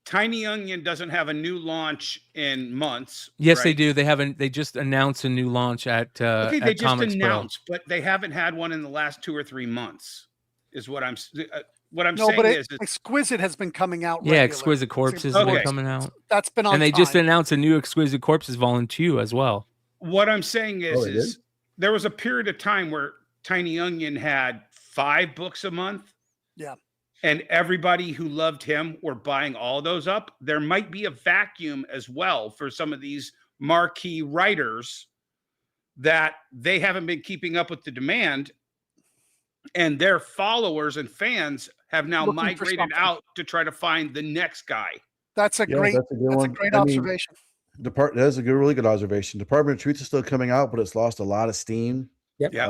Tiny Onion doesn't have a new launch in months. Yes, they right? do. They just announced a new launch at Okay, at they just Comics Pro. announced, but they haven't had one in the last 2 or 3 months. Is what I'm No, saying but is Exquisite has been coming out. Yeah, regular. Exquisite Corpses Okay. are coming out. That's been on And they just time. announced a new Exquisite Corpses Volume 2 as well. what I'm saying Oh, they is there was a period of time where Tiny Onion had 5 books a month. Yeah. And everybody who loved him were buying all those up. There might be a vacuum as well for some of these marquee writers that they haven't been keeping up with the demand, and their followers and fans have now Looking for migrated something. out to try to find the next guy. That's a Yeah, great. that's a good That's a one. great I mean, observation. that is a really good observation. Department of Truth is still coming out, but it's lost a lot of steam. Yep. Yeah.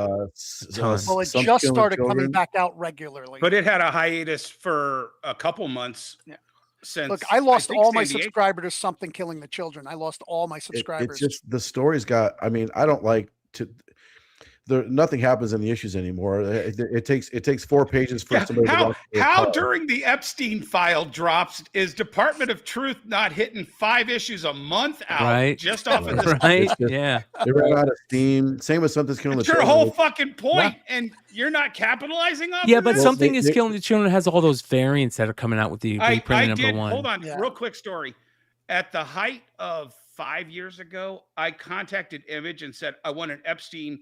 Ton. Well, it Some just Killing started coming Children. back out regularly. But it had a hiatus for a couple months. Yeah. Since Look, I lost think all my San Diego- subscribers to Something Killing the Children. I lost all my It's subscribers. just the story's got. I mean, I don't like to. nothing happens in the issues anymore. It takes 4 pages for somebody to walk through a How car. during the Epstein file drops is Department of Truth not hitting 5 issues a month out Right. just off of this? Right? It's just- Yeah. They ran out of steam. Same with Something's Killing the It's your Children. whole fucking point, and you're not capitalizing off Yeah, of but this? Well, Something they- is they- Killing the Children has all those variants that are coming out with the reprint number did. 1. Hold on, Yeah. real quick story. At the height of 5 years ago, I contacted Image and said I want an Epstein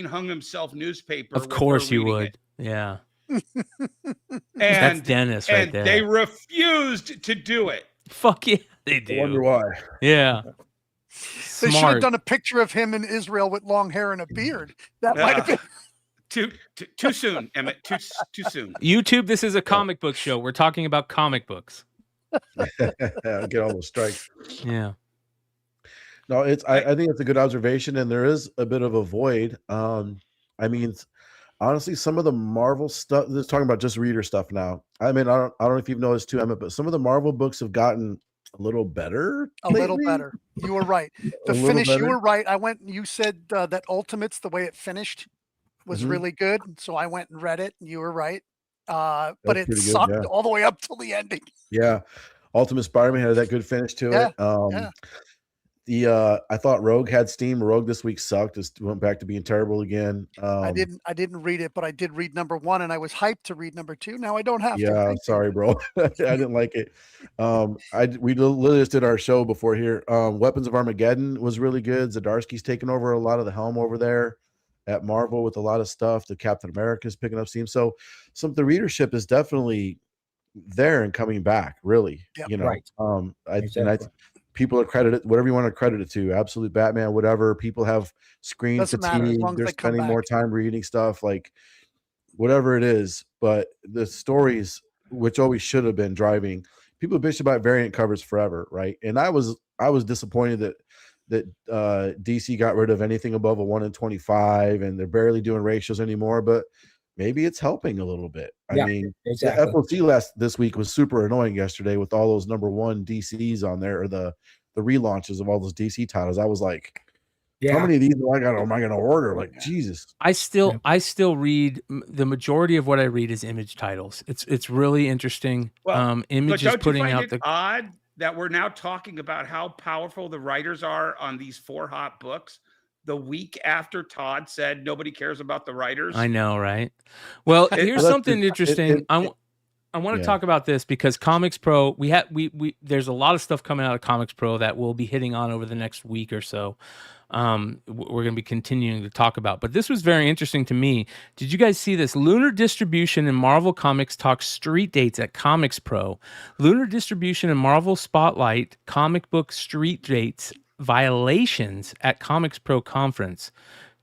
hung himself newspaper. Of with course her you reading would. it. Yeah. That's And Dennis right there. they refused to do it. Fuck yeah, they I wonder do. why. Yeah. They should have Smart. done a picture of him in Israel with long hair and a beard. That might have been. Too soon, Emmett. Too soon. YouTube, this is a comic book show. We're talking about comic books. Get all those strikes. Yeah. No, I think it's a good observation, and there is a bit of a void. I mean, honestly, some of the Marvel stuff. This is talking about just reader stuff now. I mean, I don't know if you've noticed too, Emmett, but some of the Marvel books have gotten a little better. A little lately. better. You were right. A The little finish, you better. were right. I went, you said that Ultimates, the way it finished was Mhm. really good. So I went and read it. And you were right. But That's it pretty good, sucked yeah. all the way up till the ending. Yeah, Ultimate Spider-Man had that good finish to it. Yeah. I thought Rogue had steam. Rogue this week sucked. Just went back to being terrible again. I didn't read it, but I did read number 1 and I was hyped to read number 2. Now I don't have to. Yeah, Thank you. sorry, bro. I didn't like it. We literally just did our show before here. Weapons of Armageddon was really good. Zdarsky's taking over a lot of the helm over there at Marvel with a lot of stuff. The Captain America's picking up steam. So the readership is definitely there and coming back, really. Yep. You know, Right. Exactly. people are credited whatever you want to credit it to, Absolute Batman, whatever. People have screen Doesn't matter, as fatigue. long as They're they come spending more back. time reading stuff, like whatever it is. But the stories, which always should have been driving, people bitch about variant covers forever, right? And I was disappointed that DC got rid of anything above a 1 in 25, and they're barely doing ratios anymore. But maybe it's helping a little bit. Yeah, I mean, exactly. the FOC this week was super annoying yesterday with all those number 1 DCs on there, or the relaunches of all those DC titles. I was like, how many of these am I gonna order? Like, Jesus. I still read the majority of what I read is Image titles. It's really interesting. Well, Image but is putting don't you out find it odd that we're now talking about how powerful the writers are on these 4 hot books the week after Todd said nobody cares about the writers? I know, right? Well, here's something interesting. I want to yeah. talk about this because Comics Pro, we there's a lot of stuff coming out of Comics Pro that we'll be hitting on over the next week or so. We're going to be continuing to talk about, but this was very interesting to me. Did you guys see this? Lunar Distribution and Marvel Comics talk street dates at Comics Pro. Lunar Distribution and Marvel Spotlight comic book street dates violations at Comics Pro conference.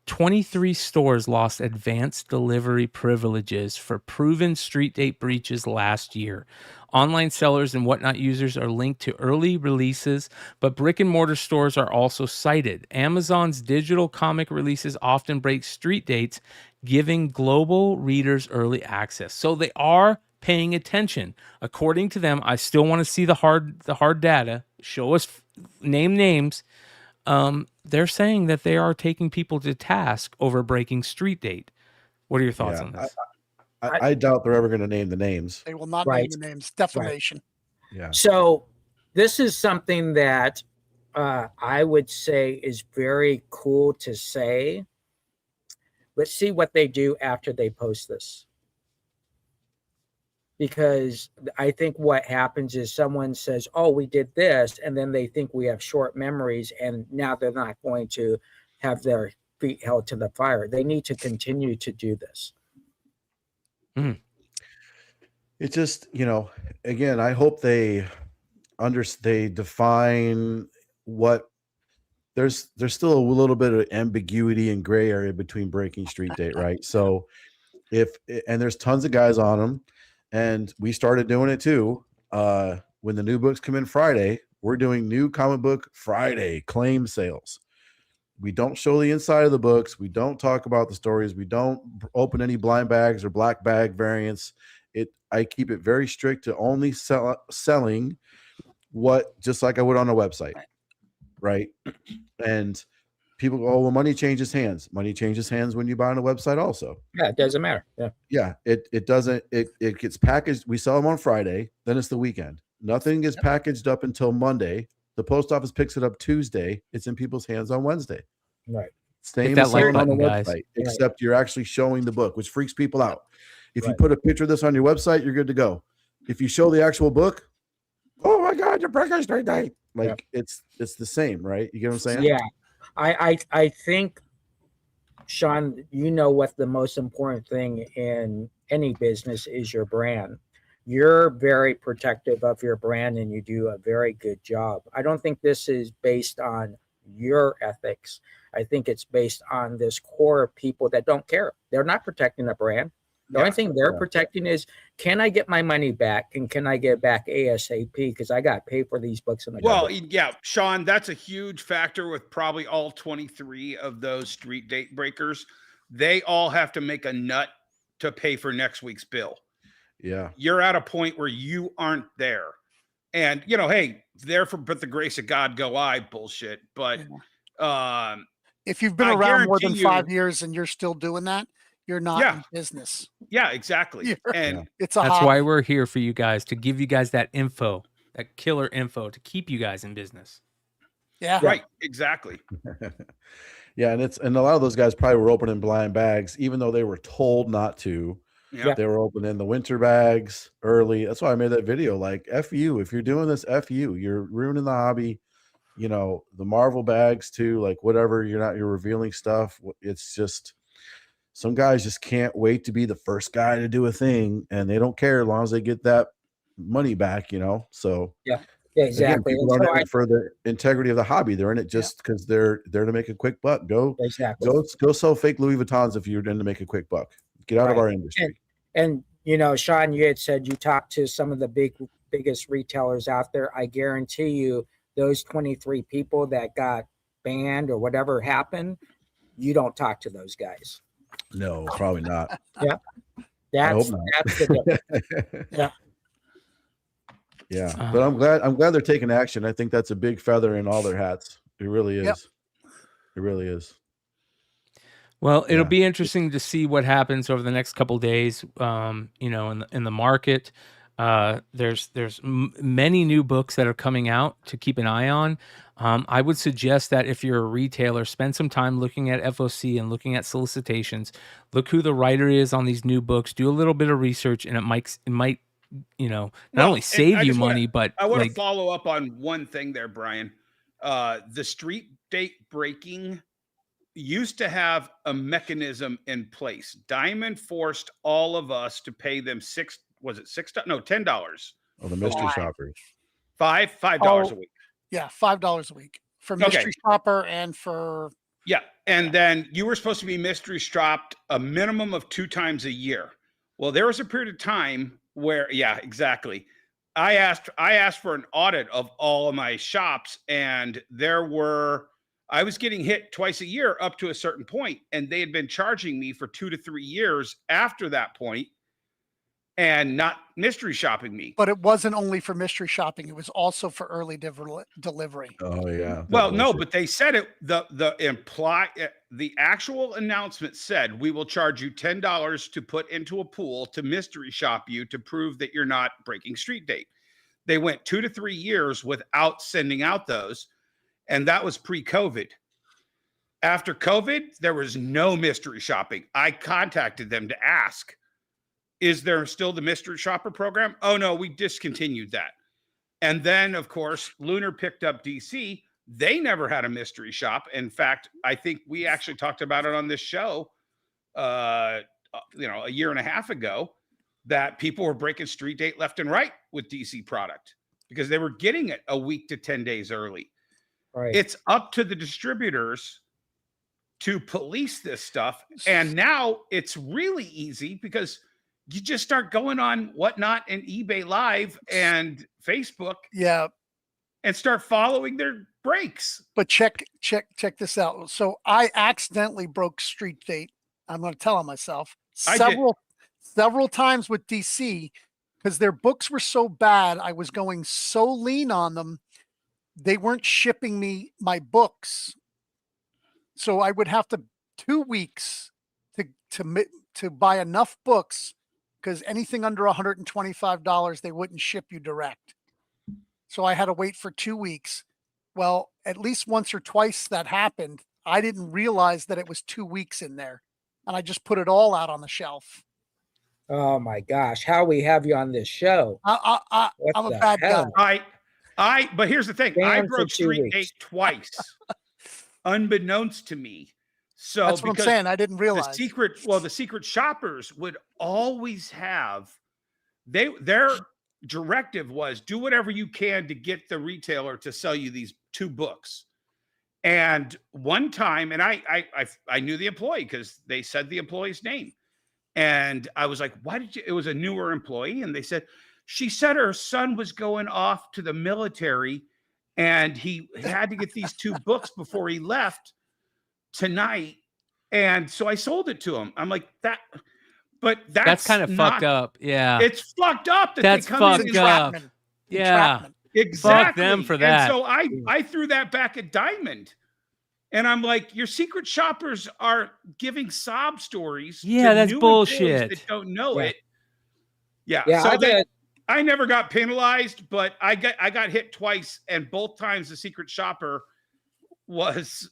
23 stores lost advanced delivery privileges for proven street date breaches last year. Online sellers and whatnot users are linked to early releases, but brick and mortar stores are also cited. Amazon's digital comic releases often break street dates, giving global readers early access. So they are paying attention. According to them, I still want to see the hard data. Show us names. They're saying that they are taking people to task over breaking street date. What are your thoughts on this? I doubt they're ever going to name the names. They will not Right. name the names. Defamation. Yeah. So this is something that I would say is very cool to say. Let's see what they do after they post this. Because I think what happens is someone says, oh, we did this, and then they think we have short memories, and now they're not going to have their feet held to the fire. They need to continue to do this. It just, again, I hope they define what there's still a little bit of ambiguity and gray area between breaking street date, right? So and there's tons of guys on them, and we started doing it too. When the new books come in Friday, we're doing new comic book Friday claim sales. We don't show the inside of the books. We don't talk about the stories. We don't open any blind bags or black bag variants. I keep it very strict to only selling what, just like I would on a website, right? And people go, oh, well, money changes hands. Money changes hands when you buy on a website also. Yeah, it doesn't matter. Yeah. Yeah, it doesn't. It gets packaged. We sell them on Friday. Then it's the weekend. Nothing gets packaged up until Monday. The post office picks it up Tuesday. It's in people's hands on Wednesday. Right. Same that as like selling on the button, guys. website, except you're actually showing the book, which freaks people out. If you Right. put a picture of this on your website, you're good to go. If you show the actual book, oh my God, you're breaking straight day. Like it's the same, right? You get what I'm saying? Yeah. I think, Sean, you know what the most important thing in any business is your brand. You're very protective of your brand and you do a very good job. I don't think this is based on your ethics. I think it's based on this core of people that don't care. They're not protecting the brand. The only thing they're protecting is, can I get my money back, and can I get it back ASAP? Because I got paid for these books in the Well, yeah, Sean, that's a huge factor with probably all 23 of those street date breakers. They all have to make a nut to pay for next week's bill. Yeah. You're at a point where you aren't there. And, you know, hey, there for but the grace of God go I bullshit. But if you've been I around more than guarantee 5 years and you're still doing that, you're not in business. Yeah, exactly. And it's a That's hobby. why we're here for you guys, to give you guys that info, that killer info, to keep you guys in business. Yeah. Right. Exactly. Yeah, and a lot of those guys probably were opening blind bags, even though they were told not to. Yeah. They were opening the winter bags early. That's why I made that video. Like, F you. If you're doing this, F you. You're ruining the hobby. You know, the Marvel bags too, like whatever, you're revealing stuff. It's just, some guys just can't wait to be the first guy to do a thing, and they don't care as long as they get that money back, you know? So yeah, exactly. Again, people aren't in it for the integrity of the hobby. They're in it just because they're there to make a quick buck. Go sell fake Louis Vuittons if you're in to make a quick buck. Get out of our industry. And you know, Sean, you had said you talked to some of the biggest retailers out there. I guarantee you, those 23 people that got banned or whatever happened, you don't talk to those guys. No, probably not. Yeah. I hope not. That's the difference. Yeah. Yeah. But I'm glad they're taking action. I think that's a big feather in all their hats. It really is. Yep. It really is. Well, it'll be interesting to see what happens over the next couple of days. You know, in the market, there's many new books that are coming out to keep an eye on. I would suggest that if you're a retailer, spend some time looking at FOC and looking at solicitations. Look who the writer is on these new books. Do a little bit of research, and it might you know, not only save you money, but I want to follow up on one thing there, Brian. The street date breaking used to have a mechanism in place. Diamond forced all of us to pay them $10. Oh, the mystery shoppers. $5 a week. Yeah, $5 a week for mystery shopper and for and then you were supposed to be mystery shopped a minimum of 2 times a year. Well, there was a period of time where exactly. I asked for an audit of all of my shops, and I was getting hit twice a year up to a certain point, and they had been charging me for 2 to 3 years after that point and not mystery shopping me. But it wasn't only for mystery shopping. It was also for early delivery. Oh, yeah. Well, no, but they said it, the actual announcement said, we will charge you $10 to put into a pool to mystery shop you to prove that you're not breaking street date. They went 2 to 3 years without sending out those. And that was pre-COVID. After COVID, there was no mystery shopping. I contacted them to ask, is there still the mystery shopper program? Oh, no, we discontinued that. And then, of course, Lunar picked up DC. They never had a mystery shop. In fact, I think we actually talked about it on this show, a year and a half ago, that people were breaking street date left and right with DC product because they were getting it a week to 10 days early. Right. It's up to the distributors to police this stuff. And now it's really easy because you just start going on Whatnot and eBay Live and Facebook. Yeah. And start following their breaks. But check this out. So I accidentally broke street date. I'm going to tell on myself several times with DC because their books were so bad. I was going so lean on them. They weren't shipping me my books. So I would have to 2 weeks to buy enough books, because anything under $125 they wouldn't ship you direct. So I had to wait for 2 weeks. Well, at least once or twice that happened. I didn't realize that it was 2 weeks in there, and I just put it all out on the shelf. Oh my gosh, how we have you on this show? I'm a the bad hell? guy. But here's the thing. I Banned for broke 2 Street weeks. Date twice, unbeknownst to me. So That's what I'm because saying. I didn't the realize. secret shoppers would always have their directive was do whatever you can to get the retailer to sell you these 2 books. And one time, and I knew the employee because they said the employee's name. And I was like, why did you? It was a newer employee. And they said, she said her son was going off to the military and he had to get these 2 books before he left tonight. And so I sold it to him. I'm like, that's kind of fucked up. Yeah. It's fucked up that That's they come fucked in up. Entrapment. Yeah. Entrapment. Exactly. Fuck them for that. And so I threw that back at Diamond. And I'm like, your secret shoppers are giving sob stories. Yeah, to that's new bullshit. employees that don't know Yeah. it. Yeah. Yeah, So I never got penalized, but I got hit twice, and both times the secret shopper was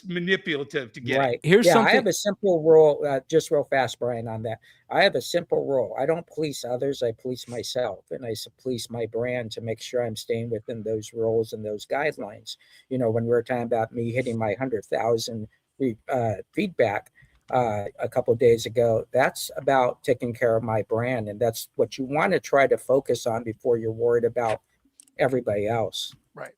manipulative to get it. right. Here's I something- have a simple rule, just real fast, Brian, on that. I have a simple rule. I don't police others. I police myself, and I police my brand to make sure I'm staying within those rules and those guidelines. You know, when we were talking about me hitting my 100,000 feedback a couple of days ago, that's about taking care of my brand, and that's what you want to try to focus on before you're worried about everybody else. Right.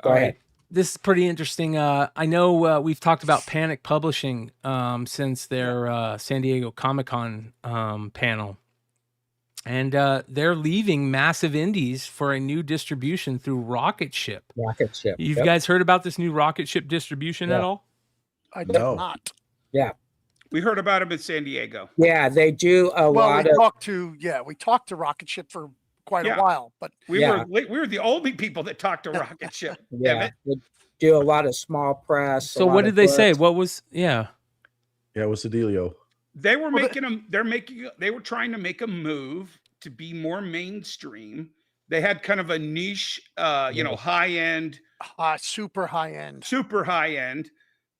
Go All ahead. right. This is pretty interesting. I know we've talked about Panic Publishing since their San Diego Comic-Con panel. And they're leaving Massive Indies for a new distribution through Rocket Ship. Rocket ship. You've Yep. guys heard about this new Rocket Ship distribution at Yeah. all? I did No. not. We heard about him in San Diego. Yeah, they do a Well, lot we of. talked to Rocket Ship for quite Yeah. a while, but We Yeah. were the only people that talked to Rocket Ship. Yeah, Emmett. they do a lot of small press. a So lot what of did they say? books. What was, yeah. Yeah, what's the dealio? They were Well, they were trying to make a move to be more mainstream. They had kind of a niche, high end, super high end super high end,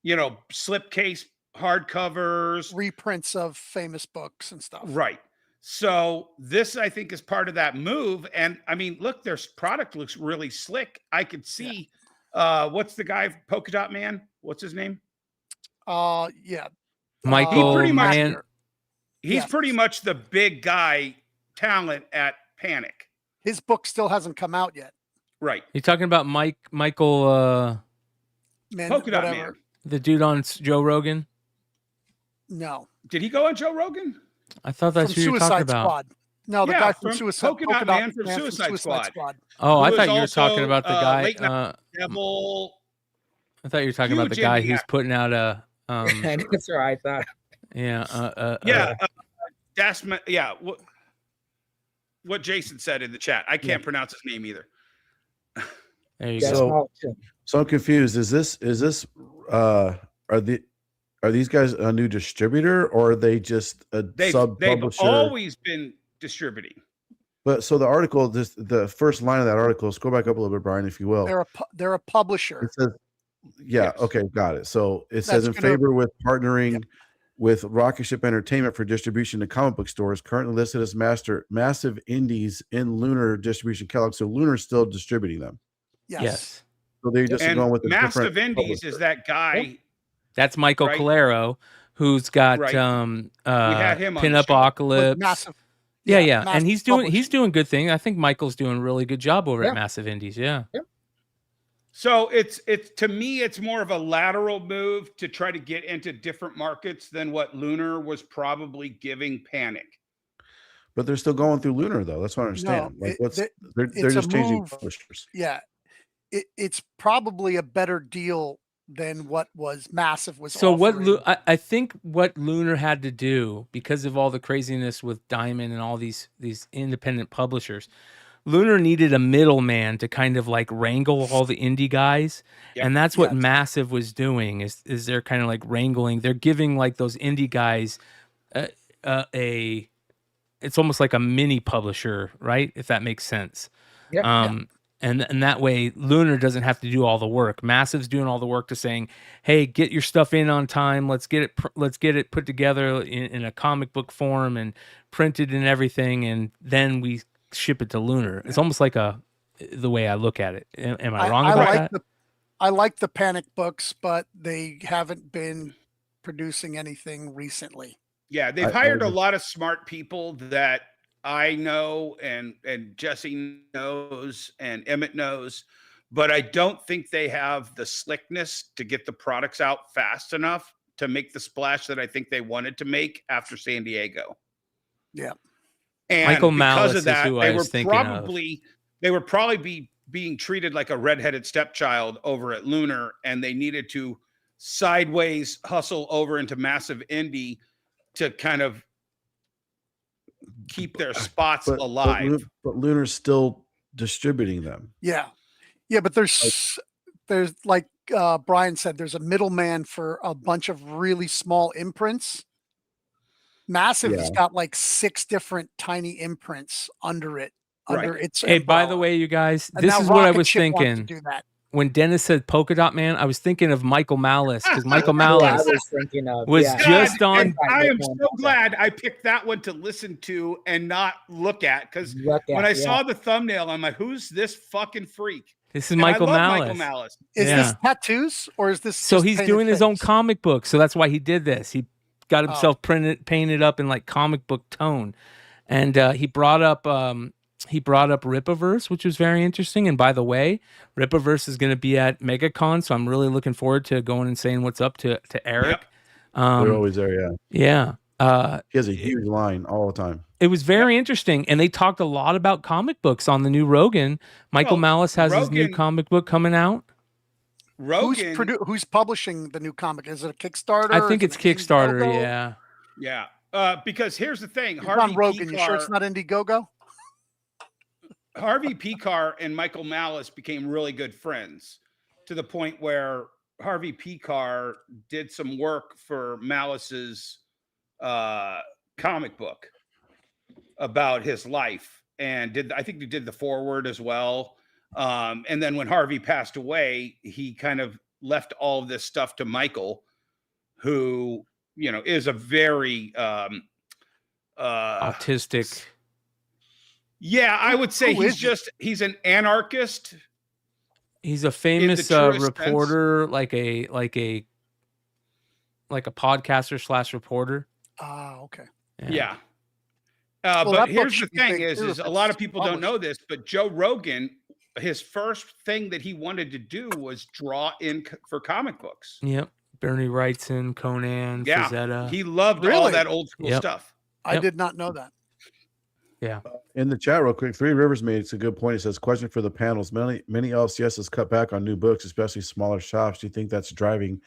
slipcase hardcovers. reprints of famous books and stuff. Right. So this, I think, is part of that move. And I mean, look, their product looks really slick. I could see, what's the guy, Polka Dot Man? What's his name? Yeah. Michael pretty much- Mann. He's Yeah. pretty much the big guy talent at Panic. His book still hasn't come out yet. Right. You talking about Michael, Man, Polka Dot whatever. Man. the dude on Joe Rogan? No. Did he go on Joe Rogan? I thought that's From who you were talking Suicide about. Squad. No, the Yeah, guy from from Suicide Polka Dot Man from Suicide Squad. Oh, I Who thought is you were talking also, about the guy. Late Night Devil. I thought you were talking about the huge guy indie who's actor. putting out a, And that's what I thought. What Jason said in the chat. I can't pronounce his name either. There you Yeah, go. So- small- So I'm confused. Is this are these guys a new distributor or are they just a They've sub publisher? always been distributing. But so the article, the first line of that article, scroll back up a little bit, Brian, if you will. They're a publisher. It says, yeah, Yes. okay, got it. So it says That's in gonna- favor with partnering with Rocket Ship Entertainment for distribution to comic book stores, currently listed as Massive Indies in Lunar distribution catalog. So Lunar's still distributing them. Yes. So they're just And going with a Massive different Indies publisher. is that guy. That's Michael Right. Calero, who's got Right. had him on the Pinup show. Apocalypse. Massive. Yeah, Massive and he's publishing. doing good thing. I think Michael's doing a really good job over Yeah. at Massive Indies. Yeah. So it's to me, it's more of a lateral move to try to get into different markets than what Lunar was probably giving Panic. But they're still going through Lunar though. That's what I understand. No, Like they're it's a just changing move. publishers. Yeah. It's probably a better deal than what was Massive was. So offering. I think what Lunar had to do because of all the craziness with Diamond and all these independent publishers, Lunar needed a middleman to kind of like wrangle all the indie guys. Yep. And that's what Yes. Massive was doing is they're kind of like wrangling. They're giving like those indie guys it's almost like a mini publisher, right? If that makes sense. Yep. And that way Lunar doesn't have to do all the work. Massive's doing all the work to saying, "Hey, get your stuff in on time. Let's get it put together in a comic book form and printed and everything, and then we ship it to Lunar." It's almost like the way I look at it. Am I wrong about that? I like the Panic books, but they haven't been producing anything recently. Yeah, they've hired a lot of smart people that I know and Jesse knows and Emmett knows, but I don't think they have the slickness to get the products out fast enough to make the splash that I think they wanted to make after San Diego. Yeah. And Michael because Malice of that, is who I was thinking of. They were probably being treated like a redheaded stepchild over at Lunar, and they needed to sideways hustle over into Massive Indie to kind of keep their spots alive. But Lunar's still distributing them. Yeah. Yeah, but there's like Brian said, there's a middleman for a bunch of really small imprints. Massive has got like 6 different tiny imprints under it. Under its Hey, by the umbrella. way, you guys, And this now is what I Rocket was Ship wants to thinking. do that. When Dennis said Polka Dot Man, I was thinking of Michael Malice because Michael Yeah, I Malice was thinking of was yeah. just on. And I am so glad I picked that one to listen to and not look at, because when I saw the thumbnail, I'm like, who's this fucking freak? This is And Michael I love Malice. Michael Malice. Is this tattoos or is this So just he's painted doing his own face? comic book, so that's why he did this. He got himself painted up in like comic book tone, and he brought up Rippaverse, which was very interesting. And by the way, Rippaverse is going to be at MegaCon, so I'm really looking forward to going and saying what's up to Eric. They're always there, Yeah. He has a huge line all the time. It was very interesting, and they talked a lot about comic books on the new Rogan. Michael Malice has his new comic book coming out. Rogan, Who's publishing the new comic? Is it a Kickstarter? I think Is it's it Kickstarter. Indiegogo? Yeah. Because here's the thing, It's Harvey on Rogan. You sure Picar- it's not Indiegogo? Harvey Picar and Michael Malice became really good friends, to the point where Harvey Picar did some work for Malice's comic book about his life, and I think he did the foreword as well. And then when Harvey passed away, he kind of left all of this stuff to Michael, who, is a very autistic. Yeah, I would say he's an anarchist. He's a famous reporter, like a podcaster / reporter. Okay. Yeah. But here's the thing is a lot of people don't know this, but Joe Rogan, his first thing that he wanted to do was draw in for comic books. Yep. Bernie Wrightson, Conan, Frazetta. He loved all that old school stuff. I did not know that. Yeah. In the chat, real quick, Three Rivers made a good point. He says, "Question for the panels: Many LCSs cut back on new books, especially smaller shops. Do you think that's driving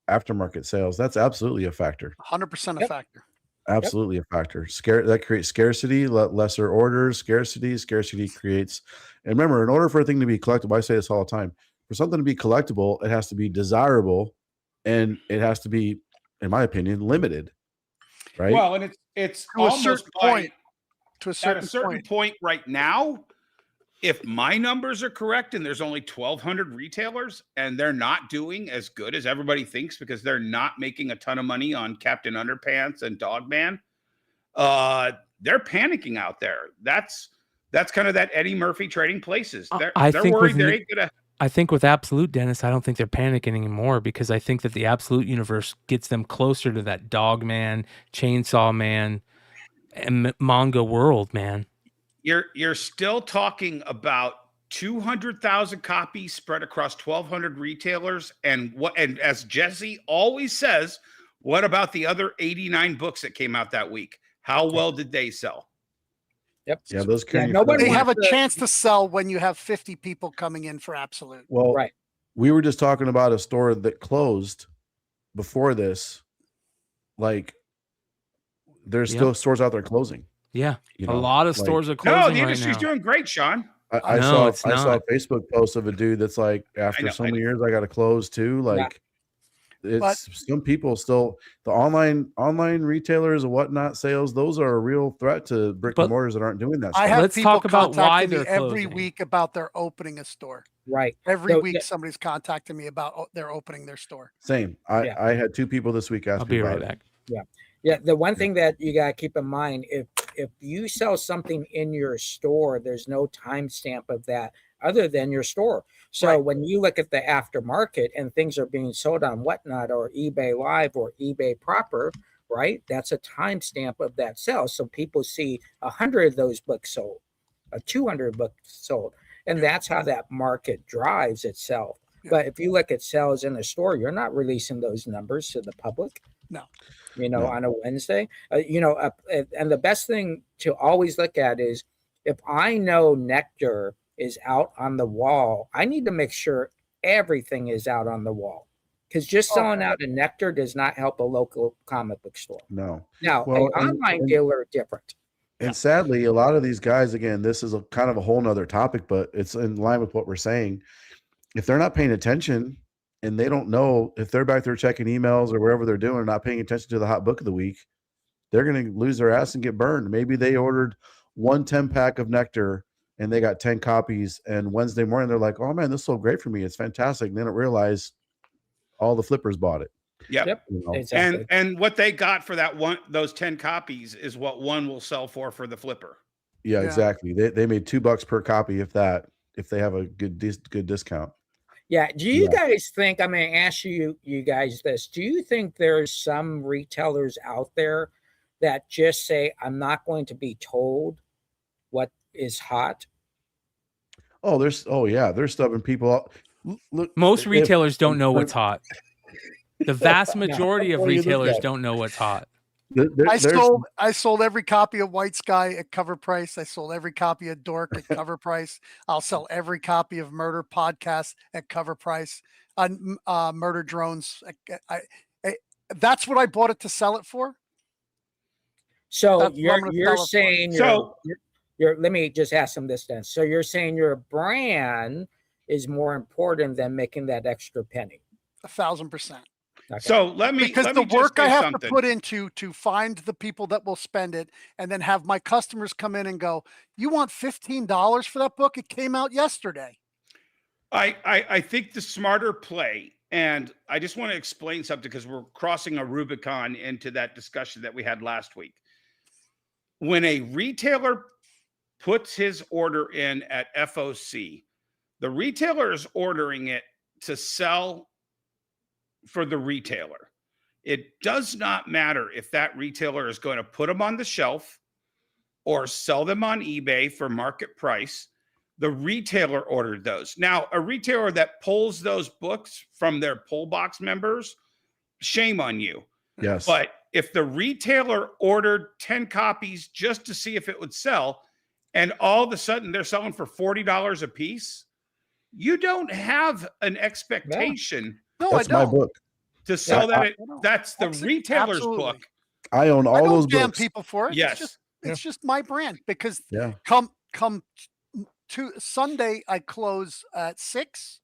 aftermarket sales?" That's absolutely a factor. 100% a factor. Absolutely a factor. That creates scarcity, lesser orders. Scarcity creates. And remember, in order for a thing to be collectible, I say this all the time: for something to be collectible, it has to be desirable, and it has to be, in my opinion, limited. Right. Well, and it's to a certain point. To a certain point right now, if my numbers are correct and there's only 1,200 retailers and they're not doing as good as everybody thinks because they're not making a ton of money on Captain Underpants and Dogman, they're panicking out there. That's kind of that Eddie Murphy Trading Places. They're worried they ain't gonna. I think with Absolute, Dennis, I don't think they're panicking anymore, because I think that the Absolute universe gets them closer to that Dogman, Chainsaw Man, and manga world, man. You're still talking about 200,000 copies spread across 1,200 retailers, and as Jesse always says, what about the other 89 books that came out that week? How well did they sell? Yep. Yeah, those they have a chance to sell when you have 50 people coming in for Absolute. Well, right. We were just talking about a store that closed before this. Like, there's still stores out there closing. Yeah. You A know, lot of like, stores are No, closing the right industry's now. doing great, Sean. I No, saw it's I saw not. a Facebook post of a dude that's like, after know, so I many know. years, I got to close too. Yeah. Like, it's some people still, the online retailers and whatnot sales, those are a real threat to brick But and mortars that aren't doing that I stuff. have Let's people talk about why contacting me they're every closing. week about their opening a store. Right. Every So, week, somebody's contacting me about their opening their store. Same. Yeah. I had 2 people this week ask I'll me be about right it. back. Yeah, the one thing that you got to keep in mind, if you sell something in your store, there's no timestamp of that other than your store. So Right. when you look at the aftermarket and things are being sold on Whatnot or eBay Live or eBay proper, right? That's a timestamp of that sale. So people see 100 of those books sold, 200 books sold, and that's how that market drives itself. Yeah. But if you look at sales in the store, you're not releasing those numbers to the public. No. No. On a Wednesday, and the best thing to always look at is if I know Nectar is out on the wall, I need to make sure everything is out on the wall, because just selling out a Nectar does not help a local comic book store. No. Now, Well, an online dealer different. And sadly, a lot of these guys, again, this is a kind of a whole nother topic, but it's in line with what we're saying. If they're not paying attention and they don't know, if they're back there checking emails or wherever they're doing, not paying attention to the hot book of the week, they're going to lose their ass and get burned. Maybe they ordered 1 10-pack of Nectar and they got 10 copies, and Wednesday morning they're like, oh man, this sold great for me. It's fantastic. And then it realized all the flippers bought it. Yep. You know? Exactly. And what they got for those 10 copies is what one will sell for the flipper. Yeah, Yeah. exactly. They made $2 per copy, if they have a good discount. Yeah. Do you guys think, I'm going to ask you guys this, do you think there's some retailers out there that just say, I'm not going to be told what is hot? They're stubbing people up. Look, Most if- retailers don't know what's hot. The vast No. majority of Well, you look retailers at- don't know what's hot. I sold every copy of White Sky at cover price. I sold every copy of Dork at cover price. I'll sell every copy of Murder Podcast at cover price. On Murder Drones, that's what I bought it to sell it for. So That's what I'm gonna you're sell it for. saying let me just ask them this then. So you're saying your brand is more important than making that extra penny. 1,000%. Okay. So let me Because let the me just work I say have something. to put into to find the people that will spend it, and then have my customers come in and go, you want $15 for that book? It came out yesterday. I think the smarter play, and I just want to explain something because we're crossing a Rubicon into that discussion that we had last week. When a retailer puts his order in at FOC, the retailer is ordering it to sell for the retailer. It does not matter if that retailer is going to put them on the shelf or sell them on eBay for market price. The retailer ordered those. Now, a retailer that pulls those books from their pull box members, shame on you. Yes. But if the retailer ordered 10 copies just to see if it would sell, and all of a sudden they're selling for $40 a piece, you don't have an expectation No, That's I my don't. book. to sell that. I don't. That's the retailer's Absolutely. book. I own I all don't those damn books. people for it. Yes. It's just my brand, because Yeah. come to Sunday, I close at 6.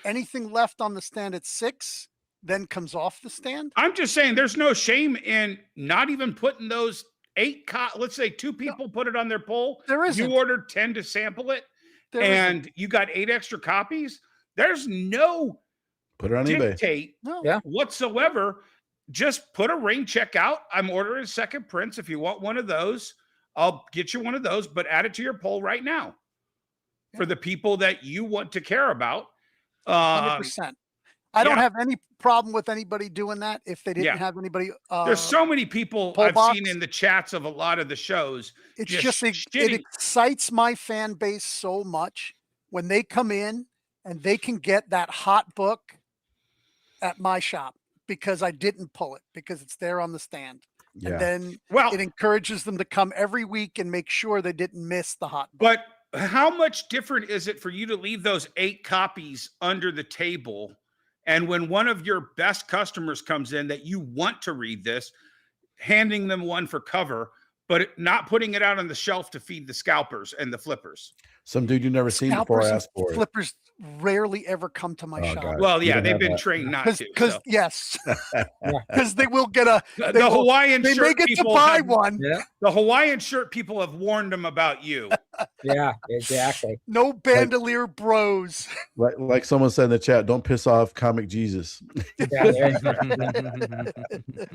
Anything left on the stand at 6 then comes off the stand. I'm just saying there's no shame in not even putting those 8 let's say 2 people put it on their poll. There isn't. You ordered 10 to sample it, There and you got 8 extra copies. There's no Put it on eBay. dictate No. Yeah. whatsoever. Just put a rain check out. I'm ordering second prints. If you want one of those, I'll get you one of those, but add it to your poll right now for the people that you want to care about. 100%. I don't yeah. have any problem with anybody doing that if they didn't Yeah. have anybody. There's so many people poll I've box. seen in the chats of a lot of the shows. It's just just it shitting. excites my fan base so much when they come in and they can get that hot book at my shop because I didn't pull it, because it's there on the stand. Yeah. And then Well, it encourages them to come every week and make sure they didn't miss the hot book. but how much different is it for you to leave those 8 copies under the table? And when one of your best customers comes in that you want to read this, handing them one for cover, but not putting it out on the shelf to feed the scalpers and the flippers. Some dude you never seen before Scalpers and asked for it. flippers rarely ever come to my Oh, shop. God. Well, You yeah, don't they've have been that. trained not to. Because So. yes, because they will get a The they will- Hawaiian they shirt may get to people buy have- one. Yeah, The Hawaiian shirt people have warned them about you. yeah, exactly. No bandolier bros. Like someone said in the chat, don't piss off Comic Jesus. Yeah, there you go.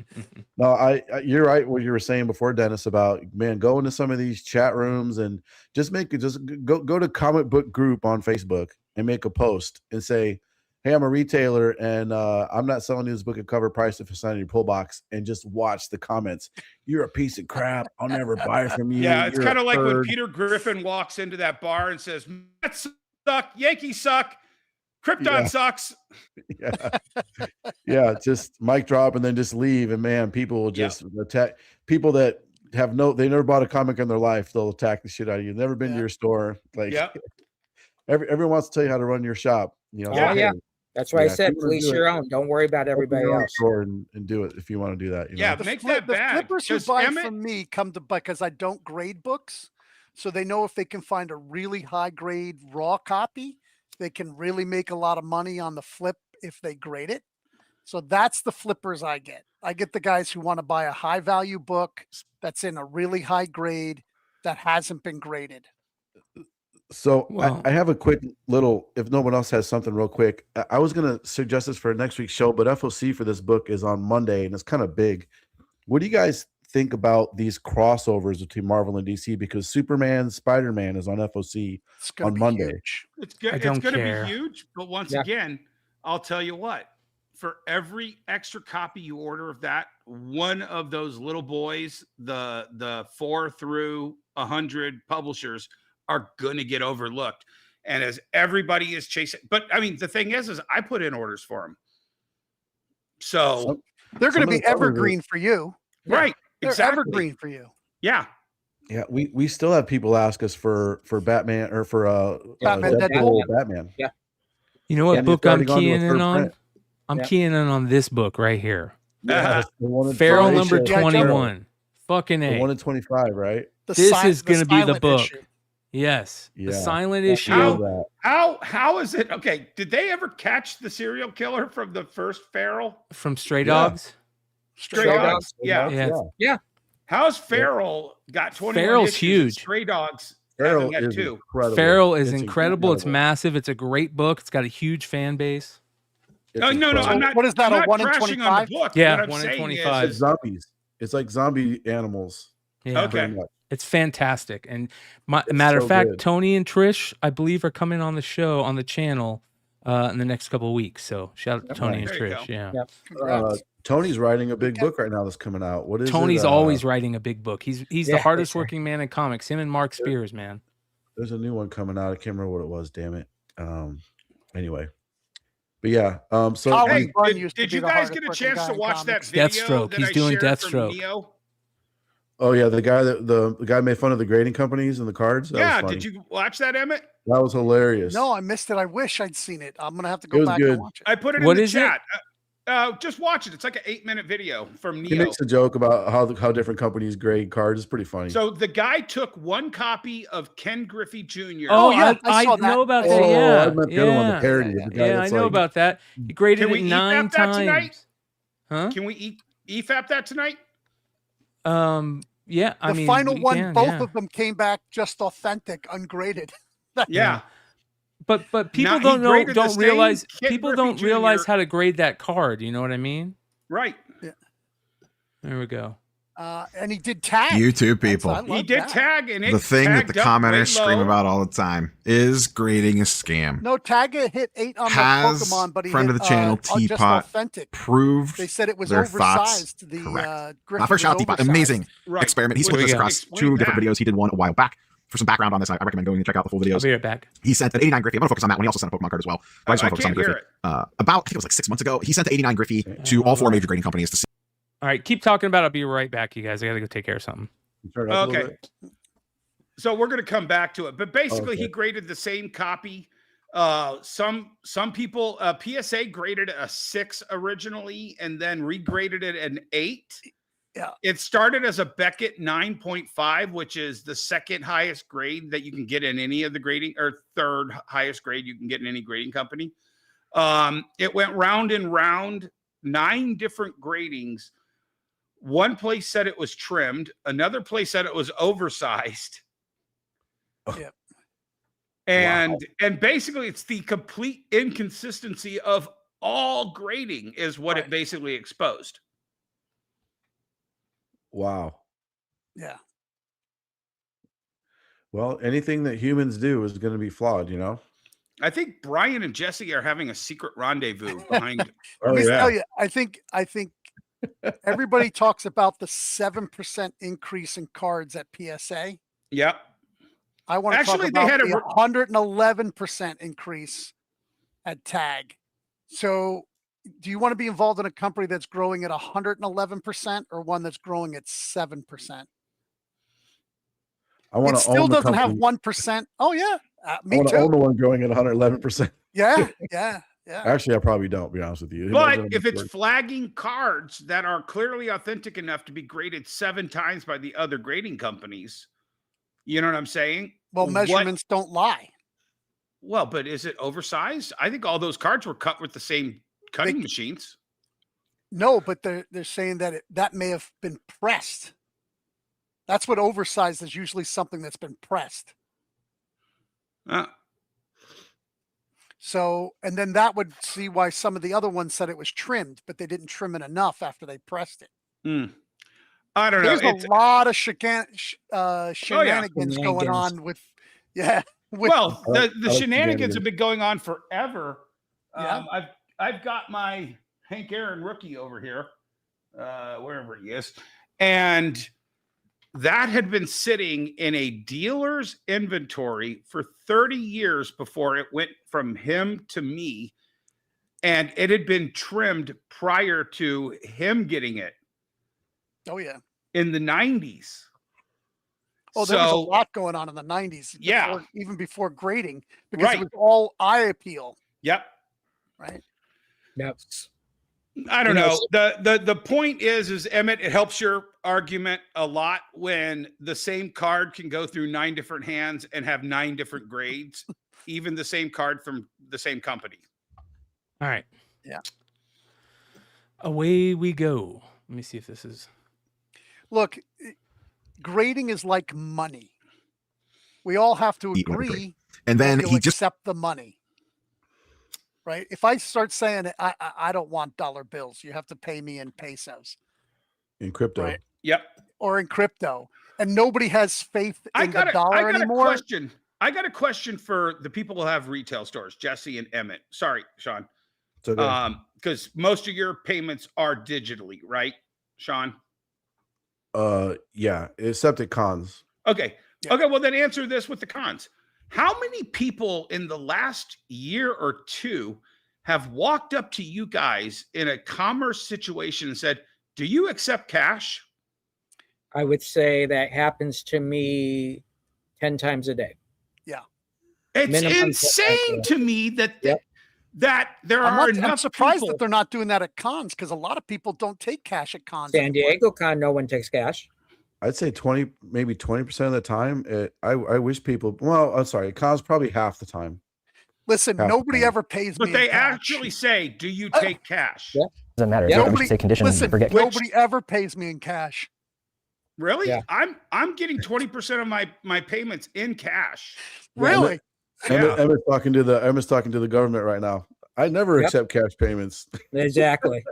No, you're right. What you were saying before, Dennis, about man, go into some of these chat rooms and just go to comic book group on Facebook and make a post and say, hey, I'm a retailer and I'm not selling you this book at cover price if it's not in your pull box, and just watch the comments. You're a piece of crap. I'll never buy from you. Yeah, it's You're kind a of like when turd." Peter Griffin walks into that bar and says, Mets suck, Yankees suck, Krypton Yeah. sucks. Yeah, just mic drop and then just leave. And man, people will just attack people that they never bought a comic in their life. They'll attack the shit out of you. Never been to your store. Like everyone wants to tell you how to run your shop. You know, Oh, yeah. hey, That's why I Yeah, if said you wanna police do your it, own. Don't worry about everybody open your own else. store and do it if you want to do that. You Yeah, know? make The that bad. flippers who Does buy Emmett- from me come to because I don't grade books, so they know if they can find a really high grade raw copy, they can really make a lot of money on the flip if they grade it. So that's the flippers I get. I get the guys who want to buy a high value book that's in a really high grade that hasn't been graded. So Well- I have a quick little, if no one else has something real quick, I was going to suggest this for next week's show, but FOC for this book is on Monday and it's kind of big. What do you guys think about these crossovers between Marvel and DC? Because Superman, Spider-Man is on FOC It's going on to be Monday. huge. It's good. I It's don't going to care. be huge. But once Yeah. again, I'll tell you what, for every extra copy you order of that, one of those little boys, the 4 through 100 publishers are going to get overlooked. And as everybody is chasing, but I mean, the thing is I put in orders for them. So, They're going Some to of be the covers are- evergreen for you. right. They're Exactly. evergreen for you. Yeah. Yeah, we still have people ask us for Batman or for Batman, Deadpool, Batman. You know what And book it's already I'm gone to a keying in third on? print. I'm Yeah. keying in on this book right here. Yeah, the one in Feral Croatia. number Yeah, 21. Fucking The A. one in 25, right? The This si- is gonna be the silent book. issue. Yes. Yeah. The silent Yeah, issue. I know that. How is it? Okay. Did they ever catch the serial killer from the first Feral? From Stray Yeah. Dogs. Stray Stray Dogs. Dogs. Yeah. Yeah. How's Feral got 21 Feral's issues and huge. Stray Dogs Feral hasn't got is 2. incredible. Feral is It's incredible. It's incredible. massive. It's a great book. It's got a huge fan base. It's No, I'm incredible. not. What is that, I'm a not 1 in trashing 25? on the book. Yeah, what I'm 1 in saying 25. It's zombies. It's like zombie animals. Yeah. Okay. pretty much. It's fantastic. And It's matter so of fact, good. Tony and Trish, I believe, are coming on the show on the channel in the next couple of weeks. So shout out to Tony and There you Trish. go. Yeah. Yep. Congrats. Tony's writing a big book right now that's coming out. What is Tony's it? always writing a big book. He's the Yeah, hardest for sure. working man in comics. Him and Mark Spears, man. There's a new one coming out. I can't remember what it was. Damn it. Anyway, but yeah. So Colin Hey, Bunn did, used to did be you the guys hardest get a working chance guy to in watch that comics. video Deathstroke. that He's I doing shared from Deathstroke. Neo? oh yeah, the guy made fun of the grading companies and the cards. That Yeah, was funny. did you watch that, Emmett? That was hilarious. No, I missed it. I wish I'd seen it. I'm gonna have to It go was back good. and watch it. I put it What in the is it? chat. Just watch it. It's like an 8-minute video from He Neo. makes a joke about how different companies grade cards. It's pretty funny. So the guy took one copy of Ken Griffey Jr. Oh, yeah, I I saw that. know about oh, that. Yeah. I meant the other one, the parody. Yeah, of the guy Yeah, I that's know like, about that. He graded Can we it eat 9 that tonight? times. Huh? Can we EFAP that tonight? Yeah. I The mean, final we one, can, both yeah. of them came back just authentic, ungraded. Yeah. But people Not- he don't know, graded the don't same realize. Ken People Griffey don't realize Jr. how to grade that card. You know what I mean? Right. There we go. And he did tag. YouTube That's- people. I He love did that. tag, and it The thing that the tagged up way commenters scream low. about all the time is grading a scam. No, Tagga hit 8 on Has the Pokemon, but he friend hit, of the channel, just Teapot, authentic. Proved They said it was their thoughts oversized. The correct. Griffin Not for was shout Teapot. oversized. Amazing Right. experiment. He What split do this we got? across Explain 2 different that. videos. He did one a while back. For some background on this, I recommend going and check out the full I'll videos. be right back. He sent an 89 Griffey. I'm going to focus on that one. He also sent a Pokemon card as well. But I just I want to focus on can't hear Griffey. it. About, I think it was like 6 months ago, he sent the 89 Griffey to all 4 major grading companies to see. All right, keep talking about it. I'll be right back, you guys. I got to go take care of something. Turn it up a little Okay. bit. So we're going to come back to it, but basically Okay. he graded the same copy. Some people, PSA graded a 6 originally and then regraded it an 8. Yeah. It started as a Beckett 9.5, which is the second highest grade that you can get in any of the grading, or third highest grade you can get in any grading company. It went round and round, 9 different gradings. One place said it was trimmed. Another place said it was oversized. Yep. And basically it's the complete inconsistency of all grading is what it basically exposed. Wow. Yeah. Well, anything that humans do is going to be flawed, you know? I think Brian and Jesse are having a secret rendezvous behind. Oh, Let me yeah. tell you, I think everybody talks about the 7% increase in cards at PSA. Yep. I want to talk Actually, they about had the 111% increase at Tag. So do you want to be involved in a company that's growing at 111% or one that's growing at 7%? I want It to still own the doesn't have company. 1%. Oh, yeah. I Me want to own too. the one growing at 111%. Yeah. Yeah. Yeah. Actually, I probably don't, be honest with you. But if it's flagging cards that are clearly authentic enough to be graded 7 times by the other grading companies, you know what I'm saying? Well, measurements don't lie. Well, but is it oversized? I think all those cards were cut with the same cutting machines. No, but they're saying that that may have been pressed. That's what oversized is, usually something that's been pressed. So, and then that would see why some of the other ones said it was trimmed, but they didn't trim it enough after they pressed it. I don't know. There's a lot of shenanigans going on with, well, the shenanigans have been going on forever. Yeah. I've got my Hank Aaron rookie over here, wherever he is, and that had been sitting in a dealer's inventory for 30 years before it went from him to me, and it had been trimmed prior to him getting it. Oh, yeah. In the 90s. Oh, there was a lot going on in the 90s. Yeah. Even before grading, because it was all eye appeal. Yep. Right. Yep. I don't know. The point is Emmett, it helps your argument a lot when the same card can go through 9 different hands and have 9 different grades, even the same card from the same company. All right. Yeah. Away we go. Let me see if this is. Look, grading is like money. We all have to agree, and then he just accept the money. Right? If I start saying I don't want dollar bills, you have to pay me in pesos. In crypto. Right? Yep. Or in crypto. And nobody has faith in the dollar anymore. I got a question for the people who have retail stores, Jesse and Emmett. Sorry, Sean. It's okay. Because most of your payments are digitally, right, Sean? Yeah, except at cons. Okay. Yeah. Okay, well then answer this with the cons. How many people in the last year or two have walked up to you guys in a commerce situation and said, "Do you accept cash?" I would say that happens to me 10 times a day. Yeah. It's insane to me that that there are enough. I'm surprised that they're not doing that at cons, because a lot of people don't take cash at cons. San Diego con, no one takes cash. I'd say 20, maybe 20% of the time. I wish people, well, I'm sorry, cons probably half the time. Listen, nobody ever pays me. But they actually say, "Do you take cash?" Yeah. Doesn't matter. Yeah. Nobody, say conditions. Listen, Forget nobody ever pays me in cash. Really? Yeah. I'm getting 20% of my payments in cash. Really? Emmett's talking to the government right now. I never accept cash payments. Exactly.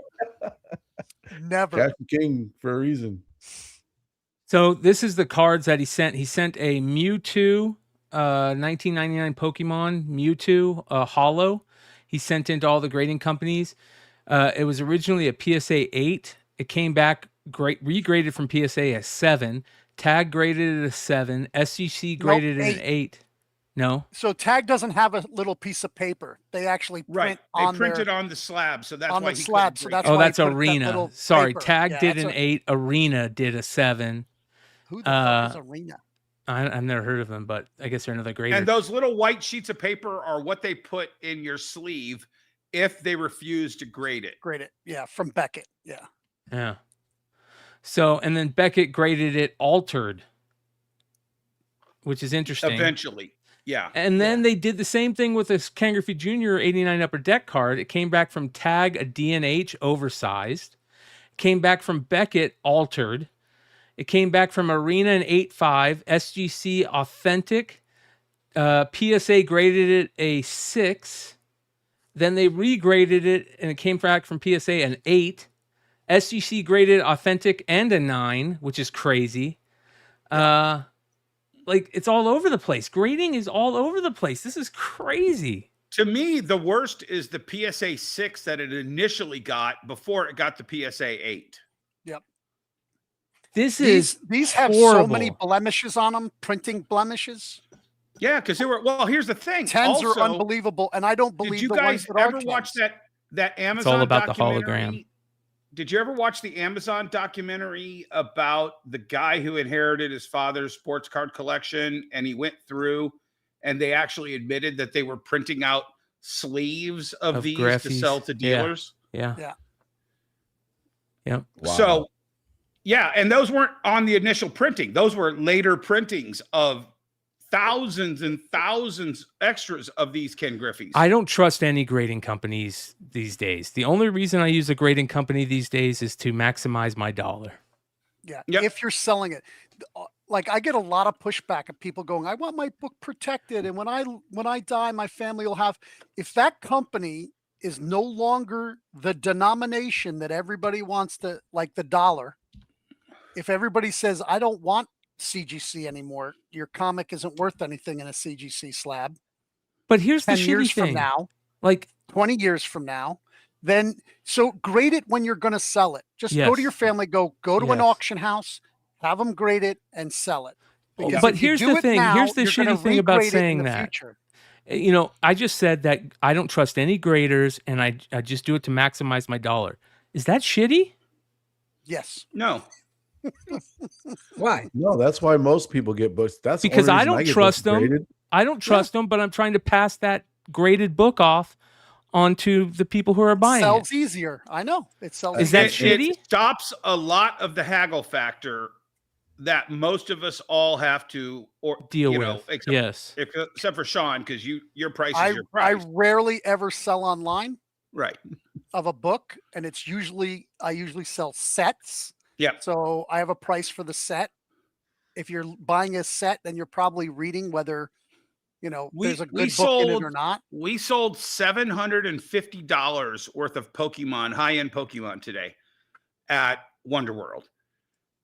Never. Cash the king for a reason. So this is the cards that he sent. He sent a Mewtwo, 1999 Pokemon Mewtwo, Holo. He sent into all the grading companies. It was originally a PSA 8. It came back regraded from PSA as 7. Tag graded it a 7. SGC graded it an 8. No. So Tag doesn't have a little piece of paper. They actually print on printed on the slab, so that's on why the slab. So that's why that's he put Arena. that Sorry, paper. Tag did an 8. Arena did a 7. Who the fuck is Arena? I've never heard of them, but I guess they're another grader. And those little white sheets of paper are what they put in your sleeve if they refuse to grade it. Grade it. Yeah, from Beckett. Yeah. Yeah. So, and then Beckett graded it altered, which is interesting. Eventually. Yeah. And then they did the same thing with this Ken Griffey Jr. 89 Upper Deck card. It came back from Tag, a DNH, oversized. Came back from Beckett, altered. It came back from Arena an 8.5, SGC authentic. PSA graded it a 6. Then they regraded it, and it came back from PSA an 8. SGC graded authentic and a 9, which is crazy. Like, it's all over the place. Grading is all over the place. This is crazy. To me, the worst is the PSA 6 that it initially got before it got the PSA 8. Yep. These have horrible. so many blemishes on them, printing blemishes. Yeah, because they were. Well, here's the thing. 10s also, are unbelievable, and I don't believe did you the guys ones that are ever watch 10s. that Amazon? It's all about the documentary? hologram. Did you ever watch the Amazon documentary about the guy who inherited his father's sports card collection, and he went through, and they actually admitted that they were printing out sleeves of these Graphies. to sell to dealers? Yeah. Wow. So, yeah, and those weren't on the initial printing. Those were later printings of thousands and thousands extras of these Ken Griffeys. I don't trust any grading companies these days. The only reason I use a grading company these days is to maximize my dollar. Yeah. Yep. If you're selling it, like I get a lot of pushback of people going, I want my book protected. And when I die, my family will have, if that company is no longer the denomination that everybody wants to, like the dollar, if everybody says, I don't want CGC anymore, your comic isn't worth anything in a CGC slab. But here's the 10 shitty years thing. from now, Like, 20 years from now, then so grade it when you're going to sell it. Just go to Yes. your family, go to an Yes. auction house, have them grade it and sell it. Because but if you here's do the it thing. now, Here's the you're gonna shitty thing about regrade it in saying the that. future. You know, I just said that I don't trust any graders, and I just do it to maximize my dollar. Is that shitty? Yes. No. Why? No, that's why most people get books. That's the Because only I reason don't get trust books them. graded. I don't trust them, but I'm trying to pass that graded book off onto the people who are buying Sells it. easier. I know. It sells Is that easier. shitty? It stops a lot of the haggle factor that most of us all have to Deal you with. know, except, Yes. except for Sean, because your price I is your price. rarely ever sell online Right. of a book, and it's usually I usually sell sets. Yeah. So I have a price for the set. If you're buying a set, then you're probably reading whether there's a good book in it or not. We sold $750 worth of Pokemon, high-end Pokemon today at Wonder World.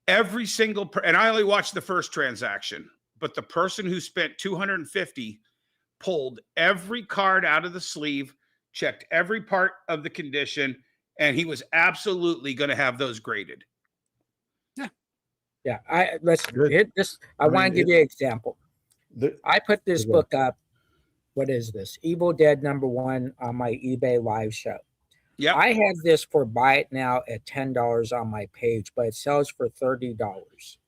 Every single and I only watched the first transaction, but the person who spent $250 pulled every card out of the sleeve, checked every part of the condition, and he was absolutely going to have those graded. Yeah, let's Good. hit this. I mean, want to give you an example. I put this Okay. book up. What is this? Evil Dead #1 on my eBay live show. Yeah. I have this for buy it now at $10 on my page, but it sells for $30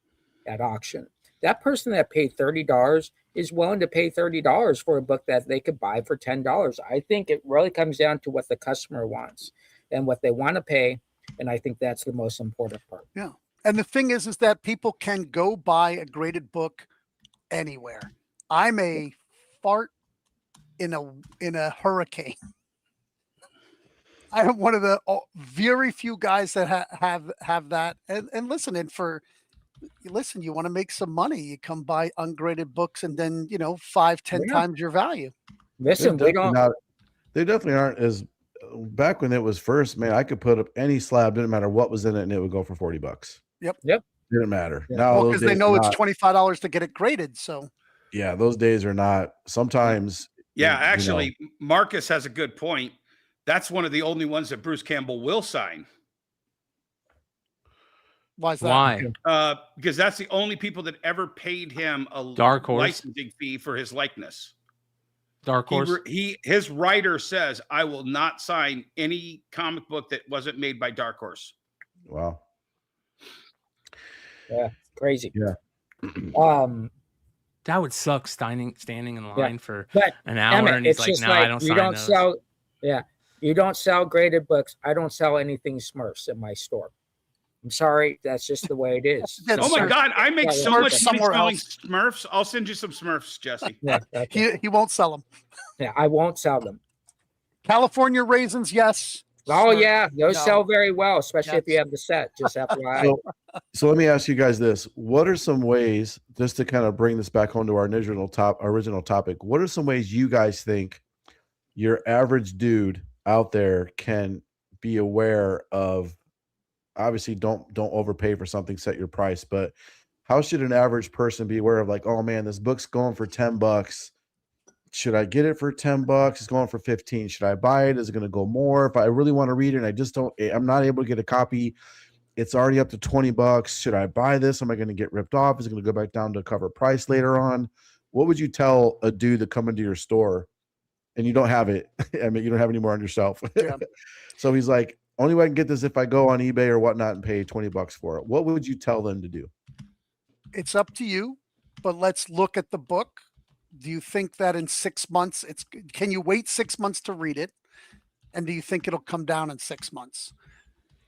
at auction. That person that paid $30 is willing to pay $30 for a book that they could buy for $10. I think it really comes down to what the customer wants and what they want to pay. And I think that's the most important part. Yeah. And the thing is that people can go buy a graded book anywhere. I may fart in a hurricane. I am one of the very few guys that have that. And listen, you want to make some money, you come buy ungraded books, and then 5-10 times your value. Listen, They definitely aren't as back when it was first. Man, I could put up any slab, didn't matter what was in it, and it would go for $40. Yep. Didn't matter. Yeah. Now Well, those because they days know are it's not- $25 to get it graded. So Yeah, those days are not. Sometimes. Yeah, you know, actually, Marcus has a good point. That's one of the only ones that Bruce Campbell will sign. why is that? Why? Because that's the only people that ever paid him a Dark Horse. licensing fee for his likeness. Dark Horse. His writer says, I will not sign any comic book that wasn't made by Dark Horse. Wow. Yeah, crazy. Yeah. That would suck standing in line for But an hour, Emmett, and he's it's like, just "No, like I don't you sign don't those." sell. Yeah, you don't sell graded books. I don't sell anything Smurfs in my store. I'm sorry, that's just the way it is. Yeah, Oh my sir. God, I make so Smurfs much money somewhere selling else. Smurfs. I'll send you some Smurfs, Jesse. Yeah, okay. He won't sell them. Yeah, I won't sell them. California raisins, yes. Oh Smurf, yeah, those no. sell very well, especially if you Yes. have the set. Just FYI. So let me ask you guys this: what are some ways, just to kind of bring this back home to our original topic? What are some ways you guys think your average dude out there can be aware of? Obviously, don't overpay for something. Set your price, but how should an average person be aware of? Like, oh man, this book's going for $10. Should I get it for $10? It's going for 15. Should I buy it? Is it going to go more? If I really want to read it, and I just don't, I'm not able to get a copy. It's already up to $20. Should I buy this? Am I going to get ripped off? Is it going to go back down to cover price later on? What would you tell a dude to come into your store and you don't have it? I mean, you don't have any more on your shelf. Yeah. So he's like, only way I can get this if I go on eBay or whatnot and pay $20 for it. What would you tell them to do? It's up to you, but let's look at the book. Do you think that in 6 months, can you wait 6 months to read it? And do you think it'll come down in 6 months?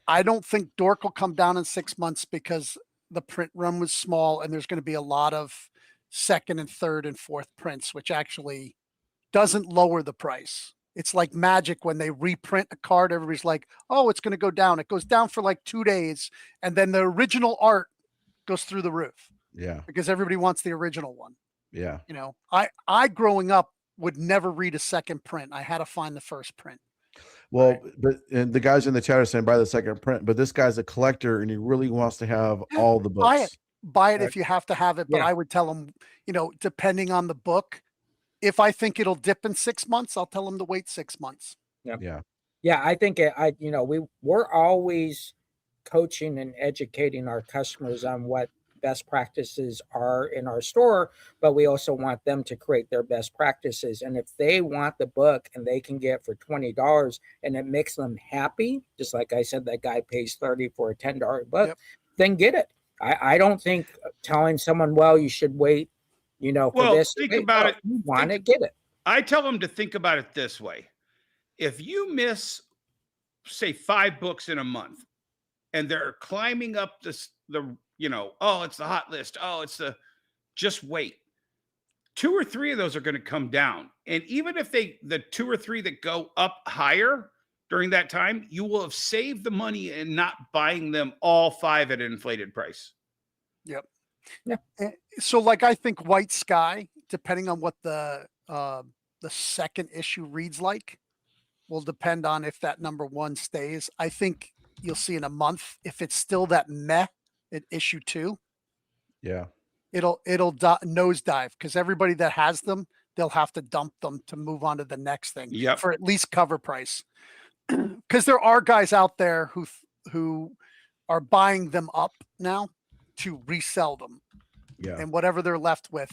I don't think Dork will come down in 6 months because the print run was small and there's going to be a lot of second and third and fourth prints, which actually doesn't lower the price. It's like magic when they reprint a card. Everybody's like, oh, it's going to go down. It goes down for like 2 days. And then the original art goes through the roof. Yeah. Because everybody wants the original one. Yeah. You know, I growing up would never read a second print. I had to find the first print. Well, Right. but and the guys in the chat are saying buy the second print, but this guy's a collector and he really wants to have all the books. Buy it if you have to have it. But Yeah. I would tell them, you know, depending on the book, if I think it'll dip in 6 months, I'll tell them to wait 6 months. Yeah. Yeah, I think we're always coaching and educating our customers on what best practices are in our store, but we also want them to create their best practices. And if they want the book and they can get for $20 and it makes them happy, just like I said, that guy pays $30 for a $10 book, Yep. then get it. I don't think telling someone, well, you should wait, you know, for Well, this. think Hey, about no, it. You want it, get it. I tell them to think about it this way. If you miss, say, 5 books in a month and they're climbing up oh, it's the hot list. Oh, just wait. 2 or 3 of those are going to come down. And even if the 2 or 3 that go up higher during that time, you will have saved the money and not buying them all 5 at an inflated price. Yep. Yeah. So like, I think White Sky, depending on what the second issue reads like, will depend on if that number 1 stays. I think you'll see in a month, if it's still that meh at issue 2, Yeah. it'll nosedive because everybody that has them, they'll have to dump them to move on to the next thing. Yep. For at least cover price. Because there are guys out there who are buying them up now to resell them, Yeah. and whatever they're left with,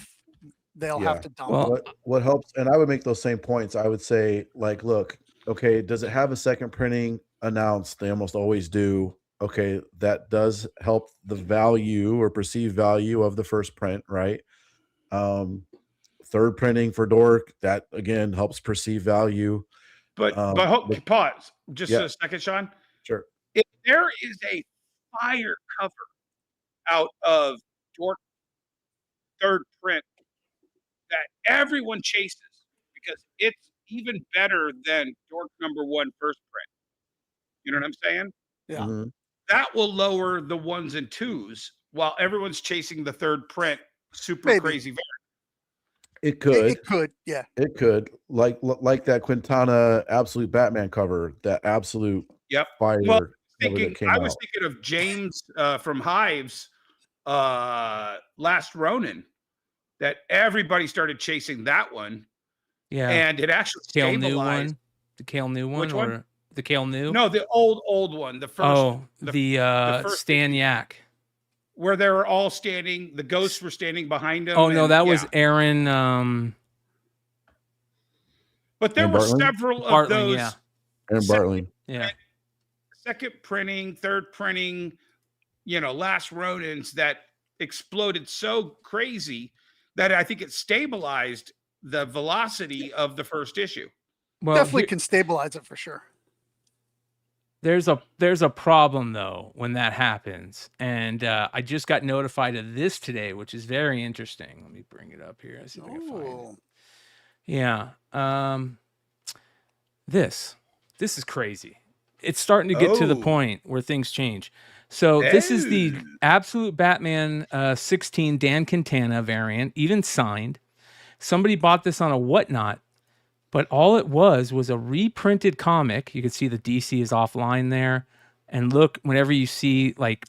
they'll Yeah. have to dump. Well, What helps, and I would make those same points. I would say, like, look, okay, does it have a second printing announced? They almost always do. Okay, that does help the value or perceived value of the first print, right? Third printing for Dork, that again helps perceive value. But pause just Yeah. a second, Sean. Sure. If there is a fire cover out of Dork third print that everyone chases because it's even better than Dork number 1 first print. You know what I'm saying? Yeah. Mhm. That will lower the 1s and 2s while everyone's chasing the third print super Maybe. crazy variant. It could. It could, yeah. It could. Like that Quintana Absolute Batman cover, that absolute Yep. fire Well, cover that came I was out. thinking of James from Hives Last Ronin, that everybody started chasing that one. yeah. And it actually Kale New stabilized. one. The Kale New one, Which one? or the Kale New? No, the old one. The first. Oh, the the first Stan Yak. where they were all standing. The ghosts were standing behind him. Oh no, and- that was yeah. Aaron. But there And were Bartling? several of Bartling, those yeah. And Bartley. Yeah. second printing, third printing, Last Ronins that exploded so crazy that I think it stabilized the velocity of the first issue. Well, Definitely can stabilize it for sure. There's a problem though when that happens, and I just got notified of this today, which is very interesting. Let me bring it up here. See if I can find it. Yeah. This is crazy. It's starting to get to the point where things change. So this is the Absolute Batman 16 Dan Quintana variant, even signed. Somebody bought this on a whatnot, but all it was a reprinted comic. You can see the DC is offline there, and look, whenever you see like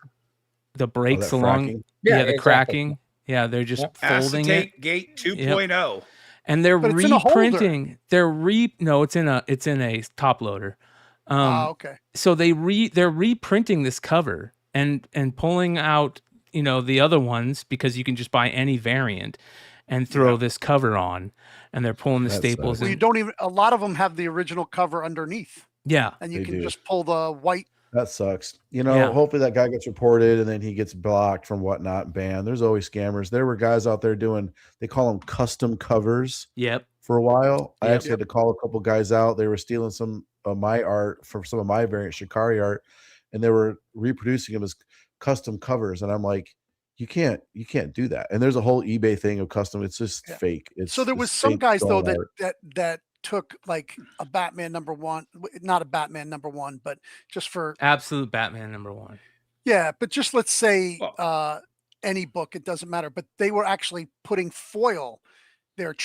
the breaks along, fracking. the exactly. cracking, they're just folding it. Acetate Gate 2.0. And they're But it's in a holder. reprinting. No, it's in a top loader. Okay. So they're reprinting this cover and pulling out, the other ones because you can just buy any variant and throw this cover on, and they're pulling the staples. Well, you don't even. A lot of them have the original cover underneath. Yeah, and you They can do. just pull the white. That sucks. Yeah. Hopefully that guy gets reported and then he gets blocked from whatnot, banned. There's always scammers. There were guys out there they call them custom covers. Yep. For a while. I Yep. actually had to call a couple guys out. They were stealing some of my art from some of my variant Shikari art, and they were reproducing them as custom covers. And I'm like, you can't do that. And there's a whole eBay thing of custom. It's just fake. So there was some guys though that took like a Batman #1, not a Batman #1, but just for Absolute Batman #1. Yeah, but just let's say any book, it doesn't matter. But they were actually putting foil. They're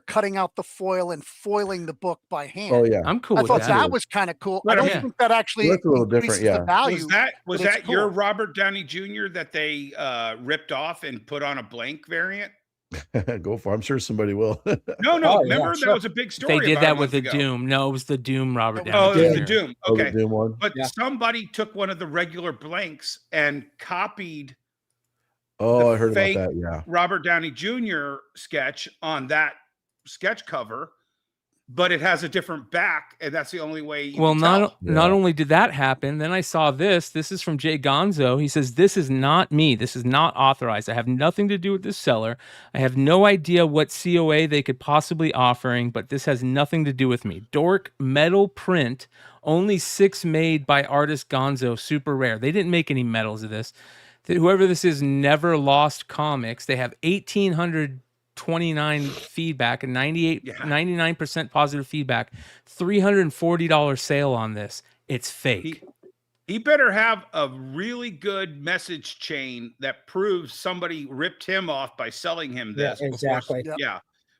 cutting out the foil and foiling the book by hand. Oh yeah, I'm cool I with thought that. that was kind of cool. I don't think that actually That's a little increases different, the value. Was but it's that your cool. Robert Downey Jr. that they ripped off and put on a blank variant? Go for it. I'm sure somebody will. No, Oh, yeah, remember sure. that was a big story. They did about a that with month the ago. Doom. No, it was the Doom Robert Downey Oh, it was Jr. the Doom. Oh, the Okay, Doom one. but somebody took one of the regular blanks and copied Oh, I heard about fake that. Yeah. Robert Downey Jr. sketch on that sketch cover, but it has a different back, and that's the only way you Well, can tell. not only did that happen, then I saw this. This is from Jay Gonzo. He says, "This is not me. This is not authorized. I have nothing to do with this seller. I have no idea what COA they could possibly offering, but this has nothing to do with me. Dork metal print, only 6 made by artist Gonzo, super rare. They didn't make any medals of this. Whoever this is never lost comics. They have 1,829 feedback and 99% positive feedback. $340 sale on this. It's fake. He better have a really good message chain that proves somebody ripped him off by selling him this. Exactly. Yeah.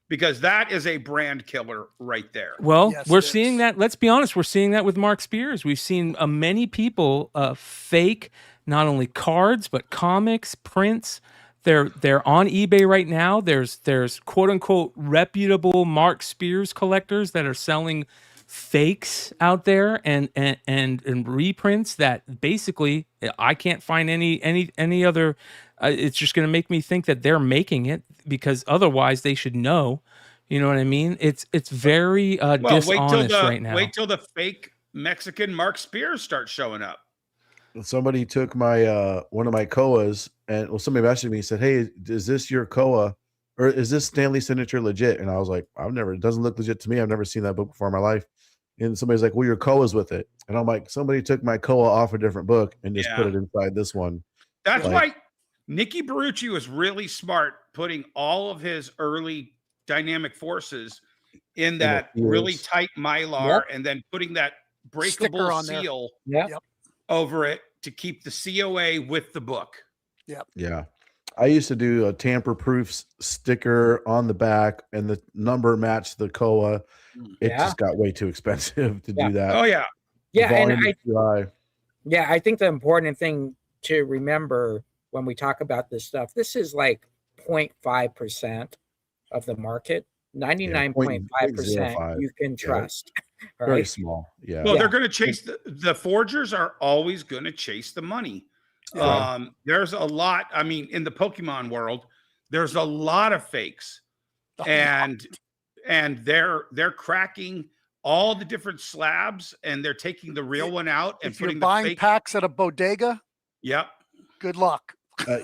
Because that is a brand killer right there. Well, Yes, we're it seeing is. that. Let's be honest. We're seeing that with Mark Spears. We've seen many people fake not only cards but comics, prints. They're on eBay right now. There's quote unquote reputable Mark Spears collectors that are selling fakes out there and reprints that basically I can't find any other. It's just going to make me think that they're making it because otherwise they should know. You know what I mean? It's very dishonest right now. Wait till the fake Mexican Mark Spears starts showing up. Somebody took my one of my Koas, and somebody messaged me and said, "Hey, is this your Koa, or is this Stanley signature legit?" And I was like, it doesn't look legit to me. I've never seen that book before in my life. And somebody's like, "Well, your Koa's with it," and I'm like, somebody took my Koa off a different book and just put it inside this one. That's why Nicky Barucci was really smart putting all of his early dynamic forces in that really tight Mylar and then putting that breakable on there. seal Yep. over it to keep the COA with the book. Yeah. I used to do a tamper-proof sticker on the back, and the number matched the Koa. It just got way too expensive to do that. Oh yeah. Yeah, and Volume is too high. I think the important thing to remember when we talk about this stuff, this is like 0.5% of the market. 99.5% you can trust. Very Right? small. Yeah. Well, they're going to chase the forgers are always going to chase the money. There's a lot. I mean, in the Pokemon world, there's a lot of fakes, and they're cracking all the different slabs, and they're taking the real one out and If you're putting buying the fake. packs at a bodega, Yep. good luck.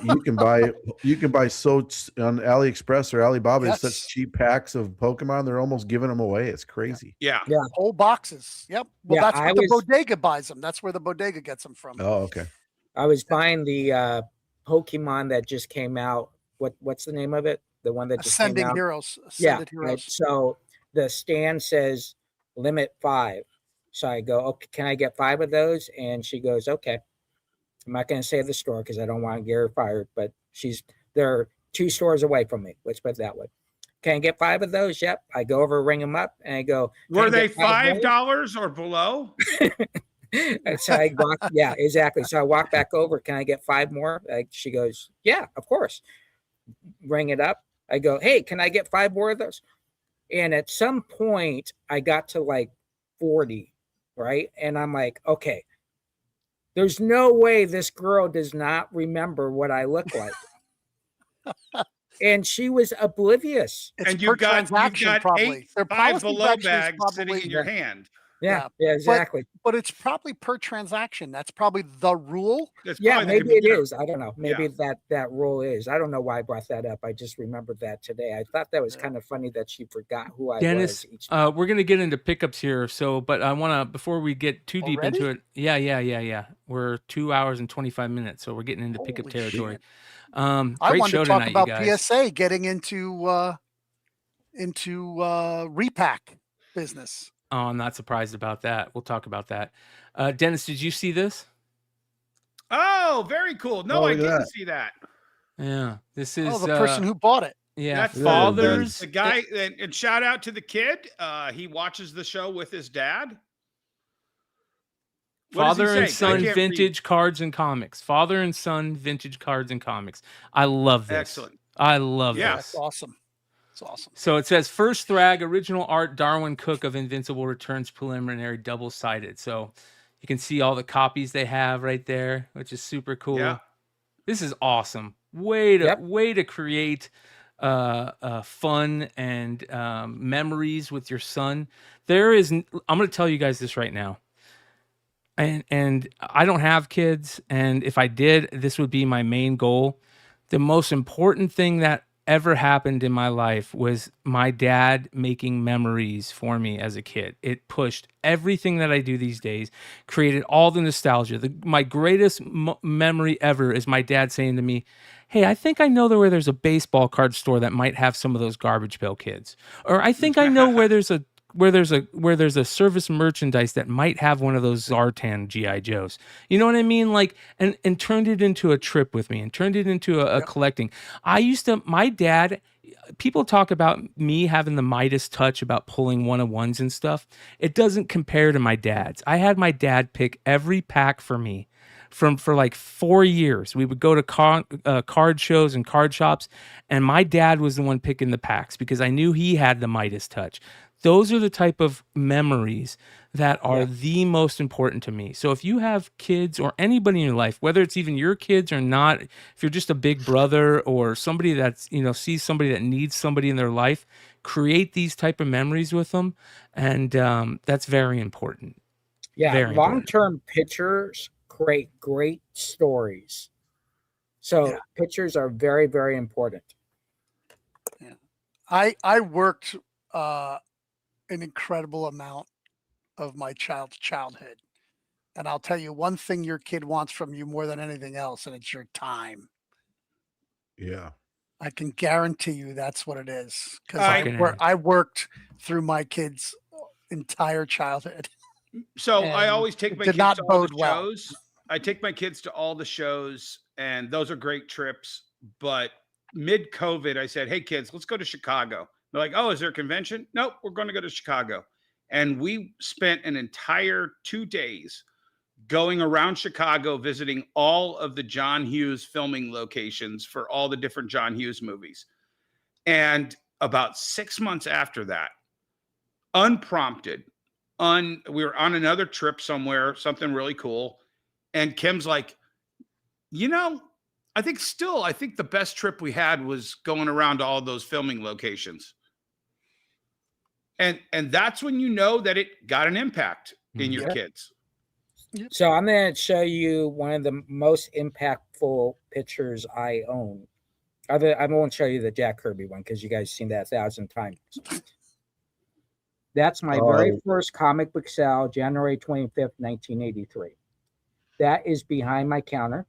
You can buy so on AliExpress or Alibaba. Yes. Such cheap packs of Pokemon. They're almost giving them away. It's crazy. Yeah. Whole boxes. Yep. Well, Yeah, that's I what the was- bodega buys them. That's where the bodega gets them from. Oh, okay. I was buying the Pokemon that just came out. What's the name of it? The one that just Ascending came out. Heroes. Yeah. Ascended Right. Heroes. So the stand says limit 5. So I go, okay, can I get 5 of those? And she goes, okay. I'm not going to say the store because I don't want to get her fired, but they're 2 stores away from me. Let's put it that way. Can I get 5 of those? Yep. I go over, ring them up, and I go, Were they get 5 more? $5 or below? And so I walk, yeah, exactly. So I walk back over. Can I get 5 more? She goes, yeah, of course. Ring it up. I go, hey, can I get 5 more of those? And at some point, I got to like 40, right? And I'm like, okay, there's no way this girl does not remember what I look like. And she was oblivious. It's And per you've got transaction, probably. Their 5 policy below section is bags probably- sitting in your hand. Yeah, Yeah, exactly. But it's probably per transaction. That's probably the rule. That's Yeah, probably the maybe it computer. is. I don't know. Maybe that rule is. I don't know why I brought that up. I just remembered that today. I thought that was kind of funny that she forgot who I Dennis, was each time. we're gonna get into pickups here. So, but I want to before we get too deep into it. Yeah. We're 2 hours and 25 minutes, so we're getting into pickup Holy territory. shit. Great I wanted show to talk tonight, about you guys. PSA getting into repack business. Oh, I'm not surprised about that. We'll talk about that. Dennis, did you see this? Oh, very cool. No, Oh, I look at didn't that. see that. Yeah, this is The person who bought it. yeah, That's fathers. the guy. And shout out to the kid. He watches the show with his dad. What does he Father and say? I son can't vintage cards and comics. Father and son vintage cards and comics. I love this. Excellent. I love Yeah. this. That's awesome. It's awesome. So it says first thrag, original art, Darwin Cook of Invincible returns preliminary double-sided. So you can see all the copies they have right there, which is super cool. Yeah. This is awesome. Way to create fun and memories with your son. I'm going to tell you guys this right now. And I don't have kids, and if I did, this would be my main goal. The most important thing that ever happened in my life was my dad making memories for me as a kid. It pushed everything that I do these days, created all the nostalgia. My greatest memory ever is my dad saying to me, hey, I think I know where there's a baseball card store that might have some of those Garbage Pail Kids. Or I think I know where there's a service merchandise that might have one of those Zartan GI Joes. You know what I mean? Like, and turned it into a trip with me and turned it into a collecting. My dad, people talk about me having the Midas touch about pulling 101s and stuff. It doesn't compare to my dad's. I had my dad pick every pack for me for like 4 years. We would go to card shows and card shops, and my dad was the one picking the packs because I knew he had the Midas touch. Those are the type of memories that are the most important to me. So if you have kids or anybody in your life, whether it's even your kids or not, if you're just a big brother or somebody that's, sees somebody that needs somebody in their life, create these type of memories with them. And that's very important. Yeah, long-term pictures create great stories. So pictures are very, very important. Yeah. I worked an incredible amount of my childhood. And I'll tell you one thing your kid wants from you more than anything else, and it's your time. Yeah. I can guarantee you that's what it is. Because I- I worked through my kids' entire childhood. So I And always take it my did kids not to all the bode well. shows. I take my kids to all the shows, and those are great trips. But mid-COVID, I said, hey, kids, let's go to Chicago. They're like, oh, is there a convention? Nope, we're going to go to Chicago. And we spent an entire 2 days going around Chicago, visiting all of the John Hughes filming locations for all the different John Hughes movies. And about 6 months after that, unprompted, we were on another trip somewhere, something really cool. And Kim's like, I think the best trip we had was going around to all those filming locations. And that's when you know that it got an impact in your kids. So I'm going to show you one of the most impactful pictures I own. I won't show you the Jack Kirby one because you guys seen that 1,000 times. That's my very first comic book sale, January 25th, 1983. That is behind my counter.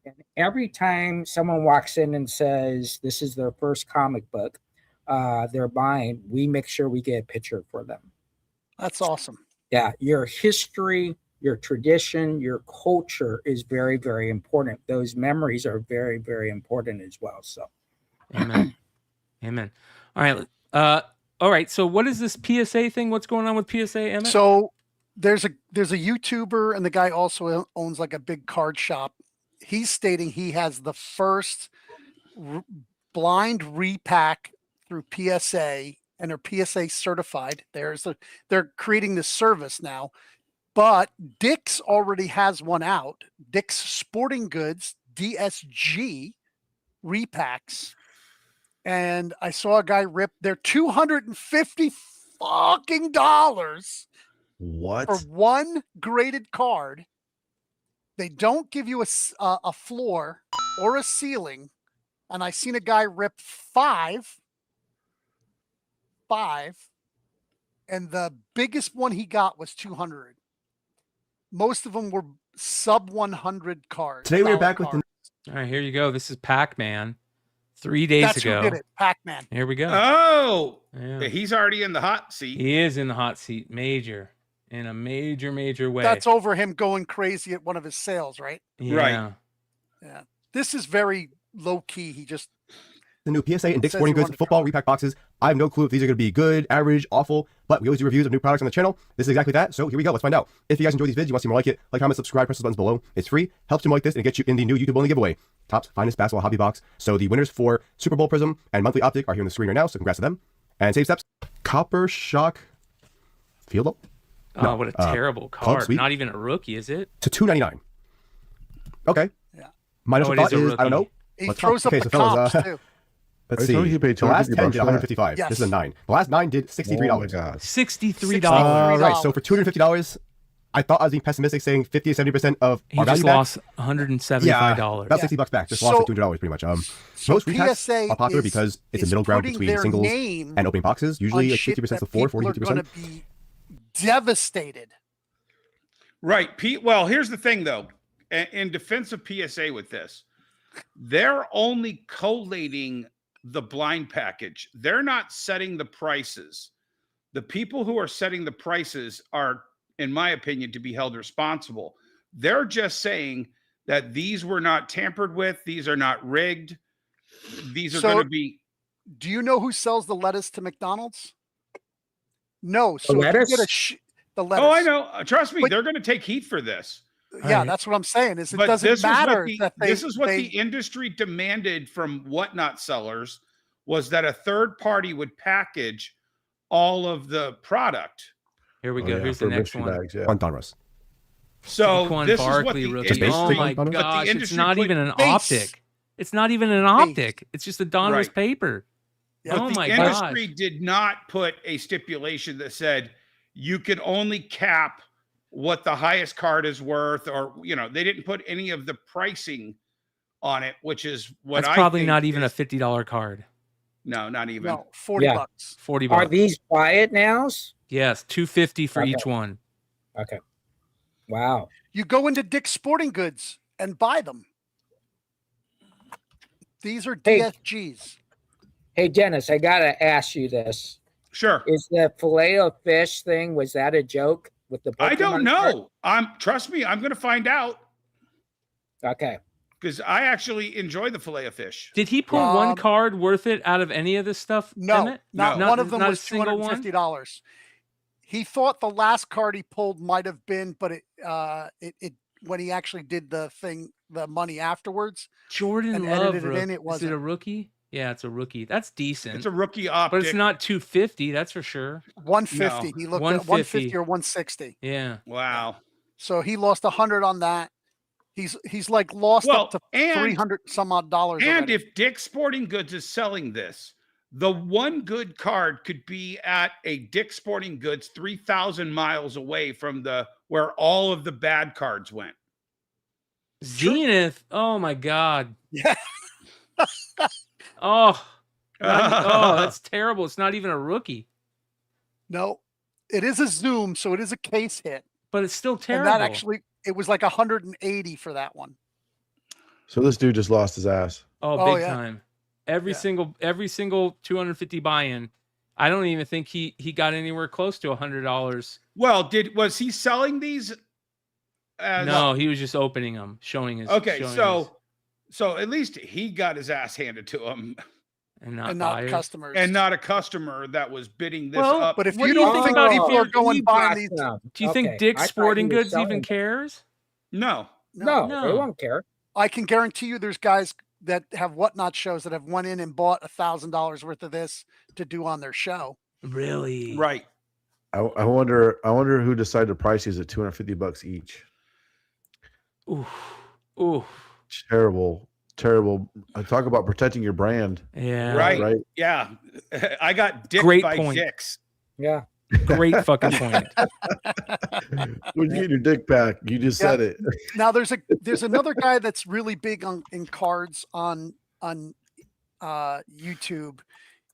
And every time someone walks in and says this is their first comic book they're buying, we make sure we get a picture for them. That's awesome. Yeah, your history, your tradition, your culture is very, very important. Those memories are very, very important as well. So, Amen. Amen. All right. So, what is this PSA thing? What's going on with PSA, Emmett? So there's a YouTuber, and the guy also owns like a big card shop. He's stating he has the first blind repack through PSA, and they're PSA certified. They're creating this service now, but Dick's already has one out. Dick's Sporting Goods DSG repacks, and I saw a guy rip their $250 fucking dollars. What? For one graded card. They don't give you a floor or a ceiling. And I seen a guy rip five. And the biggest one he got was 200. Most of them were sub 100 cards. Today we are back with cards. All right, here you go. This is Pac-Man. 3 days That's ago. who did it, Pac-Man. Here we go. Oh, Yeah. he's already in the hot seat. He is in the hot seat, in a major way. That's over him going crazy at one of his sales, right? Yeah. Right. Yeah. This is very low key. He just the new PSA and Dick's says Sporting he Goods wanted to football try. repack boxes. I have no clue if these are going to be good, average, awful, but we always do reviews of new products on the channel. This is exactly that. So here we go. Let's find out. If you guys enjoy these vids, you want to see more like it, like, comment, subscribe, press the buttons below. It's free, helps you like this, and it gets you in the new YouTube only giveaway. Topps Finest Basketball Hobby Box. So the winners for Super Bowl Prism and Monthly Optic are here on the screen right now. So congrats to them. And save steps. Copper Shock Fieldo. Oh, what a terrible card. Sweet. Not even a rookie, is it? To $2.99. Okay. Yeah. My initial it thought is a is, I don't know. rookie. He Let's throws talk. up Okay, the so fellas, comps too. Let's Are you see. telling me he paid The last 10 $250 did for that? 155. Yes. This is a 9. The last 9 did $63. Oh my God. $63. All right, so for $250, I thought I was being pessimistic, saying 50 to 70% of He our just value back. lost $175. Yeah, about $60 back. Just lost So- like $200 pretty much. So Most repacks PSA are popular is- because it's a is middle ground putting between their singles name and opening boxes. Usually on like shit 50% that to 4, people are 42%. going to be devastated. Right. Well, here's the thing, though. In defense of PSA with this, they're only collating the blind package. They're not setting the prices. The people who are setting the prices are, in my opinion, to be held responsible. They're just saying that these were not tampered with. These are not rigged. These are So- going to be. Do you know who sells the lettuce to McDonald's? No. So if you lettuce? get the lettuce. Oh, I know. Trust me, But- they're going to take heat for this. Yeah, Right. that's what I'm saying. Is it But doesn't matter that they, this is what they, the industry demanded from whatnot sellers, was that a third party would package all of the product. Here we Oh, go. yeah, Here's for the next mystery one. bags, yeah. On Donruss. So Saquon this is what Barkley the rookie. Just base? Oh industry, my But the gosh! It's industry not put even an base. optic. It's not even an optic. It's just a Donruss Right. paper. Yeah, Oh the my industry gosh! did not put a stipulation that said you can only cap what the highest card is worth, or they didn't put any of the pricing on it, which is what That's I probably think not even a is- $50 card. no, not even. no, $40. Yeah. $40. Are these buy it nows? Yes, $250 for Okay. each one. Okay. Wow. You go into Dick's Sporting Goods and buy them. These are Hey. DSGs. Hey, Dennis, I got to ask you this. Sure. Is the filet of fish thing, was that a joke with the I don't Pokemon card? know. Trust me, I'm going to find out, Okay. because I actually enjoy the fillet of fish. Did he pull one Um, card worth it out of any of this stuff? No, Emmett? not No. one of them not a was single one? $250. He thought the last card he pulled might have been, but it when he actually did the thing, the money afterwards. Jordan and Love. edited it in, it Is it wasn't. a rookie? Yeah, it's a rookie. That's decent. It's a rookie optic. but it's not 250. That's for sure. 150. No. He looked at 150 150 or 160. Yeah. Wow. So he lost 100 on that. He's like lost Well, up to and- 300 some odd dollars. And already. if Dick's Sporting Goods is selling this, The one good card could be at a Dick's Sporting Goods 3,000 miles away from where all of the bad cards went. Zenith. Oh my God. Yeah. Oh, that's terrible. It's not even a rookie. No, it is a Zoom, so it is a case hit. But it's still And terrible. that actually, it was like 180 for that one. So this dude just lost his ass. Oh, big time. Every Yeah. single 250 buy-in. I don't even think he got anywhere close to $100. Well, was he selling these? No, he was just opening them, showing his. Okay, showing so at least he got his ass handed to him, and not not customers, and not a customer that was bidding this Well, up. But if What you do you don't think think about people are going buying these, them. Do you think Okay, Dick's I thought Sporting he was Goods even selling them. cares? No. No, No. they won't care. I can guarantee you there's guys that have whatnot shows that have went in and bought $1,000 worth of this to do on their show. Really? Right. I wonder who decided to price these at $250 each. Ooh. Terrible. Talk about protecting your brand. Yeah. Right. Yeah. I got dicked Great by point. dicks. Yeah. Great fucking point. When you get your dick back, you just said it. Now there's another guy that's really big in cards on YouTube.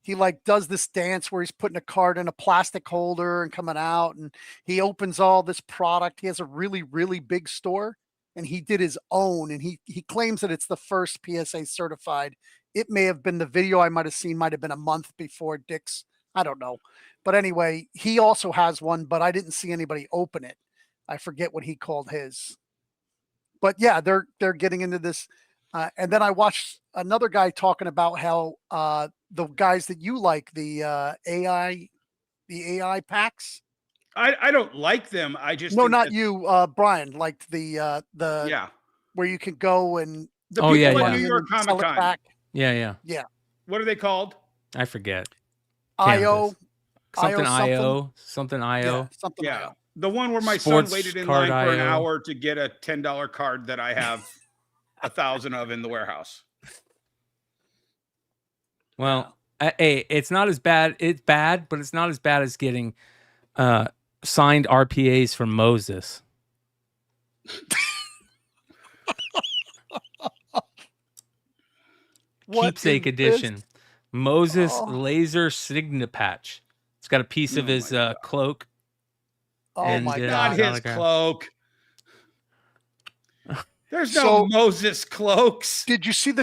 He like does this dance where he's putting a card in a plastic holder and coming out, and he opens all this product. He has a really, really big store, and he did his own, and he claims that it's the first PSA certified. It may have been the video I might have seen, might have been a month before Dick's. I don't know. But anyway, he also has one, but I didn't see anybody open it. I forget what he called his. But yeah, they're getting into this. And then I watched another guy talking about how the guys that you like, the AI packs. I don't like them. I just No, think not that you, Brian. Liked the where you could go and the Oh, people yeah, at yeah. New York sell Comic it Con. back. Yeah. What are they called? I forget. IO. Something IO IO. Something IO. Yeah, something Yeah. IO. The one where my Sports son waited in card line for an IO. hour to get a $10 card that I have 1,000 of in the warehouse. Well, hey, it's not as bad. It's bad, but it's not as bad as getting signed RPAs from Moses. Keepsake edition. Moses laser signet patch. It's got a piece of his cloak. Oh and, my Not God. his cloak. There's no So- Moses cloaks. Did you see the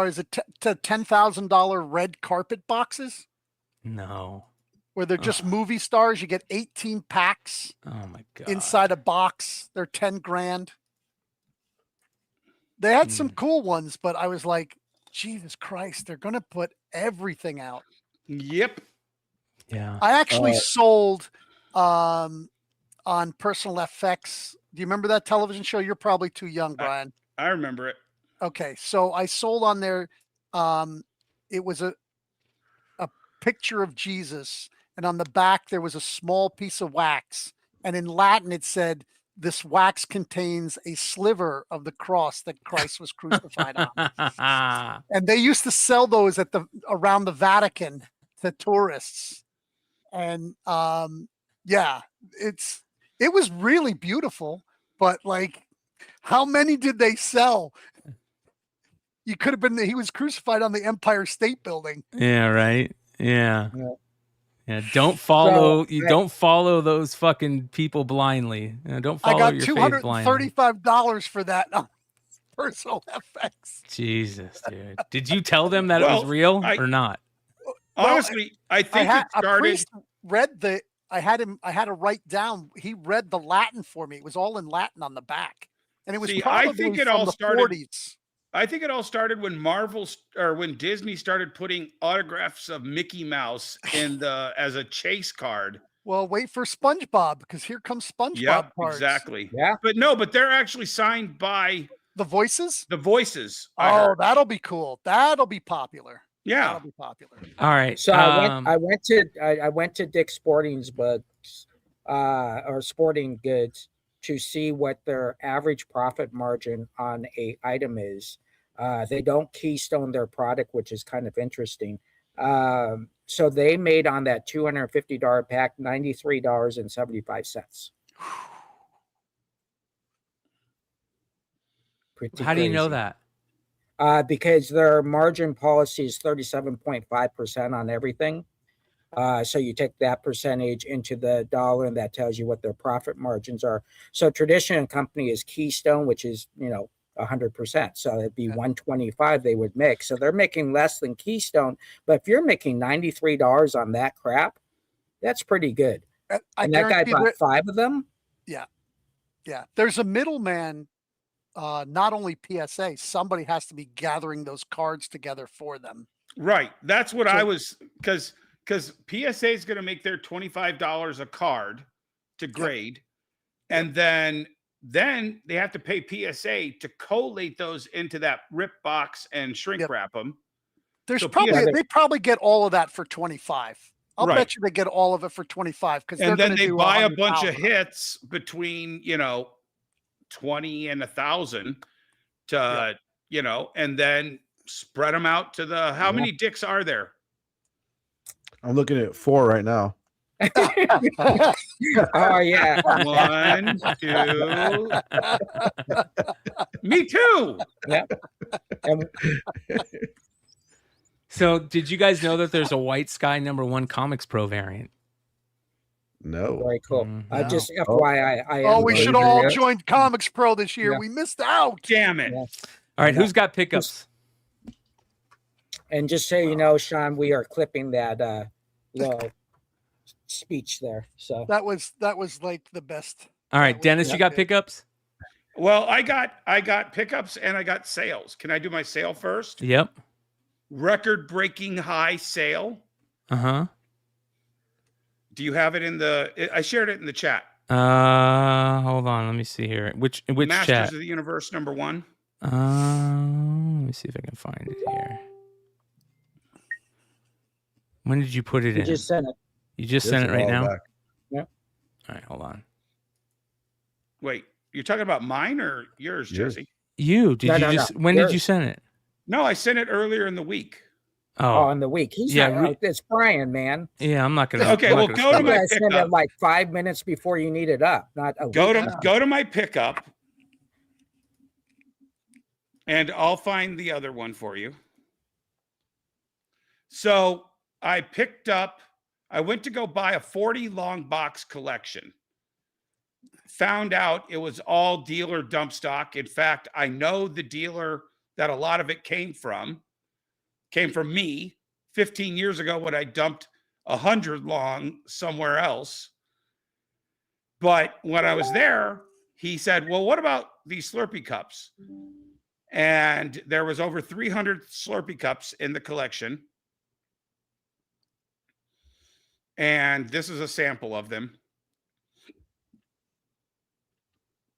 is it $10,000 red carpet boxes No. where they're just movie stars? You get 18 packs Oh my God. inside a box. They're 10 grand. They had some cool ones, but I was like, Jesus Christ, they're going to put everything out. Yep. Yeah. I actually sold on Personal FX. Do you remember that television show? You're probably too young, Brian. I remember it. Okay, so I sold on there. It was a picture of Jesus, and on the back there was a small piece of wax, and in Latin it said, "This wax contains a sliver of the cross that Christ was crucified on." And they used to sell those around the Vatican to tourists, and yeah, it was really beautiful. But like, how many did they sell? You could have been. He was crucified on the Empire State Building. Yeah, right. Yeah. Don't follow don't follow those fucking people blindly. Don't follow I got your faith blindly. $235 for that on Personal FX. Jesus, dude. Did you tell them that it was Well, real or not? Honestly, I think a it started. priest read the. I had to write down. He read the Latin for me. It was all in Latin on the back, and it was See, probably I think it from all the started. 40s. I think it all started when when Disney started putting autographs of Mickey Mouse as a chase card. Well, wait for SpongeBob, because here comes SpongeBob Yep, cards. exactly. Yeah. But they're actually signed by The voices. the voices. I Oh, heard. that'll be cool. That'll be popular. Yeah. That'll be popular. All right. So I went to Dick's Sporting Goods or Sporting Goods to see what their average profit margin on a item is. They don't keystone their product, which is kind of interesting. So they made on that $250 pack $93.75. Pretty How do you know crazy. that? Because their margin policy is 37.5% on everything. So you take that percentage into the dollar, and that tells you what their profit margins are. So traditional company is Keystone, which is 100%. So it'd be 125 they would make. So they're making less than Keystone, but if you're making $93 on that crap, that's pretty good. And that guy bought 5 of them. Yeah, there's a middleman. Not only PSA, somebody has to be gathering those cards together for them. Right. That's what I was, because PSA is going to make their $25 a card to grade, and then they have to pay PSA to collate those into that rip box and shrink wrap them. There's they probably get all of that for 25. I'll bet you they get all of it for 25 because and then they buy a bunch of hits between 20 and 1,000 to and then spread them out to the how many dicks are there? I'm looking at 4 right now. Oh yeah. 1, 2. Me too. Yeah. So did you guys know that there's a White Sky #1 Comics Pro variant? No. Very cool. No. Just FYI. We should all join Comics Pro this year. Yeah. We missed out. Damn it. Yeah. All right, who's got pickups? And just so you know, Sean, we are clipping that little speech there. So that was like the best. All right, Dennis, you got pickups? Well, I got pickups and I got sales. Can I do my sale first? Yep. Record-breaking high sale. Uh-huh. Do you have it in I shared it in the chat. Hold on, let me see here. Which Masters chat? of the Universe #1. Let me see if I can find it here. When did you put it in? just sent it. You just sent it right now? Back. Yep. All right, hold on. Wait, you're talking about mine or yours, Jesse? You did No, you no, just no. when Yours. did you send it? No, I sent it earlier in the week. Oh, in the week. He's yeah, not. It's Brian, man. yeah, I'm not gonna. Okay, I'm well, not go gonna to You my guys send it pickup. like 5 minutes before you need it up. Not a Go week. to my pickup, and I'll find the other one for you. So I went to go buy a 40 long box collection. Found out it was all dealer dump stock. In fact, I know the dealer that a lot of it came from me 15 years ago when I dumped 100 long somewhere else. But when I was there, he said, well, what about these Slurpee cups? And there was over 300 Slurpee cups in the collection. And this is a sample of them.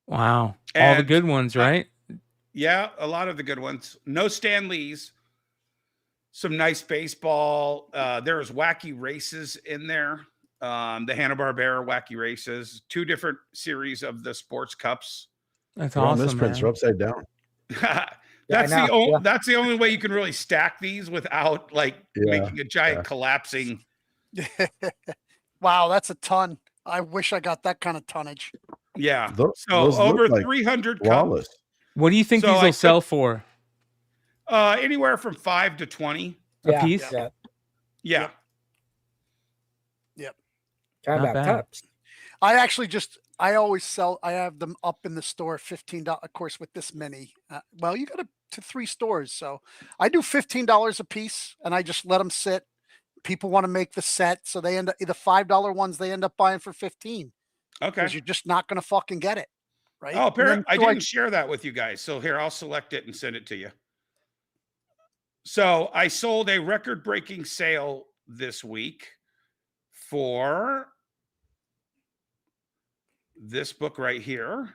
Wow, all the And good ones, right? Yeah, a lot of the good ones. No Stan Lees. Some nice baseball. There was Wacky Races in there. The Hanna-Barbera Wacky Races. 2 different series of the sports cups. That's They're on awesome, misprints. man. They're upside down. That's I know. that's the only way you can really stack these without making a giant collapsing. Wow, that's a ton. I wish I got that kind of tonnage. Yeah. Those So look over like 300 flawless. cups. What do you think So these I will sell for? Anywhere from 5 to 20. A piece? Yeah. Yeah. Yep. Talking Not about bad. cups. I always sell. I have them up in the store, $15. Of course, with this many. Well, you got to 3 stores, so I do $15 a piece, and I just let them sit. People want to make the set, so they end up the $5 ones. They end up buying for 15. Okay. Because you're just not going to fucking get it, right? Oh, And then apparently I so didn't share that with you guys. So here, I'll select it and send it to you. So I sold a record-breaking sale this week for this book right here.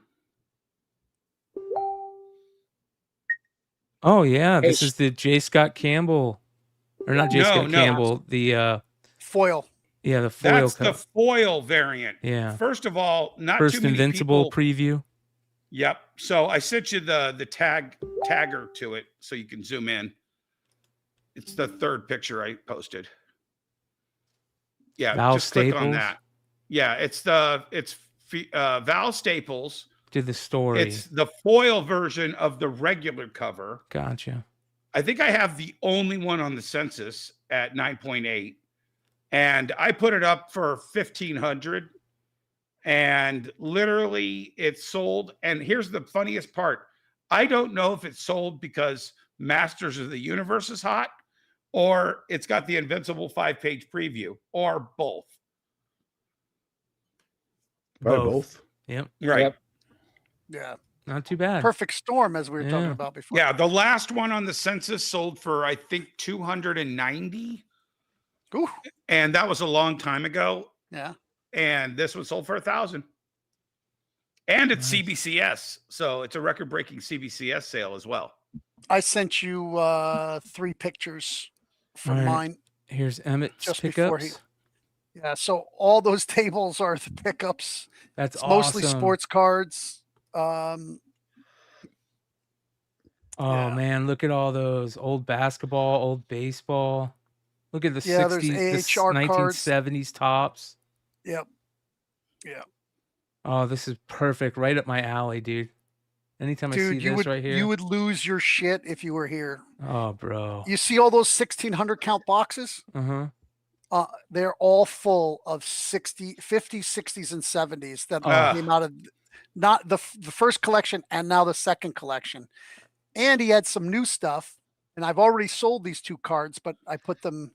Oh yeah, this Hey, is the J. Scott Campbell, or not J. No, Scott no. Campbell. The foil. yeah, the foil That's cup. the foil variant. Yeah. First of all, not First too many Invincible people. preview. Yep. So I sent you the tagger to it so you can zoom in. It's the third picture I posted. Yeah, Val just click on Staples? that. Yeah, it's Val Staples. Did the story. It's the foil version of the regular cover. Gotcha. I think I have the only one on the census at 9.8, and I put it up for 1,500, and literally it sold. And here's the funniest part: I don't know if it's sold because Masters of the Universe is hot, or it's got the Invincible 5-page preview, or both. Probably both. Yep. Right. Yep. Yeah. Not too bad. Perfect storm, as we were talking Yeah. about before. Yeah, the last one on the census sold for, I think, 290. Ooh. And that was a long time ago. Yeah. And this one sold for 1,000. And it's Nice. CBCS. So it's a record-breaking CBCS sale as well. I sent you 3 pictures from All right. mine Here's Emmett's just before he. pickups. Yeah, so all those tables are the pickups. That's It's mostly awesome. sports cards. Oh yeah. man, look at all those old basketball, old baseball. Look at the Yeah, there's 60s, the AHR cards. 1970s tops. Yep. Yeah. Oh, this is perfect. Right up my alley, dude. Anytime I see Dude, you this would right here. you would lose your shit if you were here. Oh, bro. You see all those 1,600 count boxes? Uh-huh. They're all full of 50s, 60s, and 70s that came out of not the first collection and now the second collection. And he had some new stuff, and I've already sold these 2 cards, but I put them.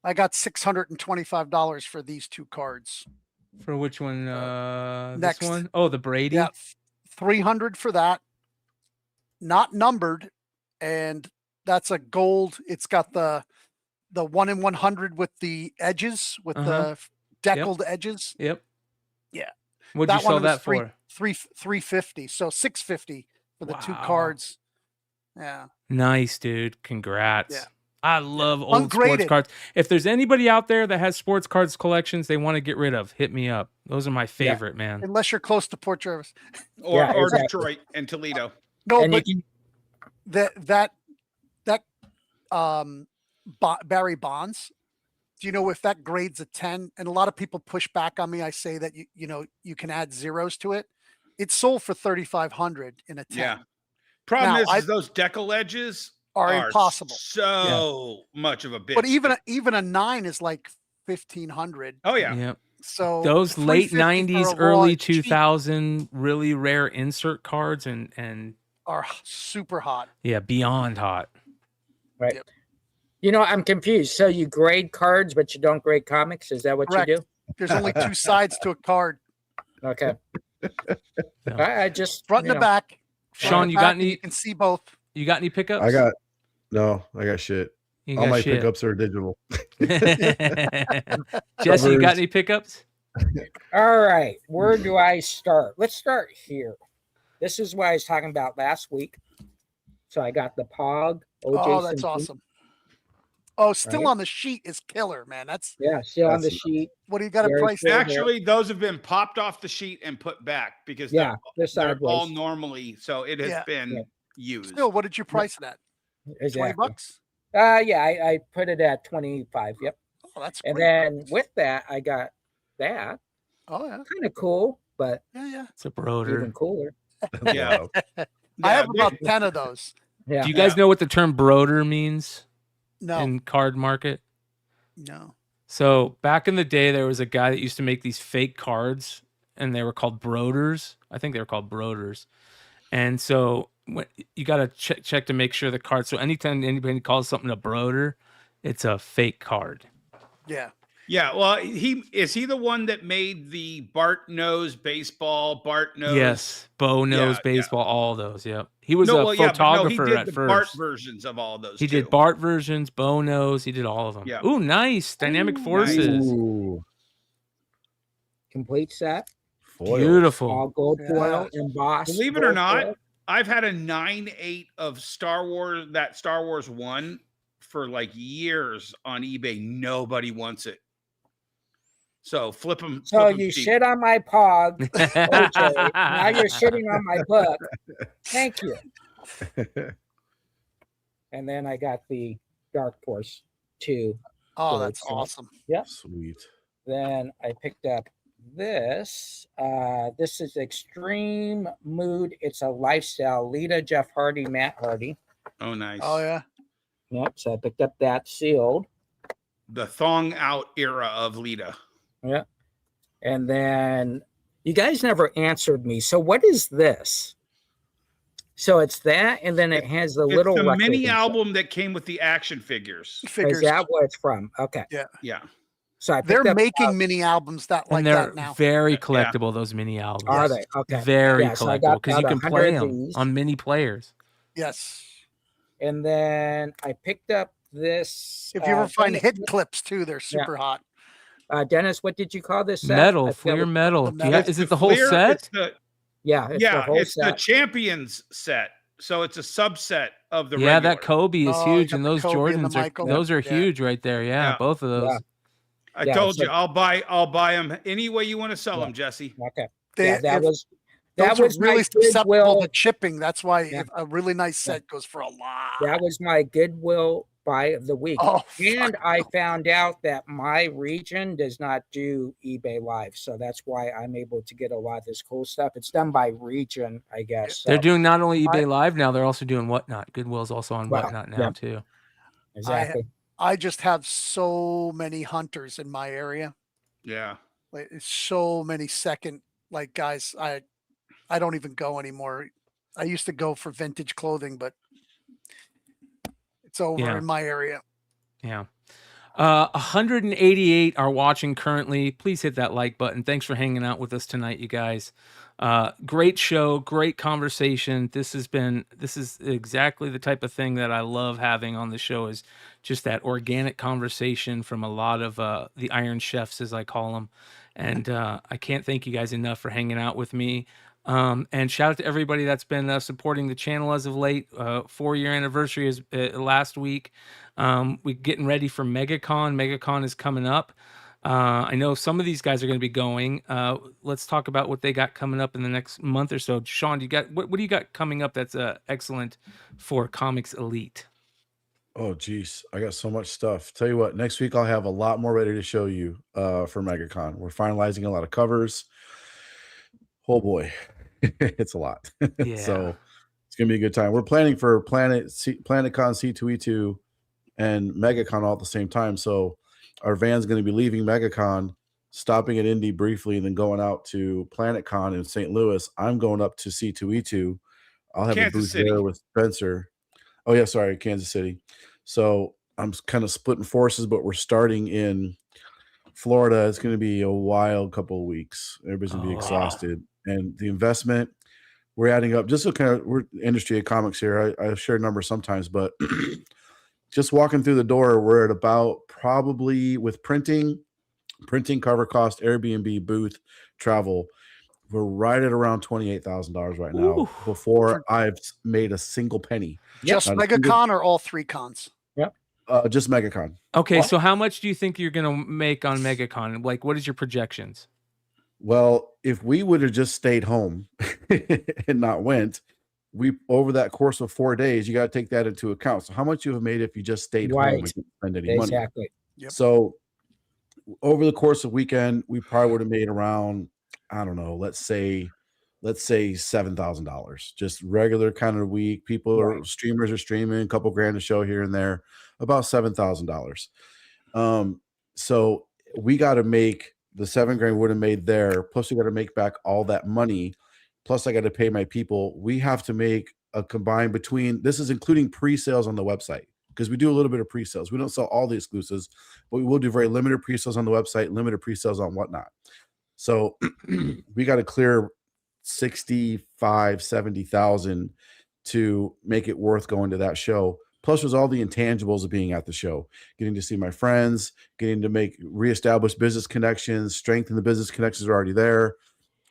I got $625 for these 2 cards. For which one? Next. This one? Oh, the Brady. Yeah, 300 for that. Not numbered, and that's a gold. It's got the 1 in 100 with the edges, with the deckled edges. Yep. Yeah. What'd you sell was that for? 350. So 650 for the 2 cards. Yeah. Nice, dude. Congrats. Yeah. I love old sports Ungraded. cards. If there's anybody out there that has sports cards collections they want to get rid of, hit me up. Those are my favorite, man. Unless you're close to Port Jervis. Or exactly. Detroit and Toledo. No, And but you that Barry Bonds, do you know if that grades a 10? And a lot of people push back on me. I say that you can add zeros to it. It sold for 3,500 in a 10. Yeah. Problem Now, is those decal edges are impossible. So much of a bitch. But even a 9 is like 1,500. Oh yeah. Yep. So Those late 350 for 90s, a raw early is cheap, 2000 really rare insert cards and are super hot. yeah, beyond hot. right. Yep. You know, I'm confused. So you grade cards, but you don't grade comics? Is that what Correct. you do? There's only 2 sides to a card, Okay. No. I just front and the back. Front Sean, and you back, got and any- You can see both. You got any pickups? I got shit. You All got my shit. pickups are digital. Jesse, you got Covers. any pickups? All right. Where do I start? Let's start here. This is what I was talking about last week. So I got the Pog. OJ Oh, that's Simpson. awesome. Oh, still Right. on the sheet is killer, man. That's Yeah, still on the That's- sheet. what do you got to Very price cool. that? Actually, those have been popped off the sheet and put back because Yeah, they're they're all sideways. normally, so it has Yeah. been Yeah. used. Still, what did you price it at? Exactly. $20? Yeah, I put it at 25. Yep. Oh, that's And great. then with that, I got that. Oh yeah, Kind of cool, but yeah. It's a broder. even cooler. Yeah. I Yeah, have they- about 10 of those. Yeah. Do you guys know what the term broder means No, in card market? no. So back in the day, there was a guy that used to make these fake cards, and they were called broders. I think they were called broders. And so when, you got to check to make sure the card. So anytime anybody calls something a broder, it's a fake card. Yeah. Yeah, well, he the one that made the Bart Nose baseball, Bart Nose. Yes, Bo knows Yeah, baseball, all those. Yep. He was No, a well, yeah, but no, photographer he did at the first. Bart versions of all those. He too. did Bart versions, Bo knows. He did all of them. Yeah. Ooh, nice. Dynamic Ooh, forces. Ooh, Complete set. foils. Beautiful. All gold Yeah. foil embossed. Believe it or gold not, foil. I've had a 9.8 of Star Wars, that Star Wars 1 for like years on eBay. Nobody wants it. So flip them. So you shit on my Pog, OJ. Now you're shitting on my book. Thank you. And then I got the Dark Force 2. Oh, Good, that's so- awesome. Yep. Sweet. Then I picked up this. This is Extreme Mood. It's a lifestyle. Lita, Jeff Hardy, Matt Hardy. Oh, nice. Oh yeah. Yep. So I picked up that sealed. The thong out era of Lita. Yeah. And then you guys never answered me. So what is this? So it's that, and then it has the little It's the record mini inside. album that came with the action figures. Figures. Is that what it's from? Okay. Yeah. Yeah. So I picked They're up, making mini albums that like and they're that now. very Yeah. collectible. Those mini albums. Are Yes. they? Okay. Very Yeah, so I collectible got because you about can 100 play of them these. on mini players. Yes. And then I picked up this. If you ever find Dennis, hit clips too, they're super hot. Dennis, what did you call this set? Metal, I forget Fleer what- metal. the Do you metal. got- is it the whole Fleer, set? It's the, Yeah, it's the whole it's the set. Champions set. So it's a subset of the Yeah, regular. that Kobe is Oh, you huge, got and the those Kobe and the Jordans are Michael. those are Yeah. huge right there. Yeah, Yeah. both of those. Yeah. I Yeah, told so- you, I'll buy them any way you want to sell Yeah. them, Jesse. Okay. They, Yeah, that if- was those are really my susceptible Goodwill. to chipping. That's why Yeah. if a really nice set goes for a lot. That was my Goodwill buy of the week. Oh, And I found out that my region does not do eBay Live. So that's why I'm able to get a lot of this cool stuff. It's done by region, I guess. They're So, doing not only eBay Live now, they're also doing Whatnot. Goodwill's also on Wow. Whatnot now Yeah. too. exactly. I just have so many hunters in my area. Yeah. Like it's so many second like guys. I don't even go anymore. I used to go for vintage clothing, but it's over Yeah. in my area. Yeah. 188 are watching currently. Please hit that like button. Thanks for hanging out with us tonight, you guys. Great show, great conversation. This is exactly the type of thing that I love having on the show, is just that organic conversation from a lot of the Iron Chefs, as I call them. And I can't thank you guys enough for hanging out with me. And shout out to everybody that's been supporting the channel as of late. 4-year anniversary is last week. We're getting ready for MegaCon. MegaCon is coming up. I know some of these guys are going to be going. Let's talk about what they got coming up in the next month or so. Sean, what do you got coming up that's excellent for Comics Elite? Oh, geez. I got so much stuff. Tell you what, next week I'll have a lot more ready to show you for MegaCon. We're finalizing a lot of covers. Oh, boy. It's a lot. Yeah. So it's going to be a good time. We're planning for PlanetCon C2E2 and MegaCon all at the same time. So our van's going to be leaving MegaCon, stopping at Indy briefly, and then going out to PlanetCon in St. Louis. I'm going up to C2E2. I'll have a Kansas booth City. there with Spencer. Oh, yeah, sorry, Kansas City. So I'm kind of splitting forces, but we're starting in Florida. It's going to be a wild couple of weeks. Everybody's going to be exhausted. And the investment, we're adding up. Just so kind of, we're industry of comics here. I share numbers sometimes, but just walking through the door, we're at about probably with printing, cover cost, Airbnb, booth, travel. We're right at around $28,000 right now. Ooh. Before I've made a single penny. Just Not a single- MegaCon or all 3 cons? Just MegaCon. Okay, so how much do you think you're going to make on MegaCon? Like, what is your projections? Well, if we would have just stayed home and not went, we over that course of 4 days, you got to take that into account. So how much you have made if you just stayed home Right. and didn't spend any money? Exactly. Yep. So over the course of weekend, we probably would have made around, I don't know, let's say $7,000. Just regular kind of week. People are streamers are streaming, a couple grand a show here and there, about $7,000. So we got to make the $7 grand we would have made there, plus we got to make back all that money, plus I got to pay my people. We have to make a combined between, this is including pre-sales on the website, because we do a little bit of pre-sales. We don't sell all the exclusives, but we will do very limited pre-sales on the website, limited pre-sales on Whatnot. So we got to clear 65, 70,000 to make it worth going to that show. Plus, there's all the intangibles of being at the show, getting to see my friends, getting to reestablish business connections, strengthen the business connections that are already there.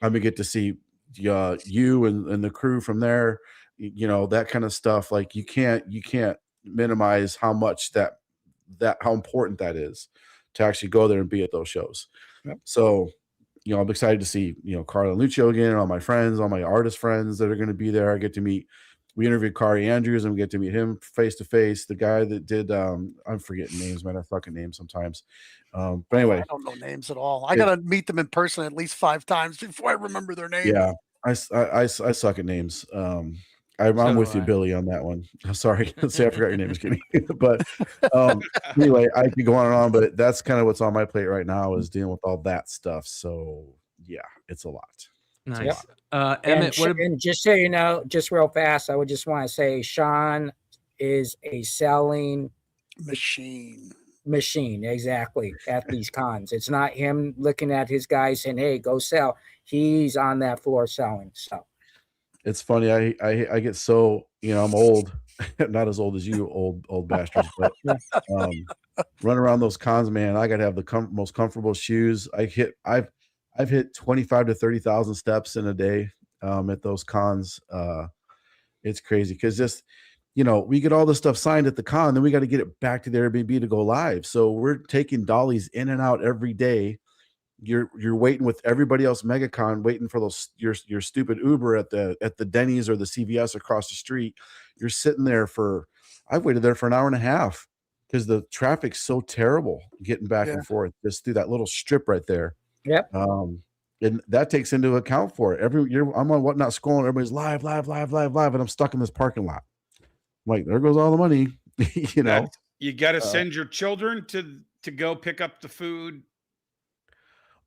I'm gonna get to see you and the crew from there, that kind of stuff. Like you can't minimize how much how important that is to actually go there and be at those shows. Yep. So, I'm excited to see, Carla and Lucio again, and all my friends, all my artist friends that are going to be there. I get to meet we interviewed Kari Andrews, and we get to meet him face to face. The guy that did I'm forgetting names, man. I fucking names sometimes. But anyway, I don't know names at all. I gotta meet them in person at least 5 times before I remember their name. Yeah, I suck at names. I'm with you, Billy, on that one. I'm sorry. Say I forgot your name, Skinny. But anyway, I could go on and on, but that's kind of what's on my plate right now is dealing with all that stuff. So yeah, it's a lot. Nice. Emmett, and just so you know, just real fast, I would just want to say Sean is a selling machine. Exactly, at these cons. It's not him looking at his guys saying, "Hey, go sell." He's on that floor selling. So it's funny. I get so, I'm old, not as old as you, old bastards, but run around those cons, man. I gotta have the most comfortable shoes. I've hit 25 to 30,000 steps in a day at those cons. It's crazy because just, we get all this stuff signed at the con, then we got to get it back to the Airbnb to go live. So we're taking dollies in and out every day. You're waiting with everybody else, MegaCon, waiting for those your stupid Uber at the Denny's or the CVS across the street. You're sitting there I've waited there for an hour and a half because the traffic's so terrible getting back and forth just through that little strip right there. Yep. And that takes into account for it. I'm on Whatnot scrolling, everybody's live, and I'm stuck in this parking lot. I'm like, there goes all the money. You got to send your children to go pick up the food.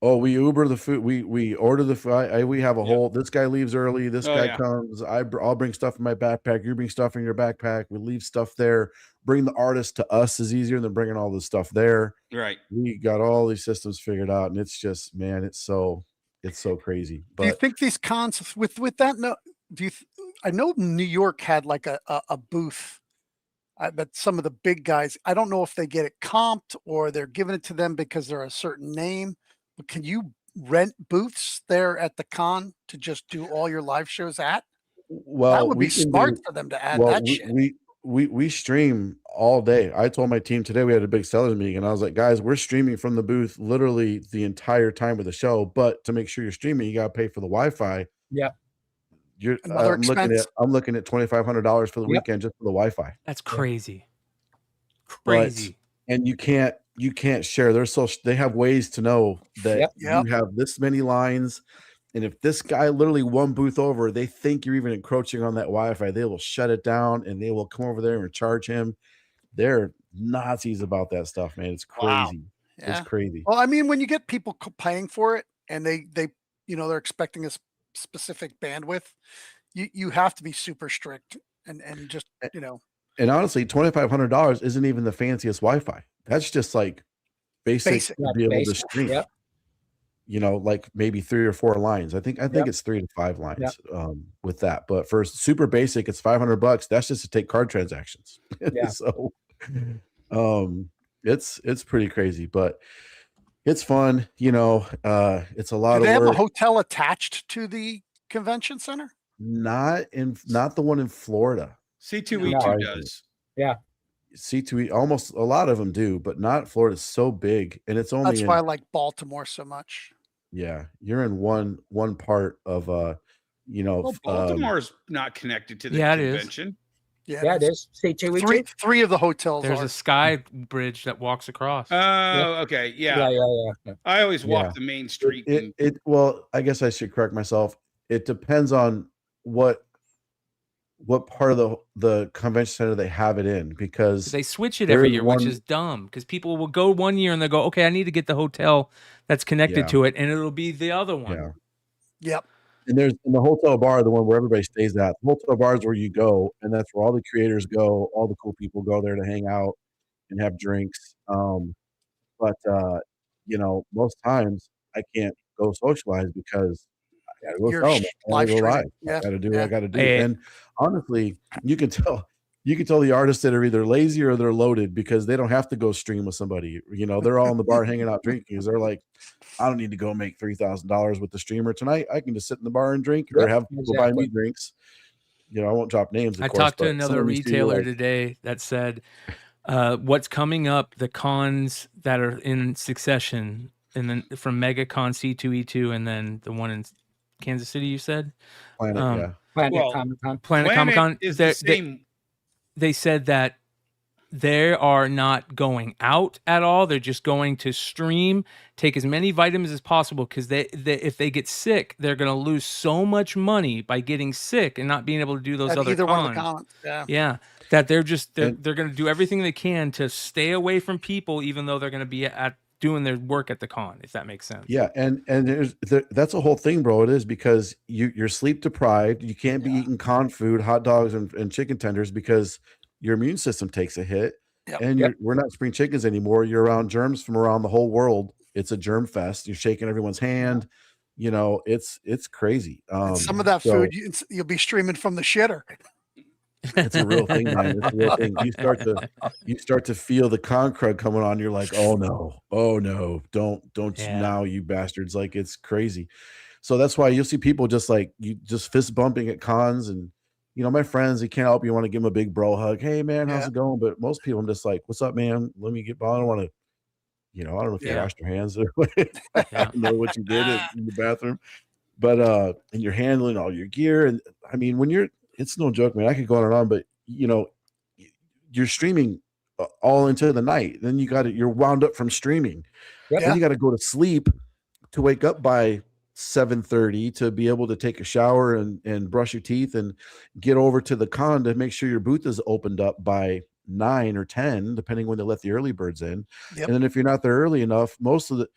Oh, we Uber the food. We order the food. We have a whole. This guy leaves early. This guy comes. I'll bring stuff in my backpack. You bring stuff in your backpack. We leave stuff there. Bring the artist to us is easier than bringing all this stuff there. Right. We got all these systems figured out, and it's just, man, it's so crazy. But do you think these cons with that? No, I know New York had like a booth. But some of the big guys, I don't know if they get it comped or they're giving it to them because they're a certain name. But can you rent booths there at the con to just do all your live shows at? Well, that would be smart for them to add that shit. We stream all day. I told my team today we had a big sellers meeting, and I was like, guys, we're streaming from the booth literally the entire time of the show. But to make sure you're streaming, you got to pay for the Wi-Fi. Yeah. I'm looking at $2,500 for the weekend just for the Wi-Fi. That's crazy. And you can't share. They have ways to know that you have this many lines, and if this guy literally one booth over, they think you're even encroaching on that Wi-Fi, they will shut it down and they will come over there and charge him. They're Nazis about that stuff, man. It's crazy. Wow. Yeah. It's crazy. Well, I mean, when you get people paying for it and they they're expecting a specific bandwidth, you have to be super strict and just And honestly, $2,500 isn't even the fanciest Wi-Fi. That's just like basic to be able to stream. Yep. Like maybe 3 or 4 lines. I think it's 3 to 5 lines with that. But for super basic, it's $500. That's just to take card transactions. Yeah. So it's pretty crazy, but it's fun. It's a lot of work. Do they have a hotel attached to the convention center? Not the one in Florida. C2E2 does. Yeah. C2E, almost a lot of them do, but not Florida. It's so big, and it's only. That's why I like Baltimore so much. Yeah, you're in one part of Well, Baltimore's not connected to the convention. Yeah, it is. C2E2. Three of the hotels. There's a sky bridge that walks across. Oh, okay, yeah. I always walk the main street. Well, I guess I should correct myself. It depends on what part of the convention center they have it in, because they switch it every year, which is dumb, because people will go one year and they'll go, okay, I need to get the hotel that's connected to it, and it'll be the other one. Yeah. Yep. And there's in the hotel bar, the one where everybody stays at. The hotel bar is where you go, and that's where all the creators go. All the cool people go there to hang out and have drinks. But most times I can't go socialize because I gotta go film. I gotta go live. I gotta do what I gotta do. And honestly, you can tell the artists that are either lazy or they're loaded because they don't have to go stream with somebody. They're all in the bar hanging out drinking because they're like, I don't need to go make $3,000 with the streamer tonight. I can just sit in the bar and drink or have people buy me drinks. I won't drop names. Of course, talked to another retailer today that said, what's coming up, the cons that are in succession, and then from MegaCon C2E2 and then the one in Kansas City, you said? Planet, Planet Comic-Con. Planet Comic-Con is the same. They said that they are not going out at all. They're just going to stream, take as many vitamins as possible, because they if they get sick, they're going to lose so much money by getting sick and not being able to do those At other either cons. one of the cons. Yeah. Yeah, that they're going to do everything they can to stay away from people, even though they're going to be at doing their work at the con, if that makes sense. Yeah, and that's a whole thing, bro. It is, because you're sleep deprived. You can't be eating con food, hot dogs, and chicken tenders, because your immune system takes a hit. Yep. And we're not spring chickens anymore. You're around germs from around the whole world. It's a germ fest. You're shaking everyone's hand. You know, it's crazy. And some of that food you'll be streaming from the shitter. It's a real thing, man. It's a real thing. You start to feel the con crud coming on. You're like, oh no, don't you now, you bastards. Like, it's crazy. So that's why you'll see people just fist bumping at cons, and you know, my friends, they can't help you want to give them a big bro hug. Hey man, how's it going? But most people, I'm just like, what's up, man? Let me get by. I don't want to, I don't know if you washed your hands or I don't know what you did in the bathroom, but and you're handling all your gear. And I mean, it's no joke, man. I could go on and on, but you know, you're streaming all into the night. Then you're wound up from streaming. Then you got to go to sleep to wake up by 7:30 to be able to take a shower and brush your teeth and get over to the con to make sure your booth is opened up by 9 or 10, depending when they let the early birds in. And then if you're not there early enough, most of the,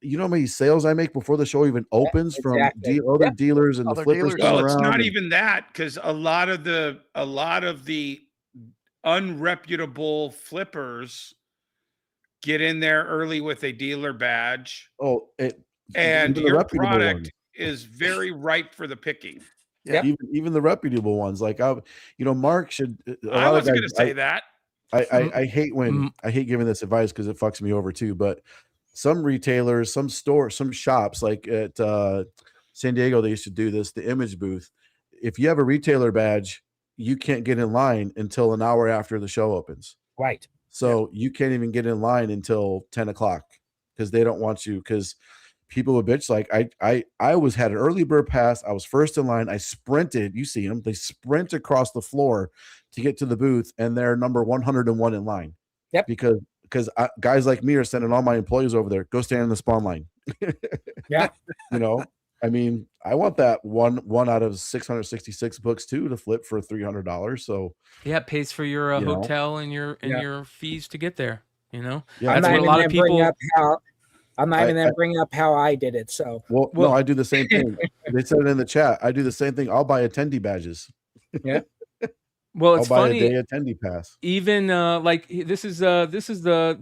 you know how many sales I make before the show even opens from other dealers and the flippers. Well, it's not even that, because a lot of the unreputable flippers get in there early with a dealer badge. And your product is very ripe for the picking. Even the reputable ones, like Mark should. I wasn't going to say that. I hate giving this advice because it fucks me over too. But some retailers, some stores, some shops, like at San Diego, they used to do this. The Image booth. If you have a retailer badge, you can't get in line until an hour after the show opens. Right. So you can't even get in line until 10 o'clock because they don't want you. Because people would bitch. Like I had an early bird pass. I was first in line. I sprinted. You see them. They sprint across the floor to get to the booth, and they're number 101 in line. Yep. Because guys like me are sending all my employees over there. Go stand in the spawn line. Yeah. You know, I mean, I want that one out of 666 books too to flip for $300. So yeah, it pays for your hotel and your fees to get there. You know, that's what a lot of people. I'm not even going to bring up how I did it. So, well, no, I do the same thing. They said it in the chat. I do the same thing. I'll buy attendee badges. Yeah. Well, it's I'll buy funny. a day attendee pass. Even like this is the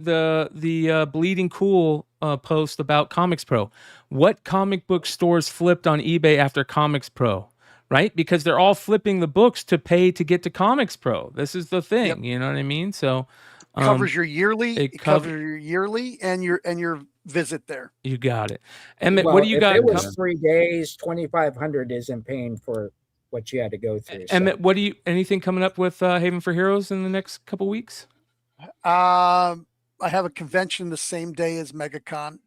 Bleeding Cool post about Comics Pro. What comic book stores flipped on eBay after Comics Pro? Right, because they're all flipping the books to pay to get to Comics Pro. This is the thing. Yep. You know what I mean? So. Covers your yearly. It covers your yearly and your visit there. You got it. Emmett, what do you got? It was 3 days. 2,500 isn't paying for what you had to go through. Emmett, anything coming up with Haven for Heroes in the next couple weeks? I have a convention the same day as MegaCon.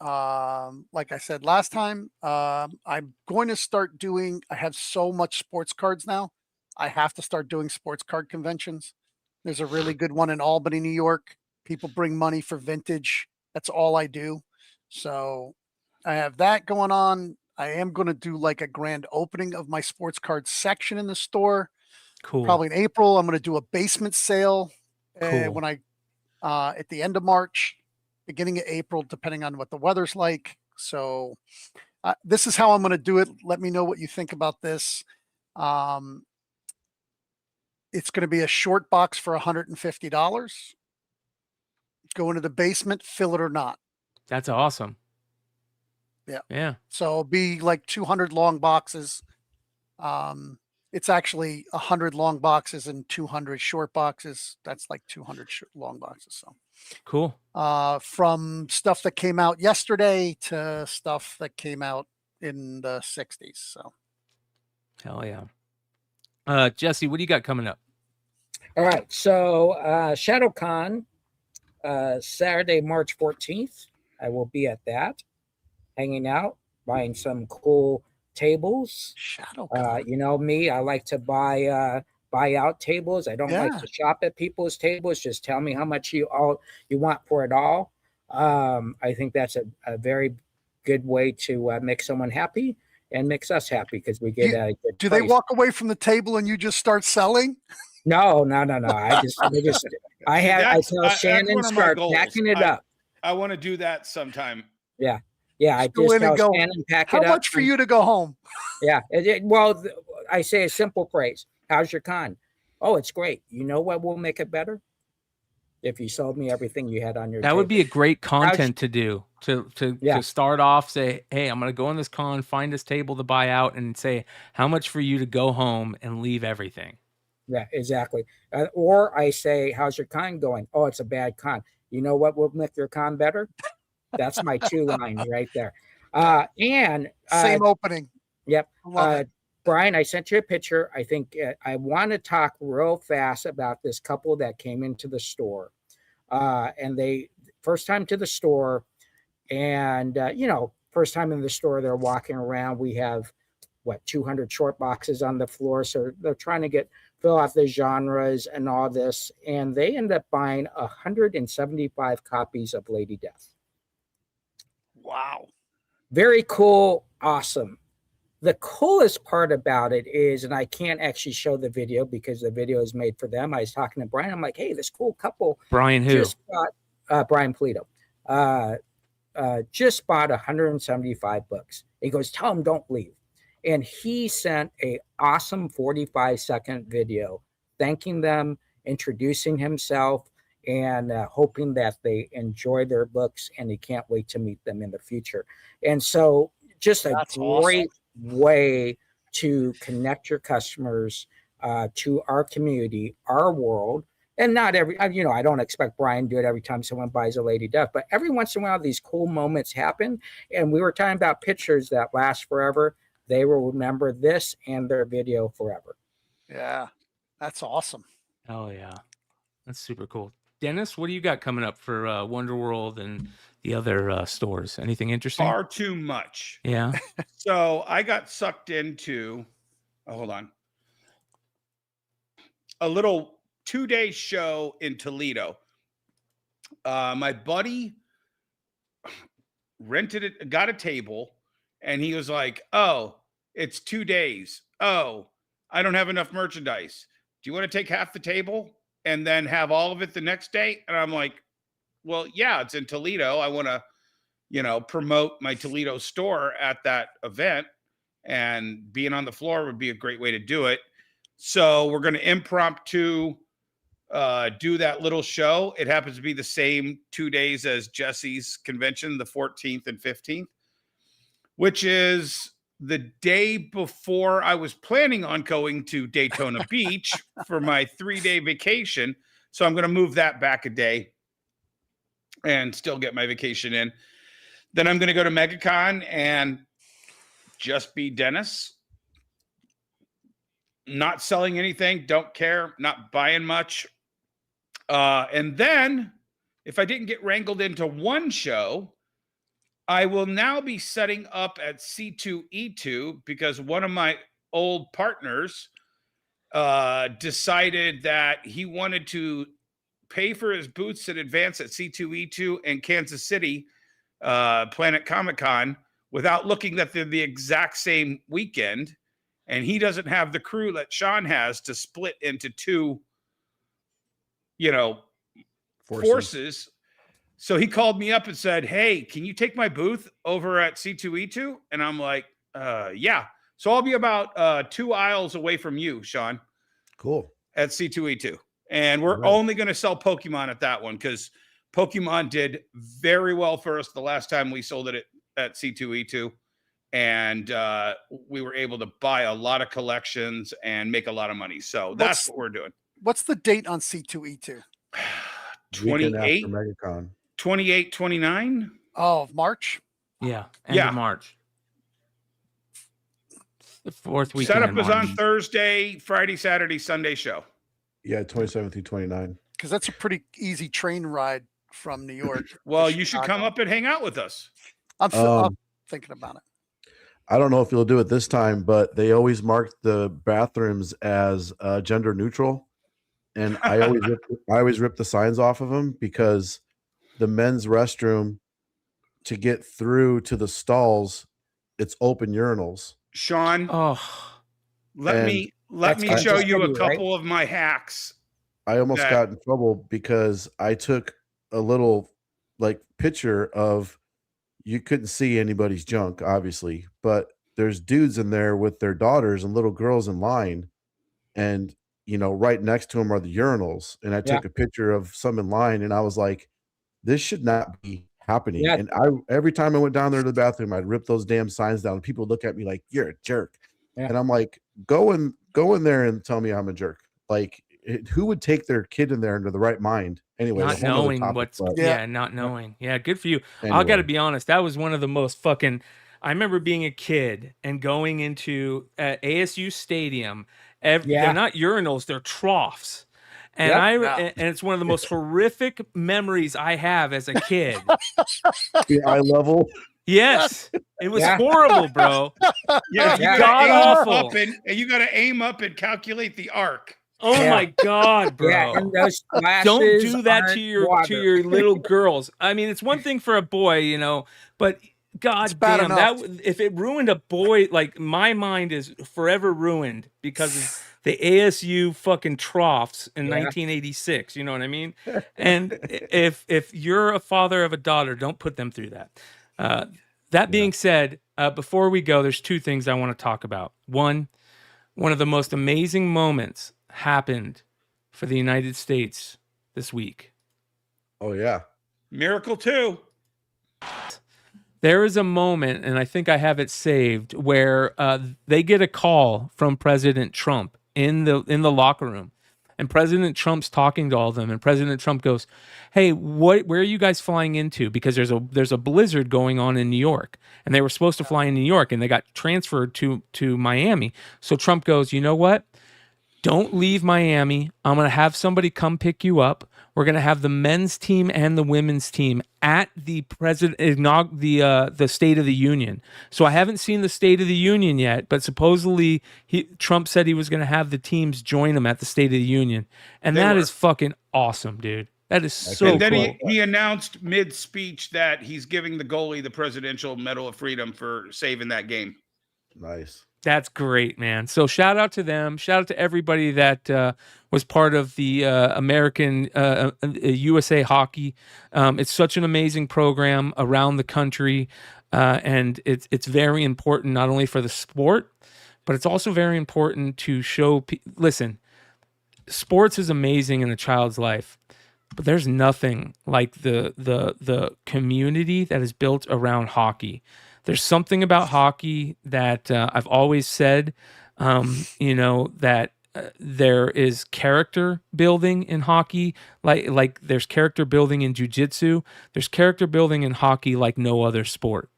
Like I said last time, I'm going to start doing. I have so much sports cards now. I have to start doing sports card conventions. There's a really good one in Albany, New York. People bring money for vintage. That's all I do. So I have that going on. I am going to do like a grand opening of my sports card section in the store. Cool. Probably in April. I'm going to do a basement sale cool. when I at the end of March, beginning of April, depending on what the weather's like. So this is how I'm going to do it. Let me know what you think about this. It's going to be a short box for $150. Go into the basement, fill it or not. That's awesome. Yeah. Yeah. So it'll be like 200 long boxes. It's actually 100 long boxes and 200 short boxes. That's like 200 long boxes. So cool. From stuff that came out yesterday to stuff that came out in the 60s. So. Hell yeah. Jesse, what do you got coming up? All right. So ShadowCon, Saturday, March 14th. I will be at that, hanging out, buying some cool tables. Shadow Con. You know me, I like to buy out tables. I don't like Yeah. to shop at people's tables. Just tell me how much you want for it all. I think that's a very good way to make someone happy and makes us happy because we get a good Do price. they walk away from the table and you just start selling? No. I tell Shannon, one of my start goals. packing it up. I want to do that sometime. Yeah. I Go just in and tell go, Shannon, pack how it up. much for you to go home? Yeah. I say a simple phrase. How's your con? Oh, it's great. You know what will make it better? If you sold me everything you had on your That table. would be a great content to do. To start off, say, hey, I'm going to go on this con, find this table to buy out, and say, how much for you to go home and leave everything? Yeah, exactly. Or I say, how's your con going? Oh, it's a bad con. You know what will make your con better? That's my 2 line right there. Same opening. Yep. Love it. Brian, I sent you a picture. I think I want to talk real fast about this couple that came into the store. And they first time to the store, and first time in the store, they're walking around. We have 200 short boxes on the floor, so they're trying to fill out the genres and all this, and they end up buying 175 copies of Lady Death. Wow. Very cool. Awesome. The coolest part about it is, and I can't actually show the video because the video is made for them. I was talking to Brian. I'm like, hey, this cool couple. Brian who? Just bought, Brian Polito. Just bought 175 books. He goes, tell them don't leave. And he sent a awesome 45-second video thanking them, introducing himself, and hoping that they enjoy their books, and he can't wait to meet them in the future. And so just That's great way to connect your customers to our community, our world. And not every, I don't expect Brian to do it every time someone buys a Lady Death, but every once in a while, these cool moments happen. And we were talking about pictures that last forever. They will remember this and their video forever. Yeah, that's awesome. Oh, yeah. That's super cool. Dennis, what do you got coming up for Wonder World and the other stores? Anything interesting? Far too much. Yeah. So I got sucked into, hold on, a little 2-day show in Toledo. My buddy got a table, and he was like, oh, it's 2 days. Oh, I don't have enough merchandise. Do you want to take half the table and then have all of it the next day? And I'm like, well, yeah, it's in Toledo. I want to, promote my Toledo store at that event, and being on the floor would be a great way to do it. So we're going to impromptu do that little show. It happens to be the same 2 days as Jesse's convention, the 14th and 15th, which is the day before I was planning on going to Daytona Beach for my 3-day vacation. So I'm going to move that back a day and still get my vacation in. Then I'm going to go to MegaCon and just be Dennis. Not selling anything, don't care, not buying much. And then if I didn't get wrangled into one show, I will now be setting up at C2E2 because one of my old partners decided that he wanted to pay for his booths in advance at C2E2 and Kansas City Planet Comic-Con without looking that they're the exact same weekend. And he doesn't have the crew that Sean has to split into two, forces. So he called me up and said, hey, can you take my booth over at C2E2? And I'm like, yeah. So I'll be about 2 aisles away from you, Sean. Cool. At C2E2. And we're only going to sell Pokemon at that one because Pokemon did very well for us the last time we sold it at C2E2. And we were able to buy a lot of collections and make a lot of money. So that's what we're doing. What's the date on C2E2? 28, MegaCon. 28, 29. Oh, of March? Yeah. End of March. The 4th weekend. Setup is on Thursday, Friday, Saturday, Sunday show. Yeah, 27 through 29. Because that's a pretty easy train ride from New York. Well, you should come up and hang out with us. I'm thinking about it. I don't know if you'll do it this time, but they always marked the bathrooms as gender neutral, and I always rip the signs off of them because the men's restroom, to get through to the stalls, it's open urinals. Sean, Oh, let me Kansas show you a City, right? couple of my hacks. I almost that- got in trouble because I took a little picture of, you couldn't see anybody's junk, obviously, but there's dudes in there with their daughters and little girls in line, and right next to them are the urinals. And I took a picture of some in line, and I was like, this should not be happening. Yeah. And every time I went down there to the bathroom, I'd rip those damn signs down. People look at me like, you're a jerk. Yeah. And I'm like, go in there and tell me I'm a jerk. Like, who would take their kid in there into the right mind? Anyway, not knowing what's not knowing. Yeah, good for you. I got to Anyway. be honest. That was one of the most fucking. I remember being a kid and going into ASU Stadium. They're not urinals; they're troughs. And and it's one of the most horrific memories I have as a kid. The eye level. Yes, it was horrible, bro. Yeah, you God awful. you got to aim up and calculate the arc. Oh my God, bro! Yeah, and those don't do splashes that to aren't your little girls. I mean, it's one thing for a boy, but God damn, that if it ruined a boy, like my mind is forever ruined because of the ASU fucking troughs in 1986. You know what I mean? And if you're a father of a daughter, don't put them through that. That being said, before we go, there's two things I want to talk about. One of the most amazing moments happened for the United States this week. Oh yeah. Miracle 2. There is a moment, and I think I have it saved, where they get a call from President Trump in the locker room, and President Trump's talking to all of them, and President Trump goes, "Hey, where are you guys flying into? Because there's a blizzard going on in New York, and they were supposed to fly in New York, and they got transferred to Miami." So Trump goes, "You know what? Don't leave Miami. I'm going to have somebody come pick you up. We're going to have the men's team and the women's team at the the State of the Union." So I haven't seen the State of the Union yet, but supposedly Trump said he was going to have the teams join him at the State of the Union. And that is fucking awesome, dude. That is so And then cool. he announced mid-speech that he's giving the goalie the Presidential Medal of Freedom for saving that game. Nice. That's great, man. So shout out to them. Shout out to everybody that was part of the American USA Hockey. It's such an amazing program around the country, and it's very important not only for the sport, but it's also very important to show. Listen, sports is amazing in a child's life, but there's nothing like the community that is built around hockey. There's something about hockey that I've always said, that there is character building in hockey, like there's character building in jiu-jitsu. There's character building in hockey like no other sport.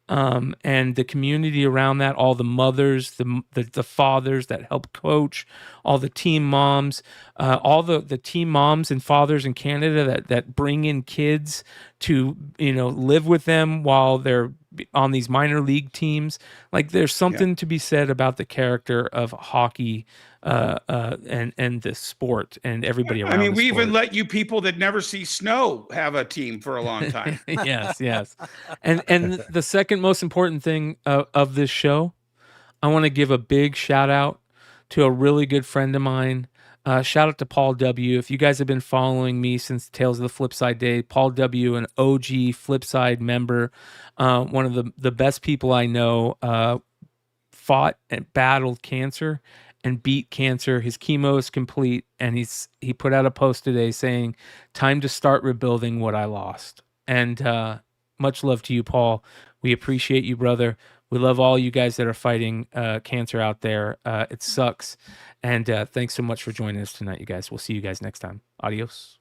And the community around that, all the mothers, the fathers that help coach, all the team moms, all the team moms and fathers in Canada that bring in kids to live with them while they're on these minor league teams. Like there's something to be said about the character of hockey and the sport and everybody around. I mean, the we sport. even let you people that never see snow have a team for a long time. yes. And the second most important thing of this show, I want to give a big shout out to a really good friend of mine. Shout out to Paul W. If you guys have been following me since Tales of the Flipside Day, Paul W., an OG Flipside member, one of the best people I know, fought and battled cancer and beat cancer. His chemo is complete, and he put out a post today saying, "Time to start rebuilding what I lost." And much love to you, Paul. We appreciate you, brother. We love all you guys that are fighting cancer out there. It sucks. And thanks so much for joining us tonight, you guys. We'll see you guys next time. Adios.